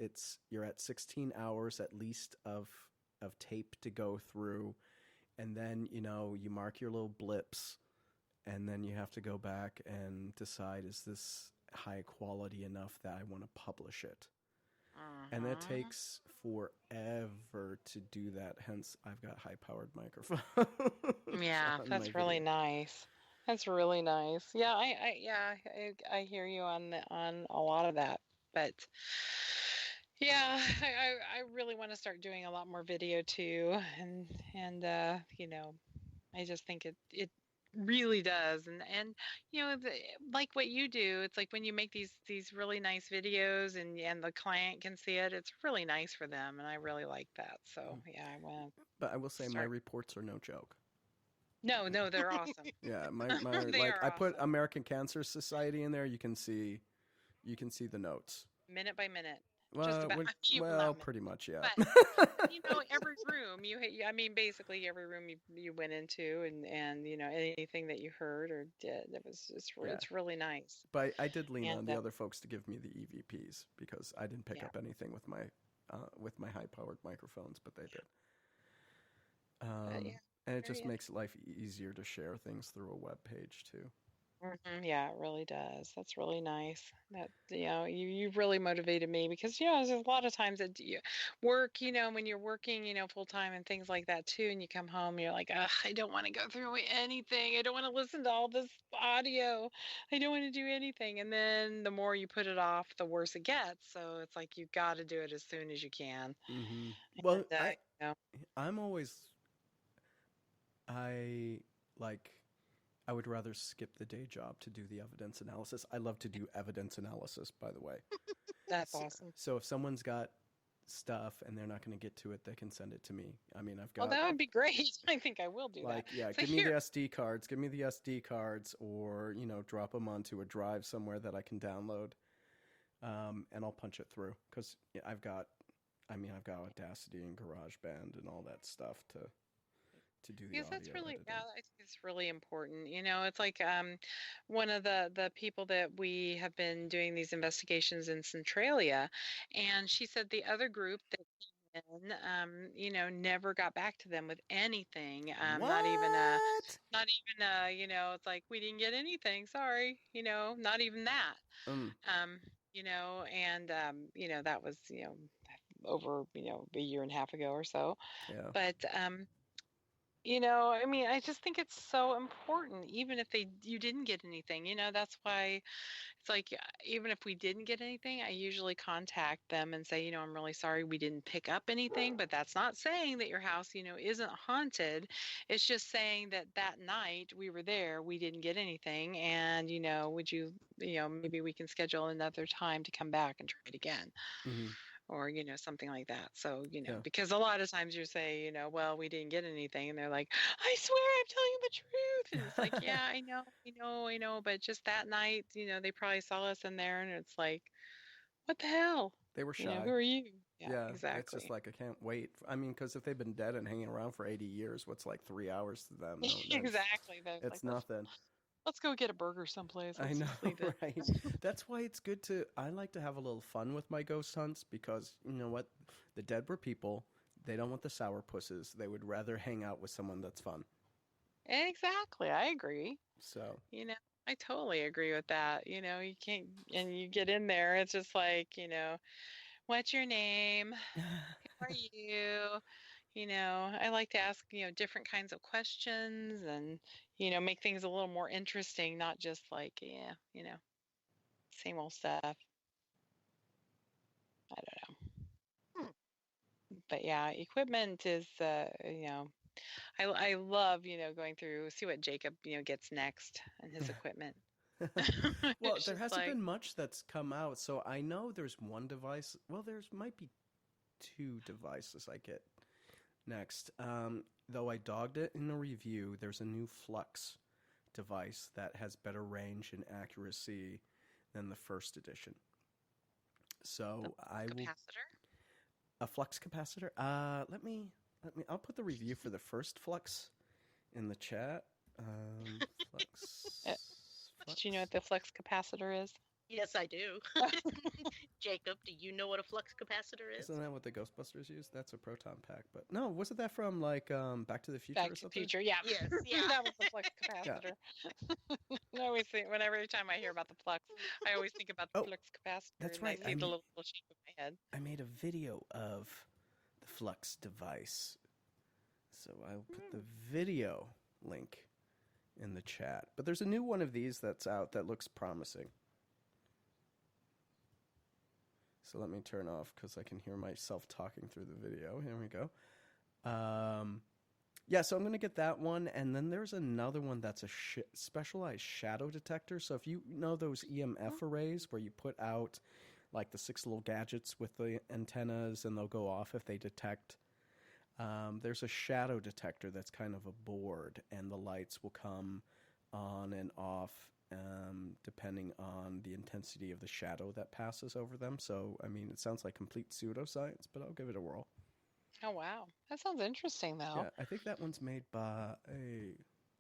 you're at 16 hours at least of tape to go through. And then, you mark your little blips, and then you have to go back and decide, is this high quality enough that I want to publish it? And that takes forever to do that. Hence, I've got high-powered microphones. Yeah, on my that's really video. nice. That's really nice. Yeah, I hear you on a lot of that. But yeah, I really want to start doing a lot more video too, and I just think it really does, and like what you do, it's like when you make these really nice videos and the client can see it, it's really nice for them, and I really like that. So yeah, I want But I will to say my start. reports are no joke. No, they're awesome. Yeah, my They like are I put awesome. American Cancer Society in there. You can see the notes. Minute by minute, just Well, about. Well, well, not minute, pretty much, yeah. but every room I mean, basically every room you went into, and anything that you heard or did, Yeah. it's really nice. But I did lean And on the other folks to give me the EVPs because I didn't pick yeah, up anything with my high-powered microphones, but they did. but Um, yeah, and it very just makes life easier to share things through a web page too. Yeah, it really does. That's really nice. That you really motivated me because there's a lot of times that you work, when you're working, full time and things like that too, and you come home, you're like, ugh, I don't want to go through anything. I don't want to listen to all this audio. I don't want to do anything. And then the more you put it off, the worse it gets. So it's like you got to do it as soon as you can. Well, And you know, I'm always I like I would rather skip the day job to do the evidence analysis. I love to do evidence analysis, by the way. that's awesome. So if someone's got stuff and they're not going to get to it, they can send it to me. I mean, I've Well, got that would be great. I think I will do that. like, yeah, So give me the here, SD cards, or drop them onto a drive somewhere that I can download, and I'll punch it through because I've got Audacity and GarageBand and all that stuff to do the because that's audio really, editing. yeah, I think it's really important. It's like one of the people that we have been doing these investigations in Centralia, and she said the other group that came in, never got back to them with anything. What? Not even it's like we didn't get anything. Sorry, not even that. Mm, Um, and that was over a year and a half ago or so. yeah. But I mean, I just think it's so important, even if you didn't get anything. That's why it's like, even if we didn't get anything, I usually contact them and say, I'm really sorry we didn't pick up anything, but that's not saying that your house, isn't haunted. It's just saying that that night we were there, we didn't get anything. And, would you, maybe we can schedule another time to come back and try it again, Hmm. or something like that. So Yeah. because a lot of times you say, well, we didn't get anything, and they're like, I swear I'm telling you the truth, and it's like, yeah, I know, but just that night, they probably saw us in there, and it's like, what the hell, They were who shy. are you? Yeah, Yeah, it's just exactly. like I can't wait. I mean, because if they've been dead and hanging around for 80 years, what's like 3 hours to them? No, Exactly. That's like, it's nothing. let's go get a burger someplace. I Let's know, just leave it. right? That's why it's good I like to have a little fun with my ghost hunts because you know what? The dead were people. They don't want the sourpusses. They would rather hang out with someone that's fun. Exactly, I agree. So, You know, I totally agree with that. You can't, and you get in there, it's just like, what's your name? Who are you? I like to ask, different kinds of questions and, make things a little more interesting, not just like, yeah, same old stuff. I don't know. Hmm. But yeah, equipment is, I love, going through, see what Jacob, gets next and his equipment. Well, It's there just hasn't like, been much that's come out, so I know there's one device. Well, there's might be two devices I get next. Though I dogged it in a review, there's a new Flux device that has better range and accuracy than the first edition. the So I will capacitor. a flux capacitor. Let me. I'll put the review for the first Flux in the chat. Flux. Uh, Did you know what the flux capacitor is? Yes, I do. Jacob, do you know what a flux capacitor is? Isn't that what the Ghostbusters used? That's a proton pack. But no, wasn't that from like Back to the Future Back or to the something? Future, yeah. Yes, yeah. That was the flux Yeah. capacitor. I always think, every time I hear about the flux, I always think about the Oh, flux capacitor. that's and right. I see the little shape of my head. I made a video of the Flux device. So I'll put the video link in the chat. But there's a new one of these that's out that looks promising. So let me turn off because I can hear myself talking through the video. Here we go. Yeah, so I'm going to get that one. And then there's another one that's a specialized shadow detector. So if you know those EMF arrays where you put out like the 6 little gadgets with the antennas and they'll go off if they detect. There's a shadow detector that's kind of a board, and the lights will come on and off depending on the intensity of the shadow that passes over them. So, I mean, it sounds like complete pseudoscience, but I'll give it a whirl. Oh, wow. That sounds interesting, though. Yeah, I think that one's made by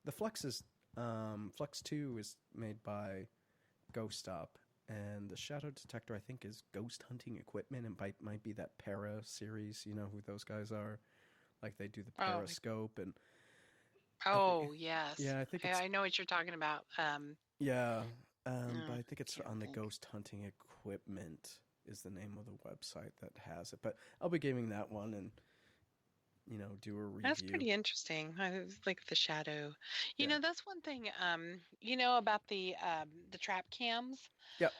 the Flux is Flux 2 is made by Ghost Up, and the shadow detector I think is Ghost Hunting Equipment, and might be that Para series. You know who those guys are? Like they do the Periscope and. Oh, yes. Yeah, I think it's. I know what you're talking about. Yeah, but no, I think it's can't on the think. Ghost Hunting Equipment is the name of the website that has it. But I'll be giving that one and do a review. That's pretty interesting. I like the shadow. You Yeah. know, that's one thing. About the trap cams. Yep.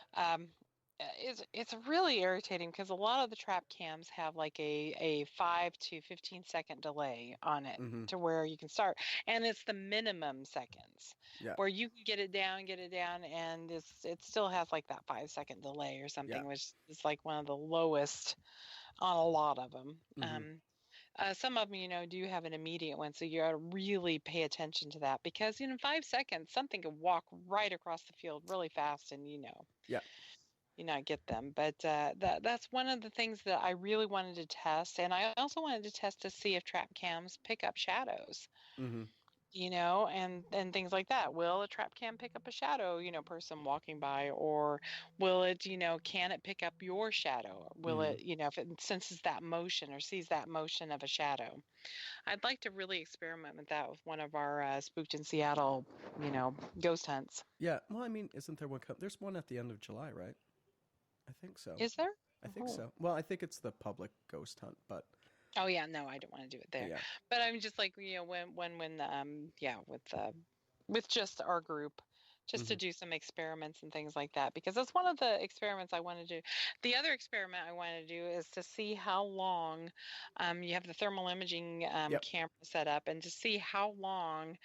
It's really irritating because a lot of the trap cams have like a 5 to 15-second delay on it to where you can start, and it's the minimum seconds. Yeah. Where you can get it down, and it still has like that 5-second delay or something, Yeah. which is like one of the lowest on a lot of them. Some of them, do have an immediate one, so you got to really pay attention to that because in 5 seconds, something can walk right across the field really fast, and Yeah. you not get them. But that's one of the things that I really wanted to test, and I also wanted to test to see if trap cams pick up shadows. And things like that. Will a trap cam pick up a shadow, person walking by, or will it, can it pick up your shadow? Will it, if it senses that motion or sees that motion of a shadow? I'd like to really experiment with that with one of our Spooked in Seattle, ghost hunts. Yeah. Well, I mean, isn't there one? There's one at the end of July, right? I think so. Is there? I think so. Well, I think it's the public ghost hunt, but. Oh yeah, no, I don't want to do it there. Yeah. But I'm just like, with just our group, just to do some experiments and things like that, because that's one of the experiments I want to do. The other experiment I want to do is to see how long you have the thermal imaging camera set up, and to see how long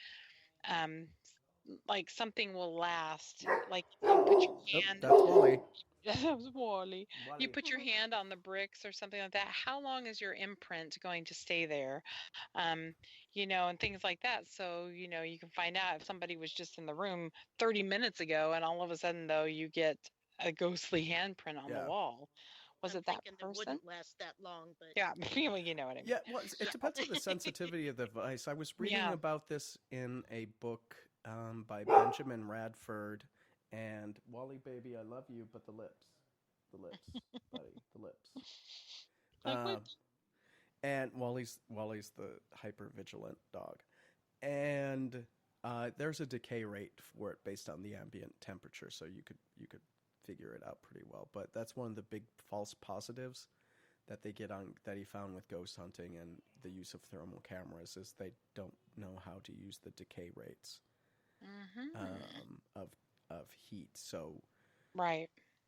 like something will last. Like you put your hand. That's Wally. That was Wally. You put your hand on the bricks or something like that. How long is your imprint going to stay there? And things like that. So, you can find out if somebody was just in the room 30 minutes ago, and all of a sudden, though, you get a ghostly handprint on the wall. Was it that person? It wouldn't last that long, but yeah, you know what I mean. Yeah, well, it depends on the sensitivity of the device. I was reading about this in a book by Benjamin Radford. And Wally, baby, I love you, but the lips, buddy, the lips. And Wally's the hyper vigilant dog, and there's a decay rate for it based on the ambient temperature, so you could figure it out pretty well. But that's one of the big false positives that they get on that he found with ghost hunting and the use of thermal cameras is they don't know how to use the decay rates of heat. So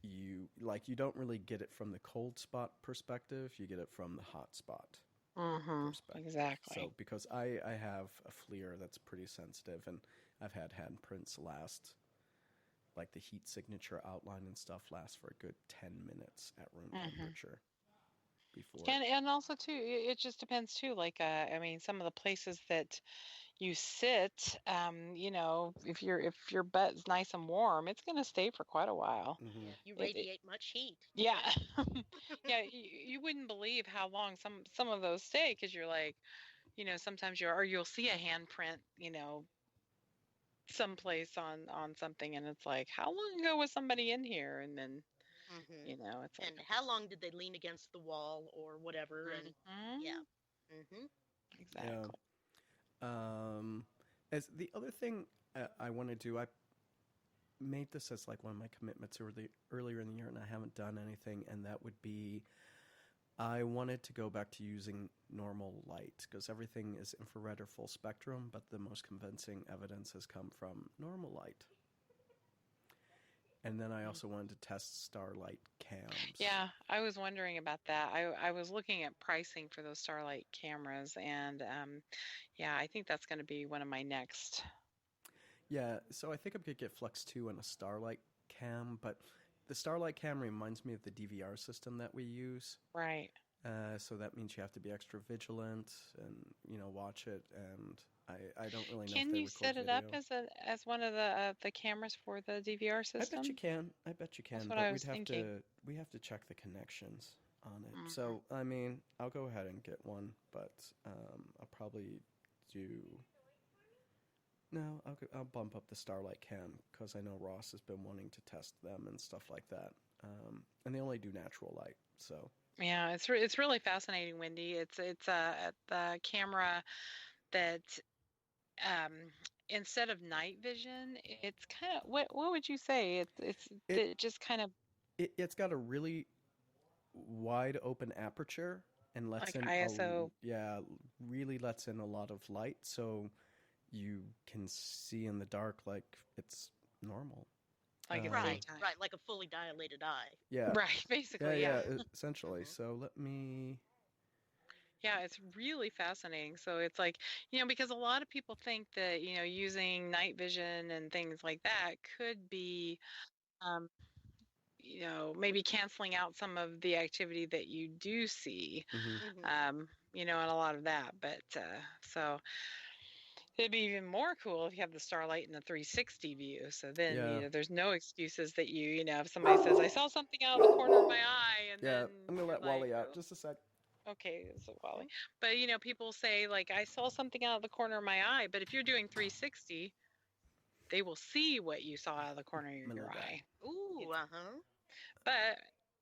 you don't really get it from the cold spot perspective, you get it from the hot spot perspective. Exactly. So because I have a FLIR that's pretty sensitive, and I've had handprints last like the heat signature outline and stuff lasts for a good 10 minutes at room temperature before. And also too, it just depends too. Like I mean, some of the places that you sit, if your butt's nice and warm, it's going to stay for quite a while. Mm-hmm. You It, radiate much heat. yeah, yeah. You wouldn't believe how long some of those stay because you're like, sometimes you'll see a handprint, someplace on something, and it's like, how long ago was somebody in here? And then, Hmm. it's like, And how long did they lean against the wall or whatever? And yeah. mhm, Hmm. exactly. As the other thing I want to do, I made this as like one of my commitments earlier in the year, and I haven't done anything, and that would be I wanted to go back to using normal light because everything is infrared or full spectrum, but the most convincing evidence has come from normal light. And then I also wanted to test starlight cams. Yeah, I was wondering about that. I was looking at pricing for those Starlight cameras, and yeah, I think that's going to be one of my next. Yeah, so I think I'm going to get Flex 2 and a starlight cam, but the starlight cam reminds me of the DVR system that we use. Right. So that means you have to be extra vigilant and, watch it. And I don't really know if Can they you record set it up video. as one of the cameras for the DVR I system? bet you can. I bet you can. That's what But I was thinking. we have to check the connections on it. Mhm. So I mean, I'll go ahead and get one, but I'll probably do. No, I'll bump up the Starlight Cam because I know Ross has been wanting to test them and stuff like that. And they only do natural light, so. Yeah, it's really fascinating, Wendy. It's the camera that um instead of night vision, it's kind of what would you say? It It just kind of it's got a really wide open aperture and lets like in ISO, really lets in a lot of light, so you can see in the dark like it's normal. like it's Right, daytime. right, like a fully dilated eye. Yeah. Right, basically, Yeah, yeah. essentially. Mhm. So let me. Yeah, it's really fascinating. So it's like, because a lot of people think that, using night vision and things like that could be, um, maybe canceling out some of the activity that you do see, Hmm. Hmm. and a lot of that. But so it'd be even more cool if you have the starlight in the 360 view. So then, Yeah. there's no excuses that if somebody says, I saw something out of the corner of my eye, and Yeah, then I'm gonna you're let like, Wally out oh, just a sec. okay, so Wally. But people say like I saw something out of the corner of my eye, but if you're doing 360, they will see what you saw out of the corner of I'm gonna your leave that. eye. Ooh, uh-huh. But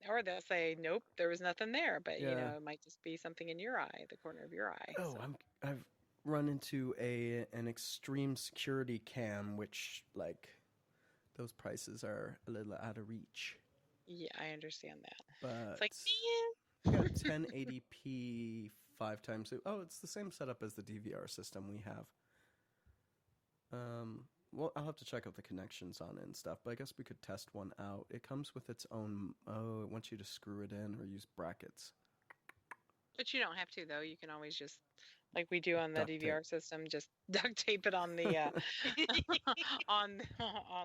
or they'll say nope, there was nothing there, but Yeah. it might just be something in your eye, the corner of your eye. Oh, So I've run into an extreme security cam, which like those prices are a little out of reach. yeah, I understand that. But It's like, we got 1080p 5 times. Oh, it's the same setup as the DVR system we have. Well, I'll have to check out the connections on it and stuff, but I guess we could test one out. It comes with its own. Oh, it wants you to screw it in or use brackets. but you don't have to though. You can always just like we do on the Duct tape. DVR system, just duct tape it on the on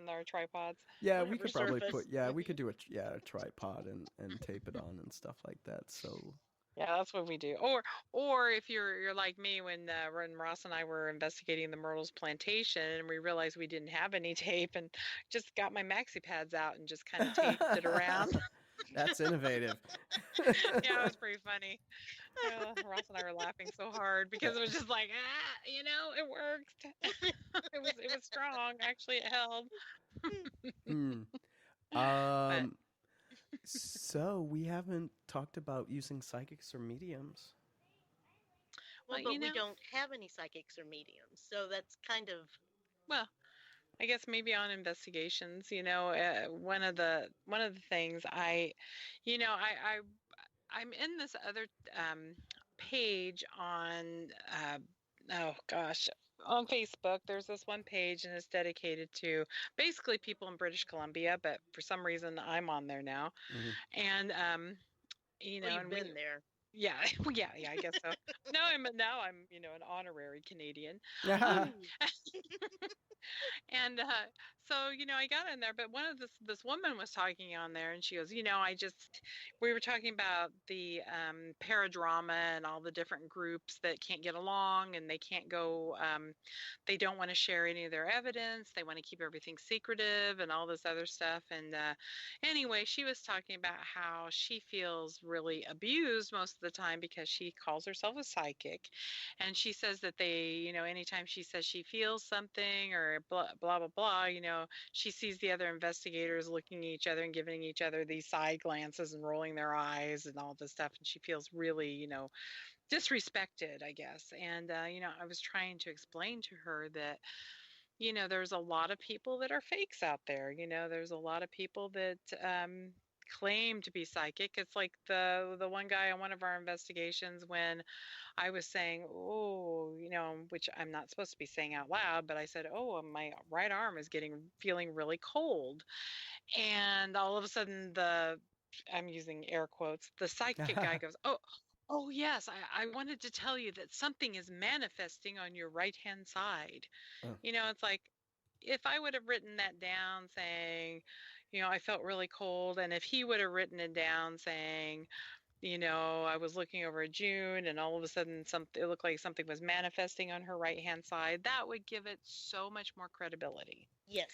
our tripods. Yeah, we Whatever could probably surface. put. Yeah, we could do a tripod and tape it on and stuff like that. So Yeah, that's what we do. Or if you're like me when Ross and I were investigating the Myrtles plantation and we realized we didn't have any tape and just got my maxi pads out and just kind of taped it around. that's innovative. Yeah, it was pretty funny. Ross and I were laughing so hard because it was just like, it worked. it was strong. Actually, it held. Hmm. But So we haven't talked about using psychics or mediums. Well, well, but we don't have any psychics or mediums, so that's kind of well, I guess maybe on investigations, one of the things I'm in this other page on oh gosh, on Facebook. There's this one page and it's dedicated to basically people in British Columbia, but for some reason I'm on there now. Mm-hmm. And well, you've and been there. Yeah, yeah, I guess so. Now I'm an honorary Canadian. Um, Ooh. and so I got in there, but one of this woman was talking on there, and she goes, we were talking about the paradrama and all the different groups that can't get along, and they can't go. They don't want to share any of their evidence. They want to keep everything secretive and all this other stuff. And anyway, she was talking about how she feels really abused most of the time because she calls herself a psychic, and she says that anytime she says she feels something or blah blah blah blah, she sees the other investigators looking at each other and giving each other these side glances and rolling their eyes and all this stuff, and she feels really disrespected, I guess. And I was trying to explain to her that there's a lot of people that are fakes out there. There's a lot of people that claim to be psychic. It's like the one guy on one of our investigations, when I was saying, oh, which I'm not supposed to be saying out loud, but I said, oh, my right arm is feeling really cold. And all of a sudden, I'm using air quotes, the psychic guy goes, oh, yes, I wanted to tell you that something is manifesting on your right hand side. Oh. It's like, if I would have written that down saying, I felt really cold, and if he would have written it down saying, I was looking over at June, and all of a sudden it looked like something was manifesting on her right hand side, that would give it so much more credibility. Yes.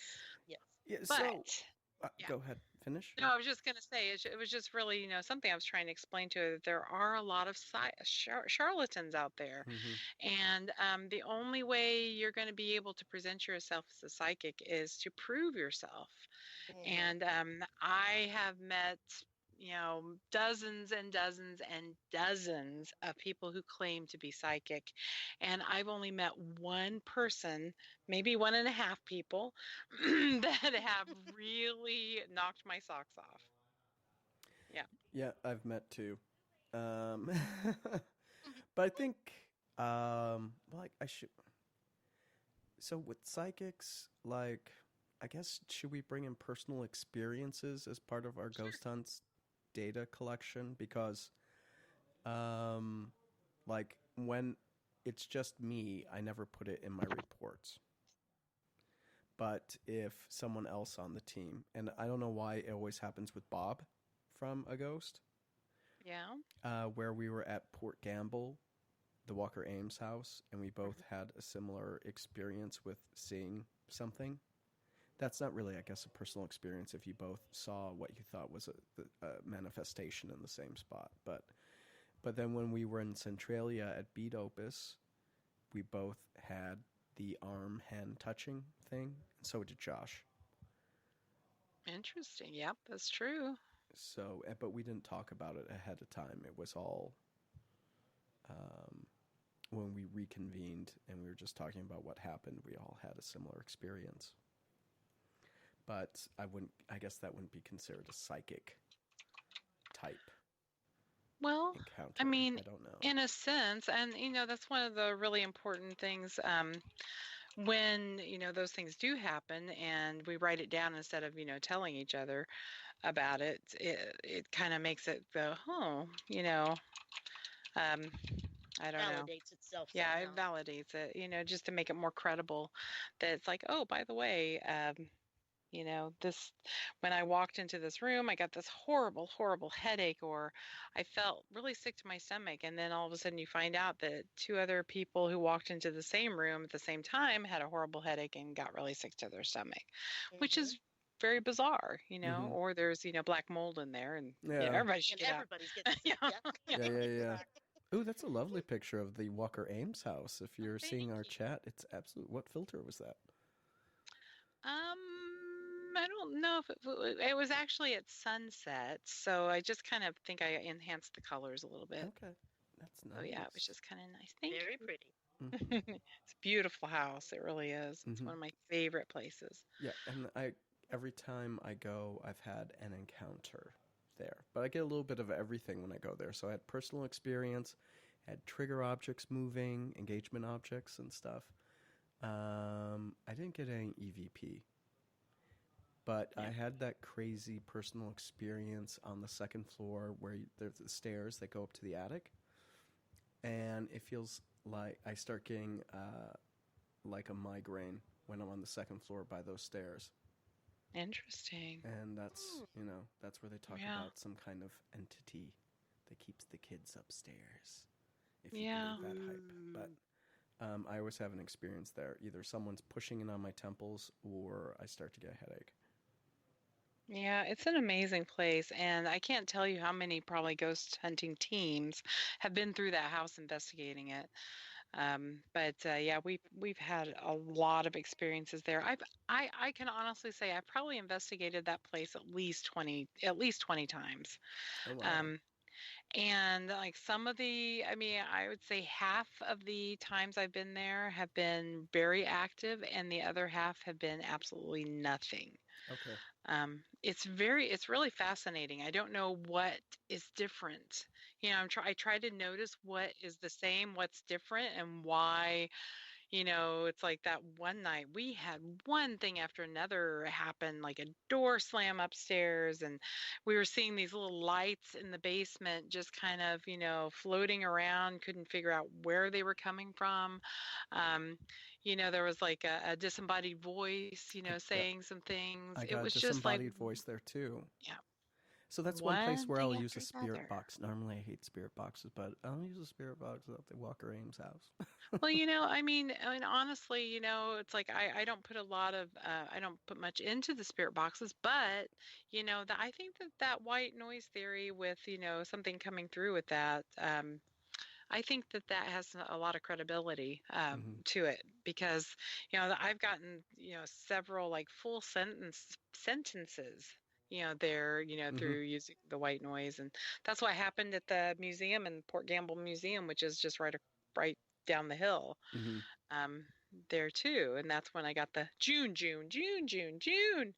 Yes. Yeah, But so yeah. Go ahead, finish. No, I was just going to say it was just really, something I was trying to explain to her, that there are a lot of charlatans out there. Mm-hmm. And the only way you're going to be able to present yourself as a psychic is to prove yourself. Mhm. And I have met, dozens and dozens and dozens of people who claim to be psychic. And I've only met one person, maybe one and a half people, that have really knocked my socks off. Yeah. Yeah, I've met two. But I think, like, I should. So with psychics, like, I guess, should we bring in personal experiences as part of our Sure. ghost hunts data collection? Because, like, when it's just me, I never put it in my reports. But if someone else on the team, and I don't know why it always happens with Bob from A Ghost, Yeah. where we were at Port Gamble, the Walker Ames house, and we both had a similar experience with seeing something. That's not really, I guess, a personal experience if you both saw what you thought was a manifestation in the same spot. But then when we were in Centralia at Beat Opus, we both had the arm hand touching thing, and so did Josh. Interesting. Yep, that's true. So, but we didn't talk about it ahead of time. It was all um, when we reconvened and we were just talking about what happened. We all had a similar experience. But I guess that wouldn't be considered a psychic type Well, encounter. I mean, I don't know. in a sense, and that's one of the really important things, when those things do happen and we write it down instead of telling each other about it. It kind of makes it go, oh, I don't know. Validates itself. Yeah, it somehow. validates it, just to make it more credible, that it's like, oh, by the way, this, when I walked into this room, I got this horrible, horrible headache, or I felt really sick to my stomach. And then all of a sudden you find out that two other people who walked into the same room at the same time had a horrible headache and got really sick to their stomach, which is very bizarre, Mhm. or there's, black mold in there, and Yeah. everybody should And get out. everybody's getting Yeah. yeah. Yeah. Ooh, that's a lovely picture of the Walker Ames house. If you're seeing our Thank you. chat, it's absolute. What filter was that? I don't know if it was actually at sunset, so I just kind of think I enhanced the colors a little bit. Okay, that's nice. So yeah, it was just kind of nice. Thank Very you. pretty. It's a beautiful house. It really is. It's Mhm. one of my favorite places. Yeah, and every time I go, I've had an encounter there. But I get a little bit of everything when I go there. So I had personal experience, had trigger objects moving, engagement objects and stuff. I didn't get any EVP. But Yeah. I had that crazy personal experience on the second floor where there's the stairs that go up to the attic, and it feels like I start getting like a migraine when I'm on the second floor by those stairs. Interesting. And that's, that's where they talk Yeah. about some kind of entity that keeps the kids upstairs, if you Yeah. believe that hype. But I always have an experience there. Either someone's pushing in on my temples or I start to get a headache. Yeah, it's an amazing place, and I can't tell you how many probably ghost hunting teams have been through that house investigating it. But yeah, we've had a lot of experiences there. I can honestly say I've probably investigated that place at least 20 times. Oh, wow. Um, and like some of I mean, I would say half of the times I've been there have been very active, and the other half have been absolutely nothing. Okay. It's really fascinating. I don't know what is different. I try to notice what is the same, what's different, and why. It's like that one night we had one thing after another happen, like a door slam upstairs, and we were seeing these little lights in the basement just kind of, floating around, couldn't figure out where they were coming from. Um, there was like a disembodied voice, Yeah, saying some things. I It got a was just like, disembodied voice there too. yeah, So that's one place one where I'll thing use after a spirit another. box. Normally I hate spirit boxes, but I'll use a spirit box at the Walker Ames house. Well, I mean, honestly, it's like I don't put a lot of, I don't put much into the spirit boxes, but, I think that white noise theory with, something coming through with that, I think that has a lot of credibility Hmm. to it because, I've gotten, several like full sentences. There, Hmm. through using the white noise, and that's what happened at the museum in Port Gamble Museum, which is just right down the hill, Hmm. um, there too. And that's when I got the June, June, June, June, June.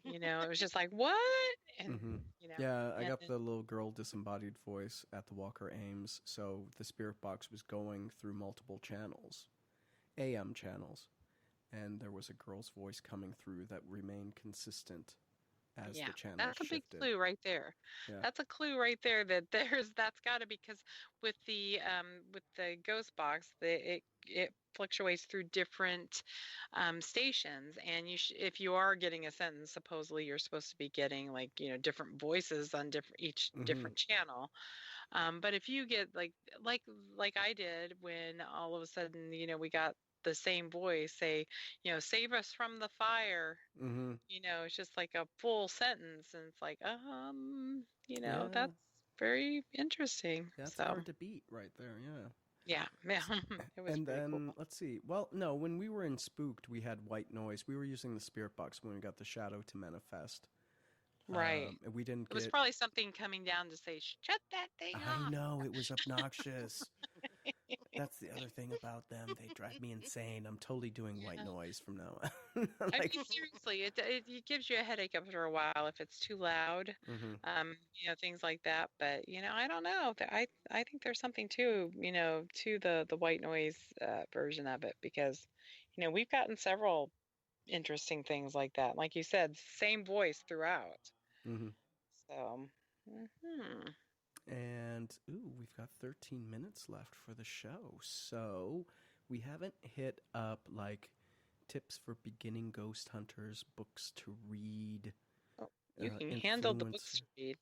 It was just like, what? And, Hmm. you know, Yeah, I and got the little girl disembodied voice at the Walker Ames, so the spirit box was going through multiple channels, AM channels, and there was a girl's voice coming through that remained consistent as yeah, the channel that's a big shifted. clue right there. Yeah. That's a clue right there that that's got to be because with the ghost box, it fluctuates through different stations, and if you are getting a sentence, supposedly you're supposed to be getting like different voices on each Hmm. different channel. But if you get like like I did when all of a sudden we got the same voice say save us from the fire. Hmm. It's just like a full sentence, and it's like, Yeah, that's very interesting. that's So, hard to beat right there. Yeah. yeah, yeah, it was And pretty cool. then let's see. Well, no, when we were in Spooked, we had white noise. We were using the spirit box when we got the shadow to manifest. Right. And we didn't It was get. probably something coming down to say, shut that thing I off. know it was obnoxious. That's the other thing about them. They drive me insane. I'm totally doing white Yeah. noise from now on. I Like, mean, seriously, it gives you a headache after a while if it's too loud, hmm. things like that. But I don't know. I think there's something to the white noise version of it because, we've gotten several interesting things like that. Like you said, same voice throughout. Hmm. So, mhm. And ooh, we've got 13 minutes left for the show. So we haven't hit up like tips for beginning ghost hunters, books to read, Oh, you can handle the influence. books to read.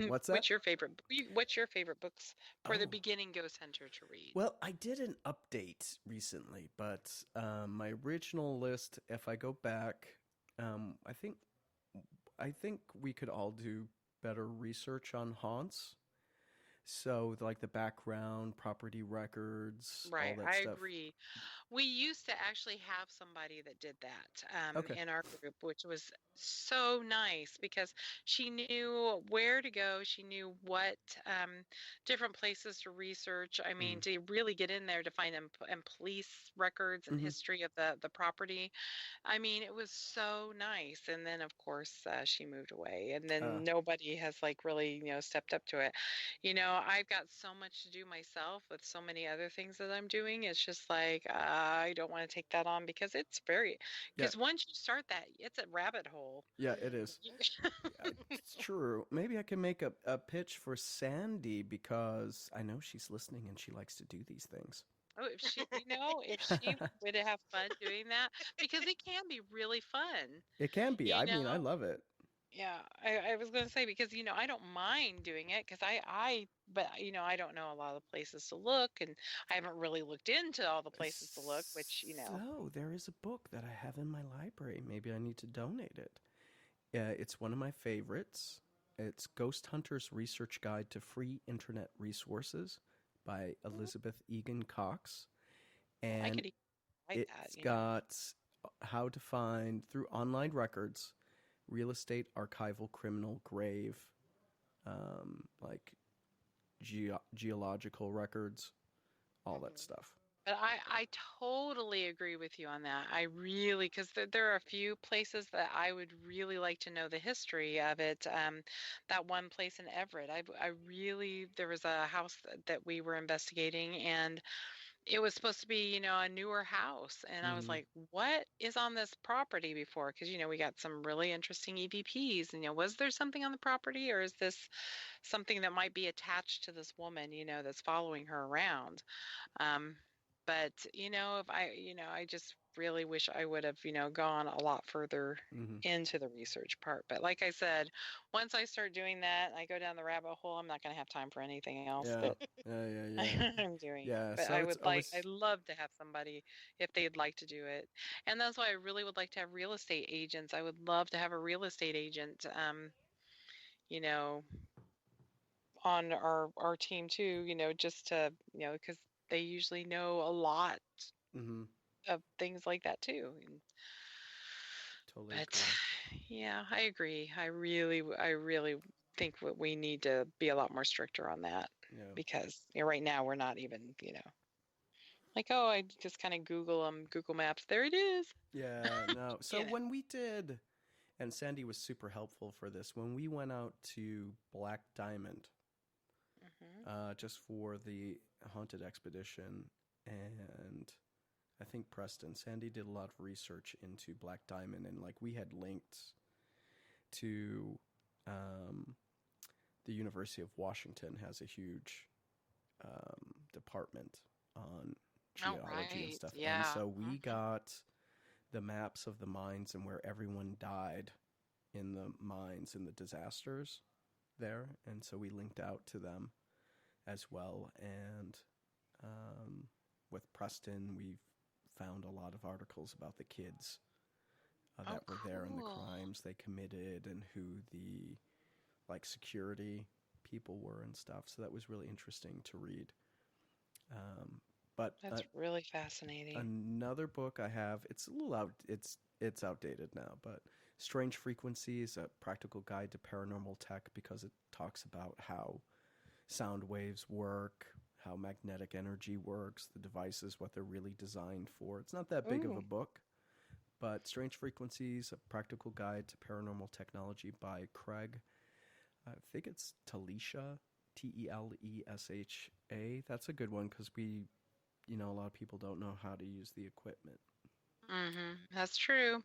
What's that? What's your favorite books for the Oh, beginning ghost hunter to read? well, I did an update recently, but my original list, if I go back, um, I think I think we could all do better research on haunts. So, like the background, property records, all Right, that I stuff. agree. We used to actually have somebody that did that Okay. in our group, which was so nice because she knew where to go. She knew what different places to research. I mean, Mm. to really get in there to find and police records and Hmm. history of the property. I mean, it was so nice. And then, of course, she moved away, and Uh, then nobody has like really, stepped up to it. I've got so much to do myself with so many other things that I'm doing. It's just like, I don't want to take that on because it's Yeah, because once you start that, it's a rabbit hole. yeah, it is. You- Yeah, it's true. Maybe I can make a pitch for Sandy because I know she's listening and she likes to do these things. Oh, if she would have fun doing that, because it can be really fun, It can be. you I mean, I know. love it. Yeah, I was going to say because I don't mind doing it because but I don't know a lot of places to look, and I haven't really looked into all the places to look, which So there is a book that I have in my library. Maybe I need to donate it. It's one of my favorites. It's Ghost Hunter's Research Guide to Free Internet Resources by Elizabeth Egan Cox. I And could even write that, it's got how to find, through online records, real estate, archival, criminal, grave, like geological records, all that Mhm. stuff. But I totally agree with you on that. I really, because there are a few places that I would really like to know the history of it. That one place in Everett, I really, there was a house that we were investigating, and it was supposed to be, a newer house. And I was Mm-hmm. like, what is on this property before? Because, we got some really interesting EVPs. And, was there something on the property, or is this something that might be attached to this woman, that's following her around? Um, but if I just really wish I would have, gone a lot further Mm-hmm. into the research part. But like I said, once I start doing that, I go down the rabbit hole. I'm not going to have time for anything else Yeah. that Yeah. I'm doing. Yeah. But So it's always. I'd love to have somebody if they'd like to do it. And that's why I really would like to have real estate agents. I would love to have a real estate agent, you know, on our team too, just to, because they usually know a lot Mm-hmm. of things like that too. Totally But agree. yeah, I agree. I really think what we need to be a lot more stricter on that Yeah. because right now we're not even, like, oh, I just kind of Google them, Google Maps. There it is. Yeah. No. So You know. when we did, and Sandy was super helpful for this, when we went out to Black Diamond, Hmm. just for the haunted expedition, and I think Preston, Sandy did a lot of research into Black Diamond, and like we had linked to um, the University of Washington has a huge department on Oh, geology and right. stuff, and Yeah. so we Hmm. got the maps of the mines and where everyone died in the mines in the disasters there, and so we linked out to them as well. And with Preston, we found a lot of articles about the kids Oh, that were there and the cool. crimes they committed and who the like security people were and stuff. So that was really interesting to read. Um, but That's really fascinating. another book I have, it's a little out. It's outdated now, but Strange Frequencies: A Practical Guide to Paranormal Tech, because it talks about how sound waves work, how magnetic energy works, the devices, what they're really designed for. It's not that big of Ooh, a book, but Strange Frequencies: A Practical Guide to Paranormal Technology by Craig. I think it's Telesha, Telesha. That's a good one because a lot of people don't know how to use the equipment. that's true.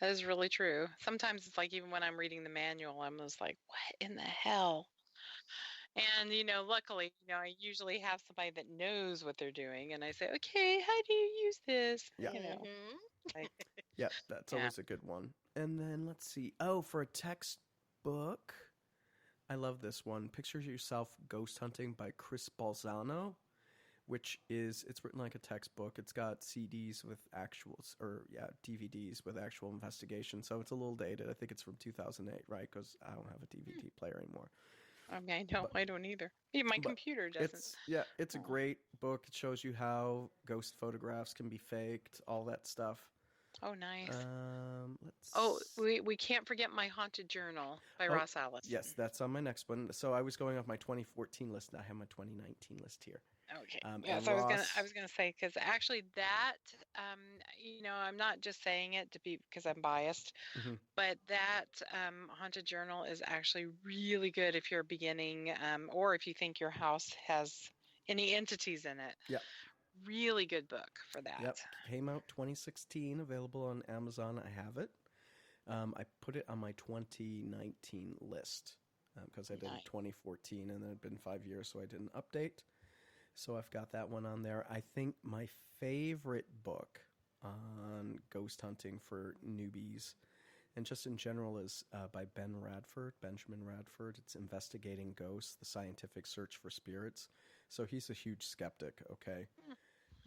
That is really true. Sometimes it's like even when I'm reading the manual, I'm just like, what in the hell? And luckily, I usually have somebody that knows what they're doing, and I say, okay, how do you use this? Yeah, Like, yeah, that's yeah. always a good one. And then let's see. Oh, for a textbook, I love this one. Picture Yourself Ghost Hunting by Chris Balzano, which it's written like a textbook. It's got CDs with actuals, or yeah, DVDs with actual investigation. So it's a little dated. I think it's from 2008, right? Because I don't have a DVD player anymore. I mean, But I don't either. Even my but computer doesn't. it's a Oh, great book. It shows you how ghost photographs can be faked, all that stuff. oh, nice. Oh, Let's. we can't forget My Haunted Journal by Oh, Ross Allison. yes, that's on my next one. So I was going off my 2014 list. I have my 2019 list here. Okay. And Yes, I Ross. was gonna say because actually that um I'm not just saying it to be because I'm biased, Mhm. but that haunted journal is actually really good if you're beginning or if you think your house has any entities in it. Yeah. really good book for that. Yep, came out 2016, available on Amazon. I have it. I put it on my 2019 list because I did Nice. it 2014 and it had been 5 years, so I didn't update. So I've got that one on there. I think my favorite book on ghost hunting for newbies and just in general is by Benjamin Radford. It's Investigating Ghosts, the Scientific Search for Spirits. So he's a huge skeptic, okay?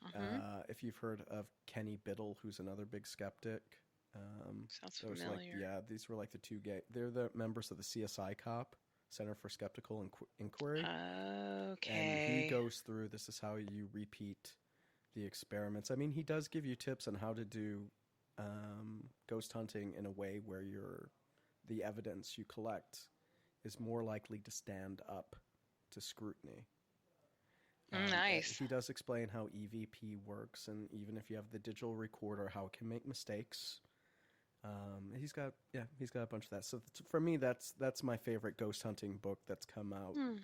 Hmm. If you've heard of Kenny Biddle, who's another big skeptic, Sounds those familiar. these were like the two gay. They're the members of the CSI COP, Center for Skeptical Inquiry, and he Okay. goes through. This is how you repeat the experiments. I mean, he does give you tips on how to do ghost hunting in a way where the evidence you collect is more likely to stand up to scrutiny. Nice. He does explain how EVP works, and even if you have the digital recorder, how it can make mistakes. He's got a bunch of that. So for me, that's my favorite ghost hunting book that's come out Hmm.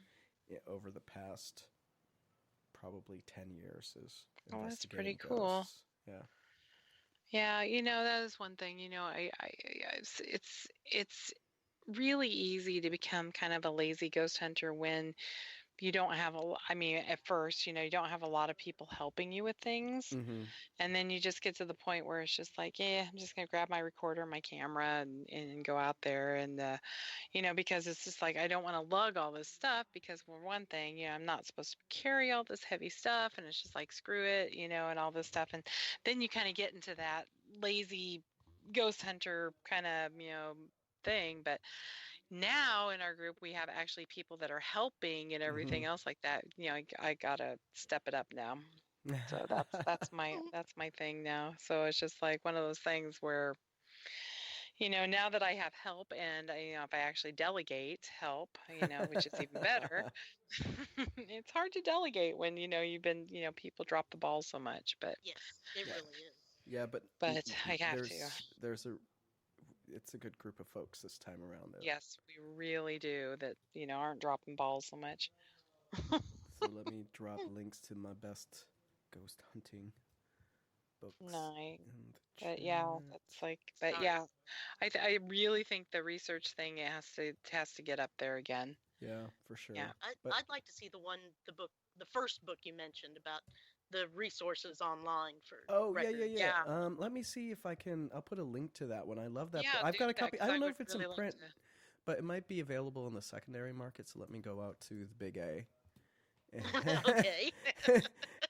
over the past probably 10 years. Is Oh, that's pretty Investigating cool. Ghosts. Yeah. Yeah, that is one thing. It's really easy to become kind of a lazy ghost hunter when you don't have I mean, at first, you don't have a lot of people helping you with things. Mm-hmm. And then you just get to the point where it's just like, yeah, I'm just going to grab my recorder, my camera, and go out there. And, because it's just like, I don't want to lug all this stuff because, for one thing, I'm not supposed to carry all this heavy stuff. And it's just like, screw it, and all this stuff. And then you kind of get into that lazy ghost hunter kind of, thing. But now in our group, we have actually people that are helping and Mm-hmm. everything else like that. I gotta step it up now. So that's my thing now. So it's just like one of those things where, now that I have help and if I actually delegate help, which is even better. It's hard to delegate when you've been, people drop the ball so much, but Yes, it Yeah. really is. Yeah, but I have to. there's a it's a good group of folks this time around. Yes, we really do that, aren't dropping balls so much. So let me drop links to my best ghost hunting books Nice. in the But chat. yeah, that's like, but Sorry. yeah, I really think the research thing has to get up there again. Yeah, for sure. Yeah. But I'd like to see the first book you mentioned about the resources online for yeah. records. Yeah. Let me see if I can. I'll put a link to that one. I love that. Yeah, I've do got a that copy. 'cause I don't know would if it's really in like print, to. but it might be available in the secondary market. So let me go out to the big A. Okay.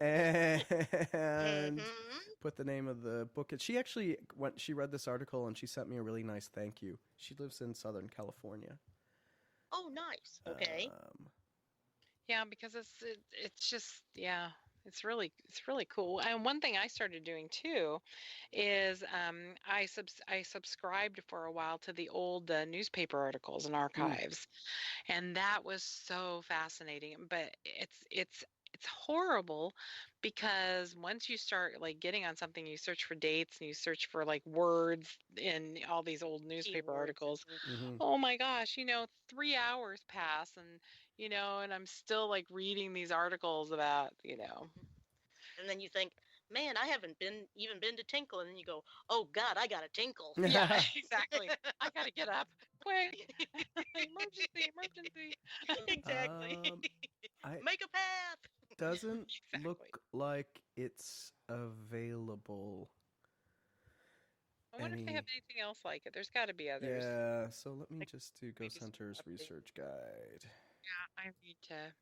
And Mhm. put the name of the book. She actually she read this article and she sent me a really nice thank you. She lives in Southern California. Oh, nice. Okay. Yeah, because it's just, yeah, it's really cool. And one thing I started doing too is I subscribed for a while to the old newspaper articles and Mm, archives, and that was so fascinating. But it's horrible because once you start like getting on something, you search for dates and you search for like words in all these old newspaper Keywords. articles. mm-hmm. Oh my gosh, 3 hours pass, and I'm still like reading these articles about. And then you think, man, I haven't been to Tinkle, and then you go, oh God, I gotta tinkle. Yeah, exactly. I gotta get up quick. Emergency, emergency. Exactly. Um, I Make a path. doesn't look Exactly. like it's available I wonder if they have any. anything else like it. There's got to be others. Yeah, so let me Like just do maybe Ghost some Hunters update. Research Guide. Yeah, I need to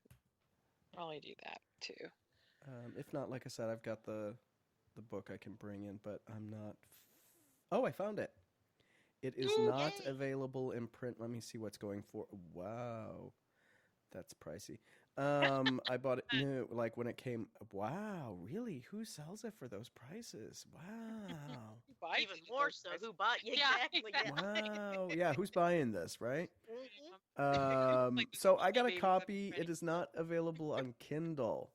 probably do that too. If not, like I said, I've got the book I can bring in, but I'm not. Oh, I found it. It is Ooh, not yay. available in print. Let me see what's going for. Wow, that's pricey. I bought it new, like when it came. Wow, really? Who sells it for those prices? Wow. Who buys Even it at more those so, prices? who bought? Yeah, Yeah, exactly. exactly. Yeah. Wow. Yeah, who's buying this, right? Mhm. Like the So I Sneaky got a Babies copy. It everybody. is not available on Kindle.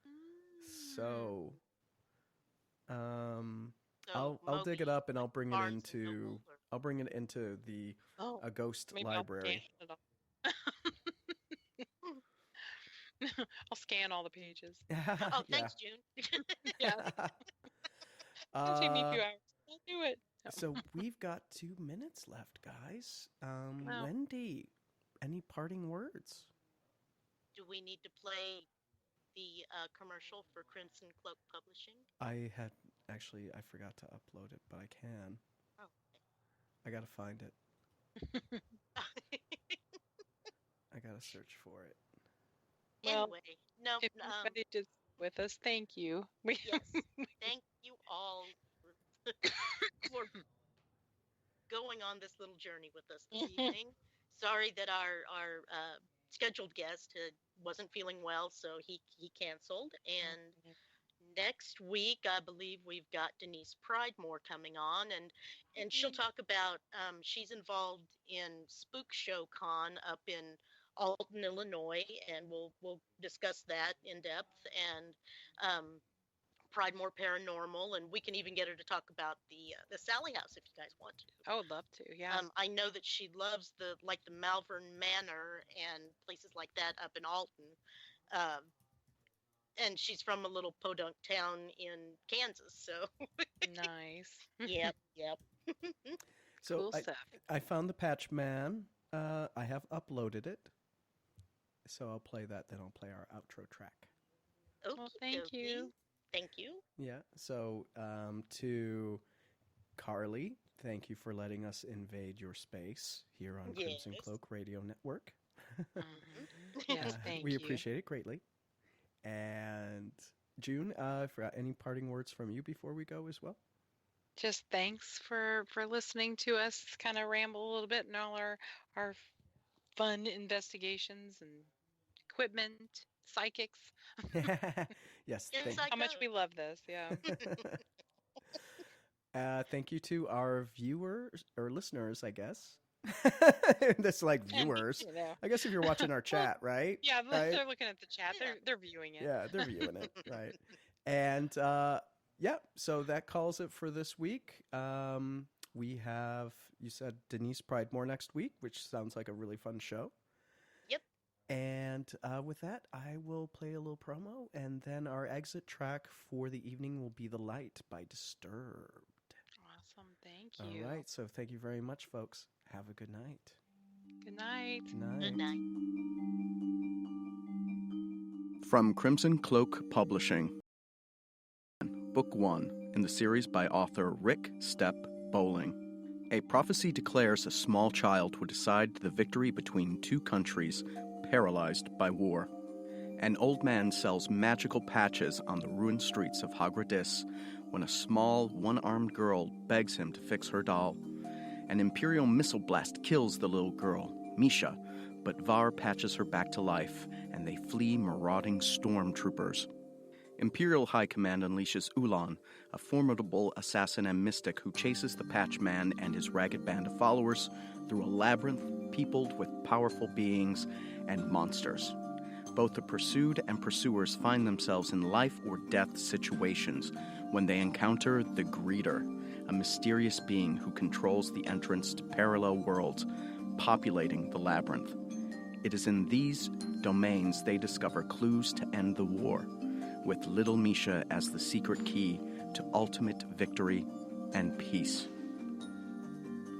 Mm. So, um, So I'll dig it Moby, up and like I'll bring it Barnes and into Noble, or I'll bring it into the Oh, a ghost maybe I'll scan library. it all. I'll scan all the pages. Oh, Yeah. thanks, June. Yeah, it'll take me a Uh, few hours. I'll do it. No. so we've got 2 minutes left, guys. Well, Wendy, any parting words? Do we need to play the commercial for Crimson Cloak Publishing? I had I forgot to upload it, but I can. Oh. I gotta find it. I gotta search for it. Well, Anyway, no, if anybody did with us, thank you. yes, thank you all for going on this little journey with us this evening. Sorry that our scheduled guest wasn't feeling well, so he canceled. And next week, I believe we've got Denise Pridemore coming on, and she'll talk about she's involved in Spook Show Con up in Alton, Illinois, and we'll discuss that in depth, and Pridemore Paranormal, and we can even get her to talk about the Sally House if you guys want to. I would love to. Yeah. I know that she loves the Malvern Manor and places like that up in Alton, and she's from a little podunk town in Kansas. So Nice. yep. So Cool stuff. I found the Patch Man. I have uploaded it. So I'll play that, then I'll play our outro track. Well, thank you. Thank you. Yeah. So to Carly, thank you for letting us invade your space here on Crimson Yes. Cloak Radio Network. Yes, thank we you. appreciate it greatly. And June, for any parting words from you before we go as well? Just thanks for listening to us kind of ramble a little bit and all our fun investigations and equipment, psychics. Yes. Yes, Thank, I How much go. we love this. Yeah. thank you to our viewers or listeners, I guess. That's like viewers. You know. I guess if you're watching our chat, right? Yeah, Right? they're looking at the chat. Yeah. They're viewing it. Yeah, they're viewing it, right? And yeah, so that calls it for this week. We have, you said, Denise Pridemore next week, which sounds like a really fun show. Yep. And with that, I will play a little promo, and then our exit track for the evening will be The Light by Disturbed. Awesome. Thank you. All right, so thank you very much, folks. Have a good night. Good night. Good night. Good night. From Crimson Cloak Publishing, Book 1 in the series by author Rick Stepp Bowling. A prophecy declares a small child would decide the victory between two countries paralyzed by war. An old man sells magical patches on the ruined streets of Hagradis when a small, one-armed girl begs him to fix her doll. An Imperial missile blast kills the little girl, Misha, but Var patches her back to life, and they flee marauding stormtroopers. Imperial High Command unleashes Ulan, a formidable assassin and mystic who chases the Patch Man and his ragged band of followers through a labyrinth peopled with powerful beings and monsters. Both the pursued and pursuers find themselves in life-or-death situations when they encounter the Greeter, a mysterious being who controls the entrance to parallel worlds populating the labyrinth. It is in these domains they discover clues to end the war, with little Misha as the secret key to ultimate victory and peace.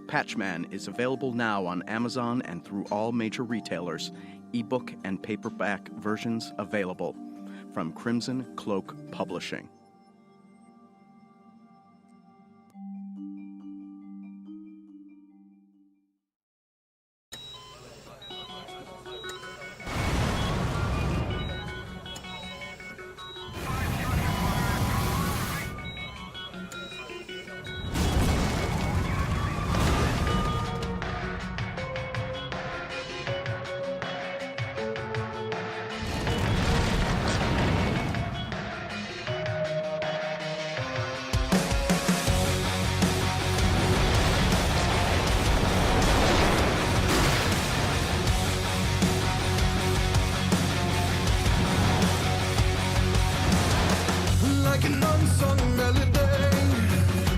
Patchman is available now on Amazon and through all major retailers, ebook and paperback versions available from Crimson Cloak Publishing. Like an unsung melody,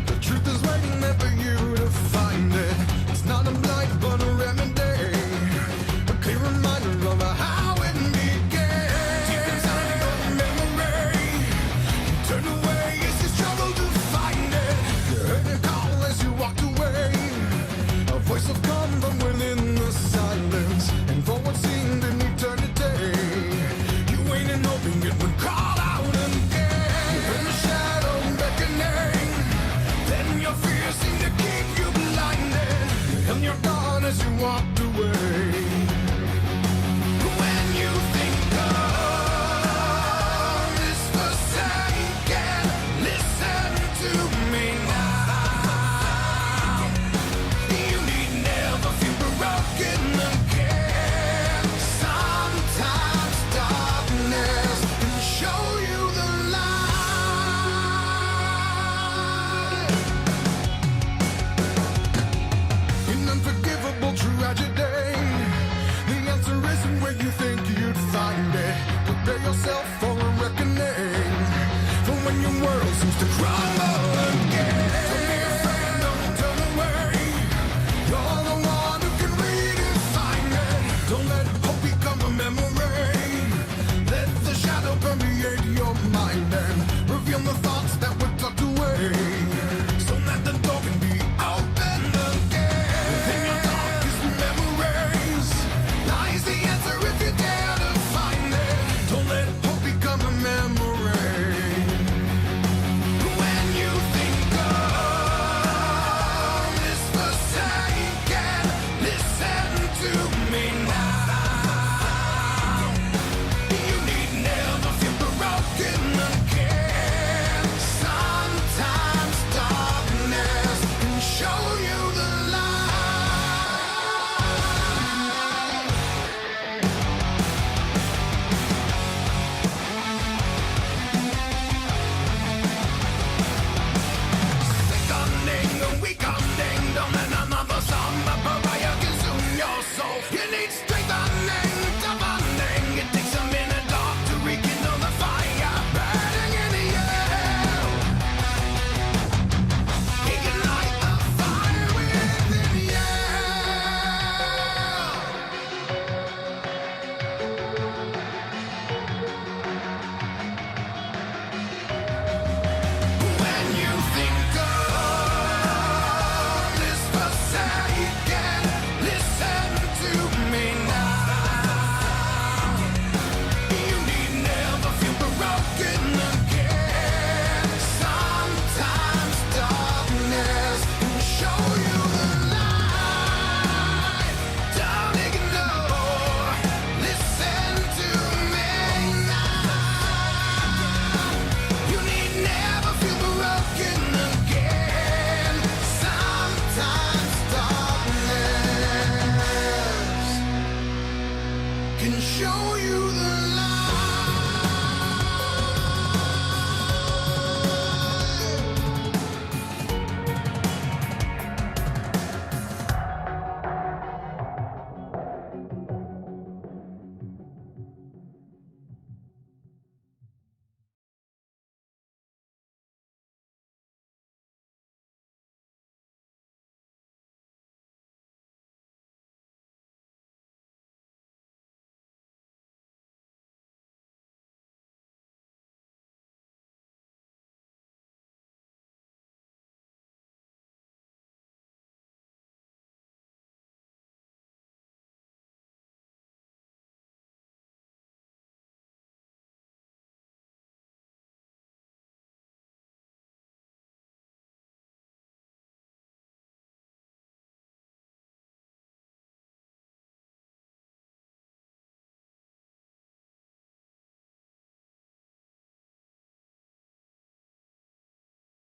the truth is waiting there for you to find it. It's not a blight but a remedy, a clear reminder of how it began. away. When you think of this forsaken, listen to me now. You need never feel broken again. Sometimes darkness can show you the light. In unforgivable tragedy, the answer isn't where you think you'd find it. Prepare yourself for a reckoning, for when your world seems to crumble again. Don't be afraid, don't turn away. You're the one who can redefine it. Don't let hope become a memory. Let the shadow permeate your mind and reveal the thoughts that were tucked away, so that the door can be opened again. Within your darkest memories lies the answer if you dare to find it. Don't let hope become a memory. When you think of this forsaken, listen to me now. You need never feel broken again. Sometimes darkness can show you the light. Sickening and weakening, don't let another summer pariah consume your soul. You need strengthening, toughening. It takes a minute dark to rekindle the fire burning in the air. Ignite the fire within you. When you think of this forsaken, listen to me now. You need never feel broken again. Sometimes darkness can show you the light. Don't ignore, listen to me now. You need never feel broken again. Sometimes darkness can show you the light.